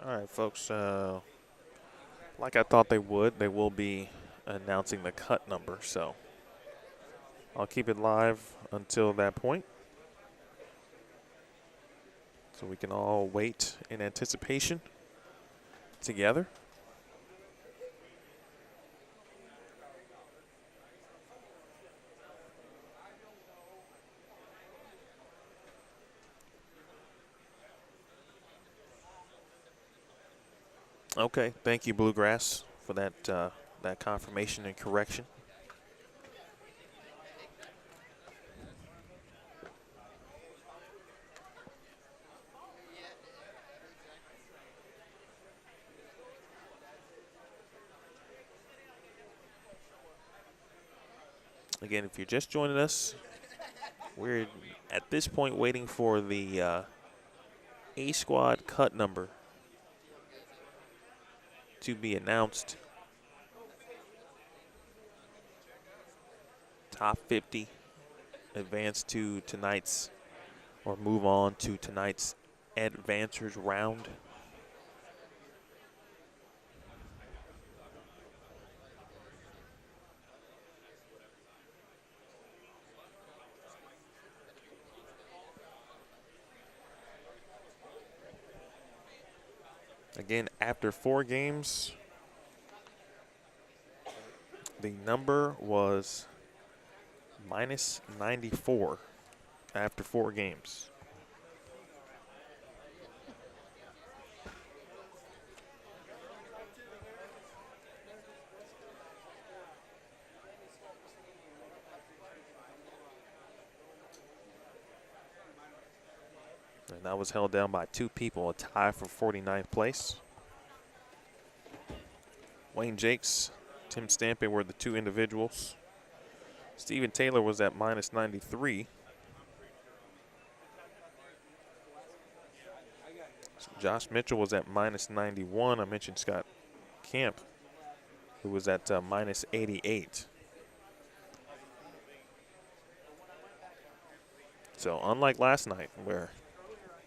All right, folks. Like I thought they would, they will be announcing the cut number. So I'll keep it live until that point, so we can all wait in anticipation together. Okay, thank you, Bluegrass, for that confirmation and correction. Again, if you're just joining us, We're at this point waiting for the A squad cut number to be announced. Top 50 advance to tonight's, or move on to tonight's advancers round. Again, after 4 games, the number was minus 94 after 4 games. And that was held down by 2 people, a tie for 49th place. Wayne Jakes, Tim Stamping were the 2 individuals. Stephen Taylor was at minus 93. So Josh Mitchell was at minus 91. I mentioned Scott Camp, who was at minus 88. So unlike last night, where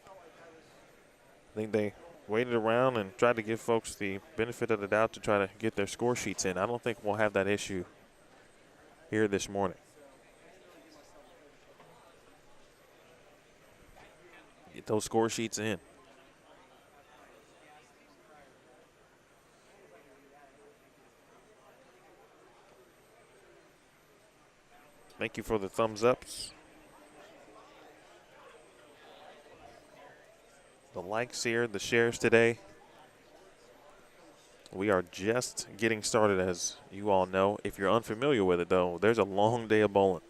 I think they waited around and tried to give folks the benefit of the doubt to try to get their score sheets in, I don't think we'll have that issue here this morning. Get those score sheets in. Thank you for the thumbs ups. The likes here, the shares today. We are just getting started, as you all know. If you're unfamiliar with it, though, there's a long day of bowling.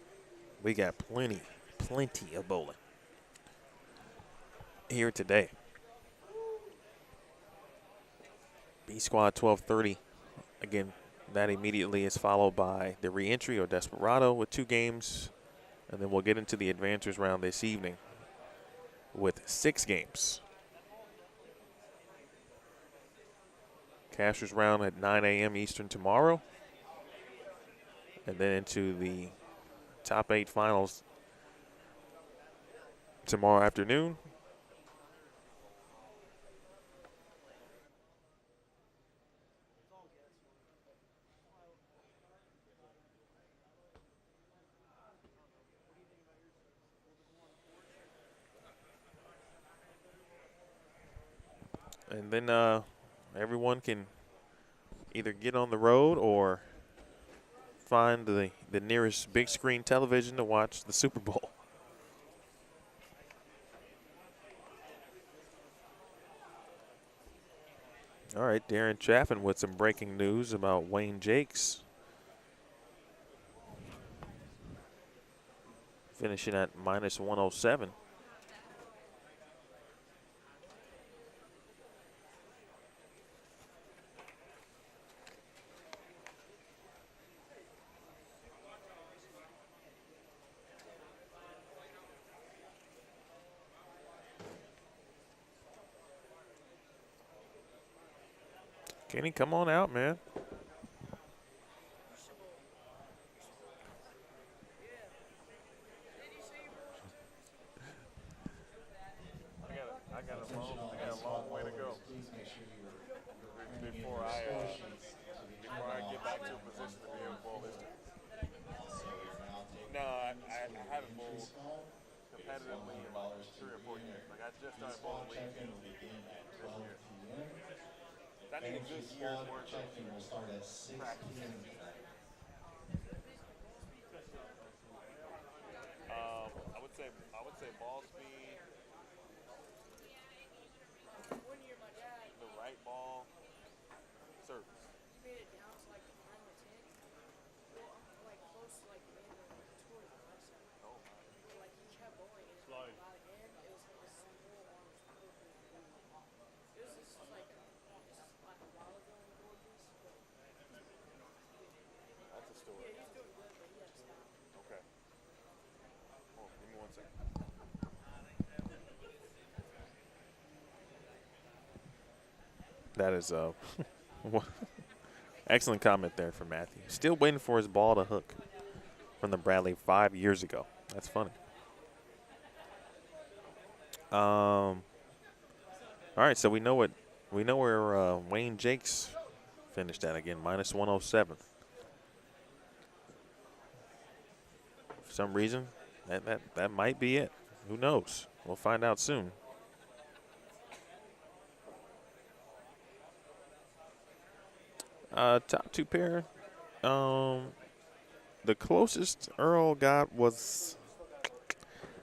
We got plenty of bowling here today. B Squad 12:30. Again, that immediately is followed by the re-entry or Desperado with 2 games. And then we'll get into the advancers round this evening with 6 games. Cashers round at 9 a.m. Eastern tomorrow. And then into the top 8 finals tomorrow afternoon. And then everyone can either get on the road or find the nearest big screen television to watch the Super Bowl. All right, Darren Chaffin with some breaking news about Wayne Jakes. Finishing at minus 107. Kenny, come on out, man. I got a long way to go before I get back to a position to be able to bowl this time. No, I haven't bowled competitively in like 3 or 4 years. Like I just started bowling league this year. I think a good year's worth of practice. I would say ball speed, the right ball, service. You made it down to like the final 10. Well, like close to like the end of the tour the last time. Oh, Like you kept going and by the end it was like a single arm was perfect. This is like a while ago in the board piece, but that's a story. yeah, he's doing good, but he had to stop. Okay. Well, give me That is excellent comment there from Matthew. Still waiting for his ball to hook from the Bradley 5 years ago. That's funny. All right, so we know where Wayne Jakes finished at again, minus 107. For some reason, that might be it. Who knows? We'll find out soon. Top two pair. The closest Earl got was,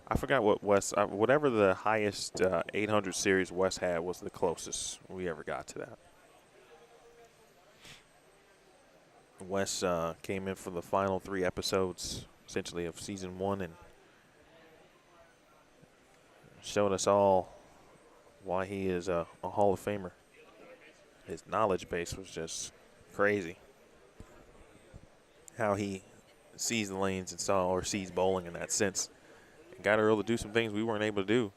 I forgot what Wes, whatever the highest 800 series Wes had was the closest we ever got to that. Wes came in for the final 3 episodes, essentially, of season 1 and showed us all why he is a Hall of Famer. His knowledge base was just crazy. How he sees the lanes and sees bowling in that sense. And got Earl to do some things we weren't able to do.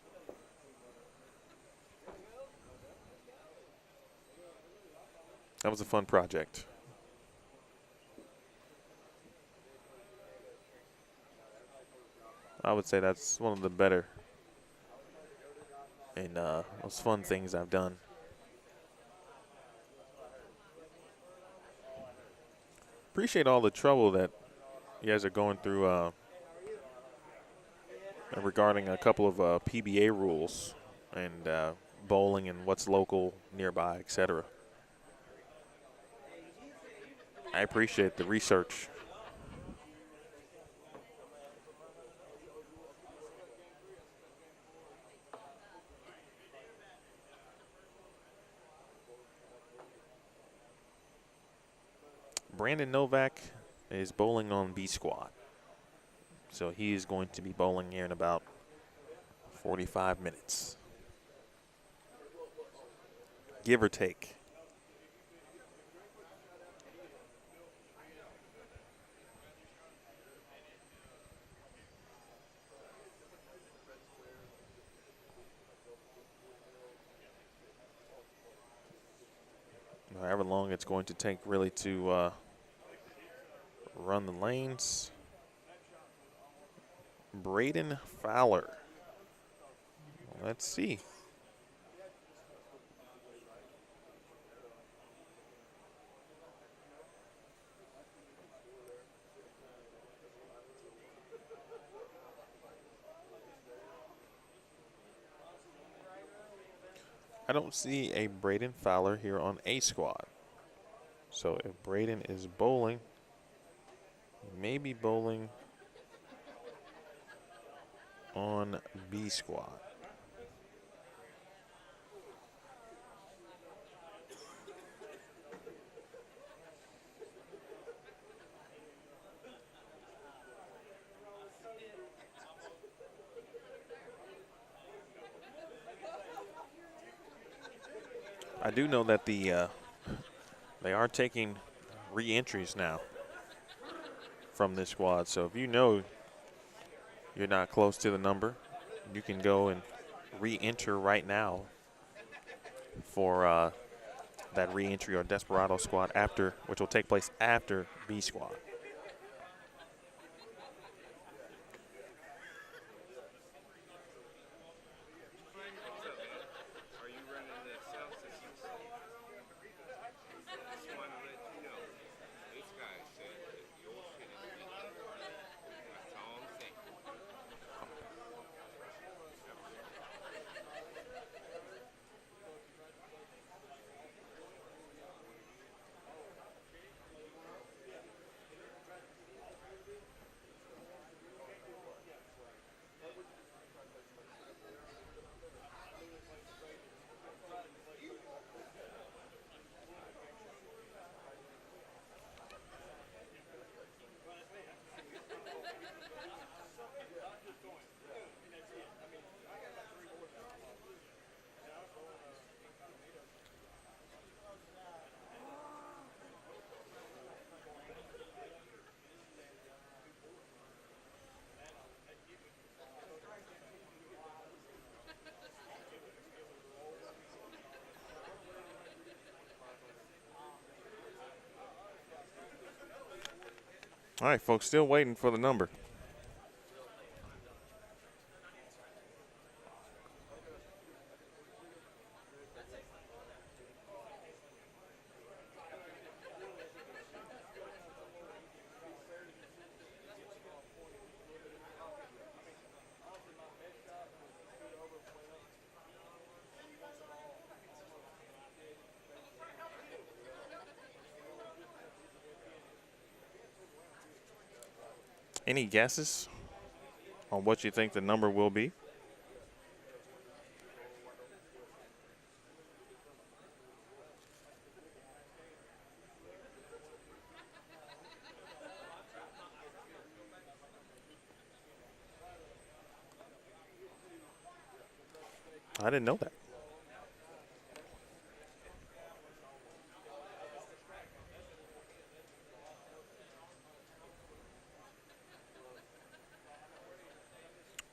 That was a fun project. I would say that's one of the better and most fun things I've done. Appreciate all the trouble that you guys are going through regarding a couple of PBA rules and bowling and what's local, nearby, etc. I appreciate the research. Brandon Novak is bowling on B squad. So he is going to be bowling here in about 45 minutes. Give or take. However long it's going to take really to run the lanes. Braden Fowler. Let's see. I don't see a Braden Fowler here on A squad. So if Braden is bowling, maybe bowling on B squad. I do know that they are taking re-entries now from this squad. So if you know you're not close to the number, you can go and re-enter right now for that re-entry or Desperado squad after, which will take place after B squad. All right, folks, still waiting for the number. Any guesses on what you think the number will be? I didn't know that.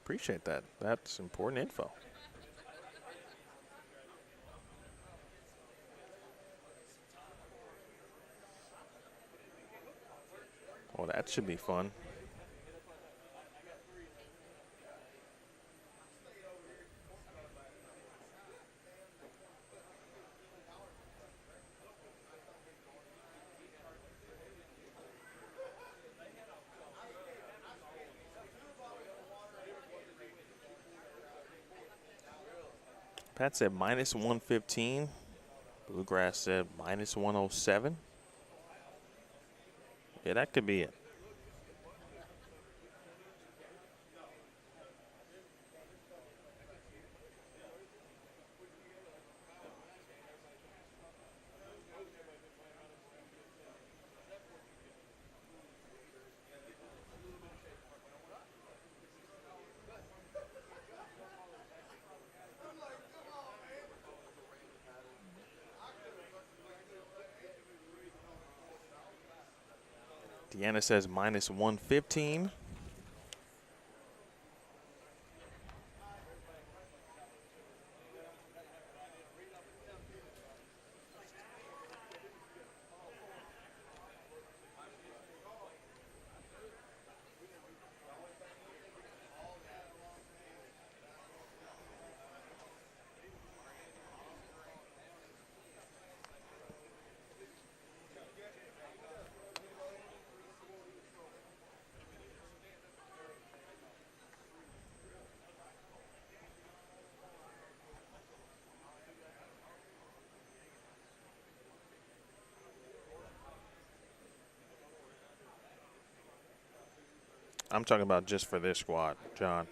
Appreciate that. That's important info. Well, that should be fun. Pat said minus 115. Bluegrass said minus 107. Yeah, that could be it. Deanna says minus 115. I'm talking about just for this squad, John.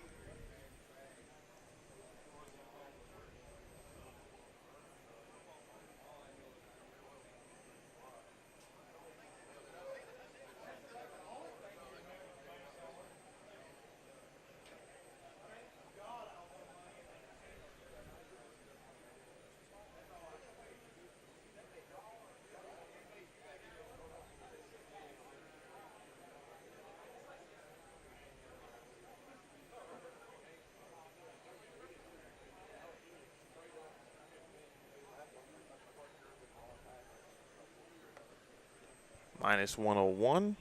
Minus 101.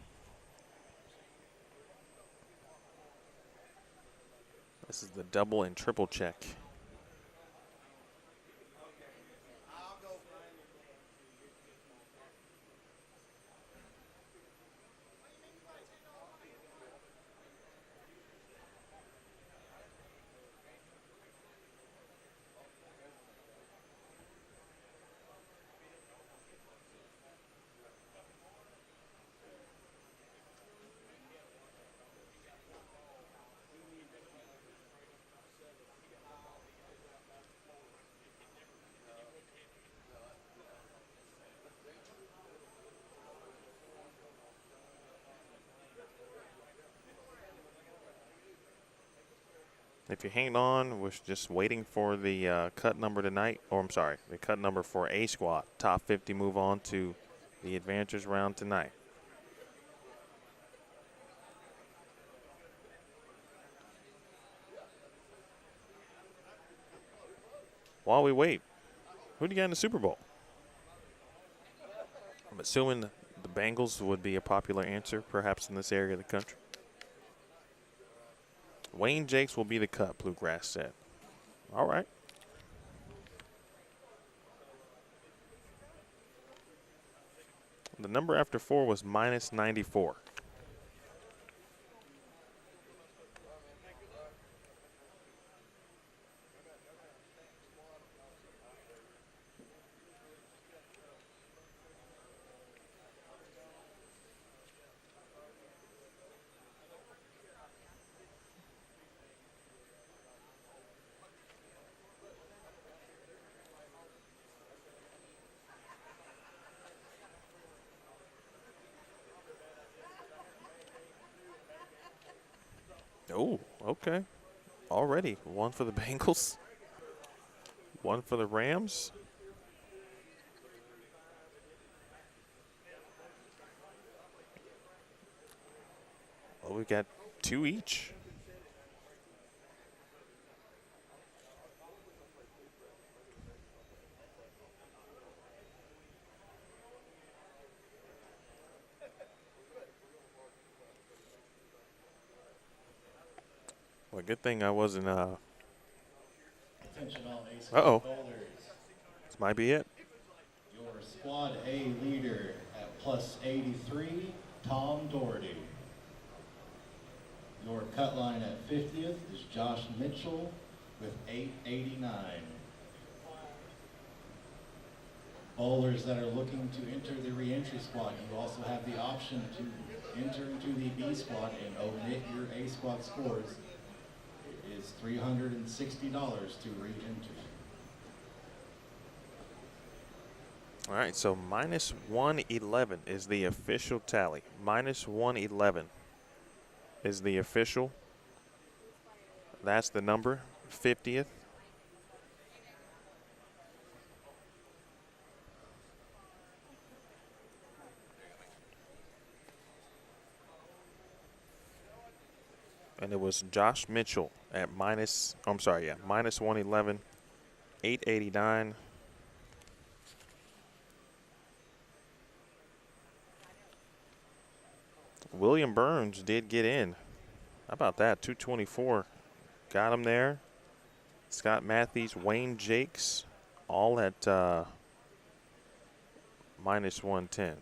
This is the double and triple check. If you're hanging on, we're just waiting for the cut number tonight. Or I'm sorry, the cut number for A squad. Top 50 move on to the advantage round tonight. While we wait, who do you got in the Super Bowl? I'm assuming the Bengals would be a popular answer, perhaps in this area of the country. Wayne Jakes will be the cut, Bluegrass said. All right. The number after 4 was -94. Oh, okay. Already. 1 for the Bengals. 1 for the Rams. Well, we've got 2 each. Well, good thing I wasn't, Attention all A Uh-oh. squad bowlers. This might be it. Your squad A leader at +83, Tom Doherty. Your cut line at 50th is Josh Mitchell with 889. Bowlers that are looking to enter the re-entry squad, you also have the option to enter into the B squad and omit your A squad scores. It is $360 to re-enter. All right, so -111 is the official tally. -111 is the official. That's the number, 50th. And it was Josh Mitchell at -111, 889. William Burns did get in. How about that? 224. Got him there. Scott Matthews, Wayne Jakes, all at -110.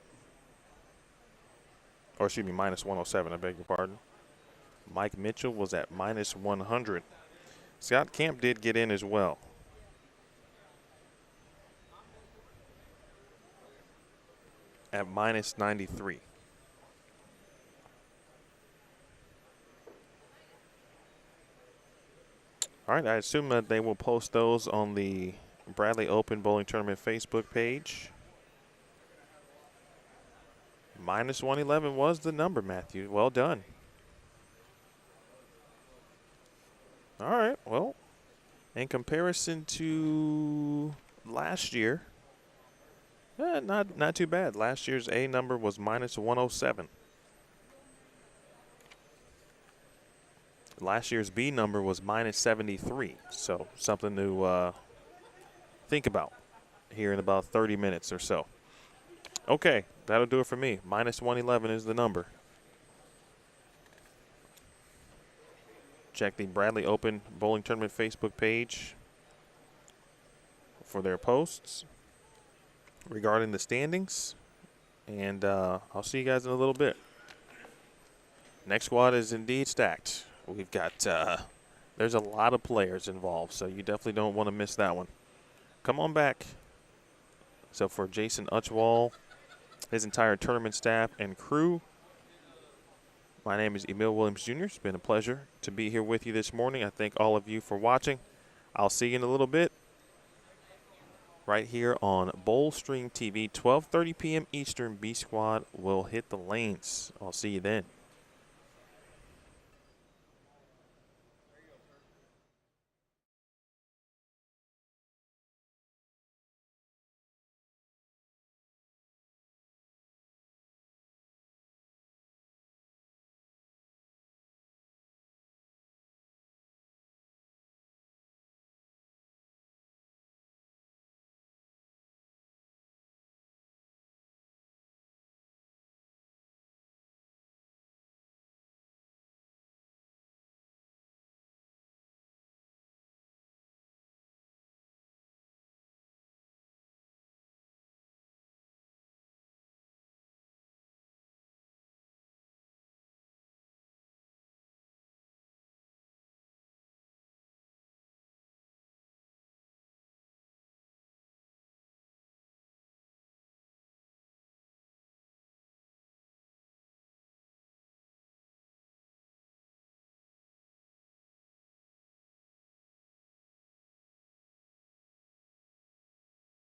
Or excuse me, -107, I beg your pardon. Mike Mitchell was at -100. Scott Camp did get in as well. At -93. All right, I assume that they will post those on the Bradley Open Bowling Tournament Facebook page. -111 was the number, Matthew. Well done. All right, well, in comparison to last year, not too bad. Last year's A number was -107. Last year's B number was -73, so something to think about here in about 30 minutes or so. Okay, that'll do it for me. -111 is the number. Check the Bradley Open Bowling Tournament Facebook page for their posts regarding the standings, and I'll see you guys in a little bit. Next squad is indeed stacked. We've got, there's a lot of players involved, so you definitely don't want to miss that one. Come on back. So for Jason Utchwall, his entire tournament staff and crew, my name is Emil Williams Jr. It's been a pleasure to be here with you this morning. I thank all of you for watching. I'll see you in a little bit right here on Bowl Stream TV, 12:30 p.m. Eastern. B Squad will hit the lanes. I'll see you then.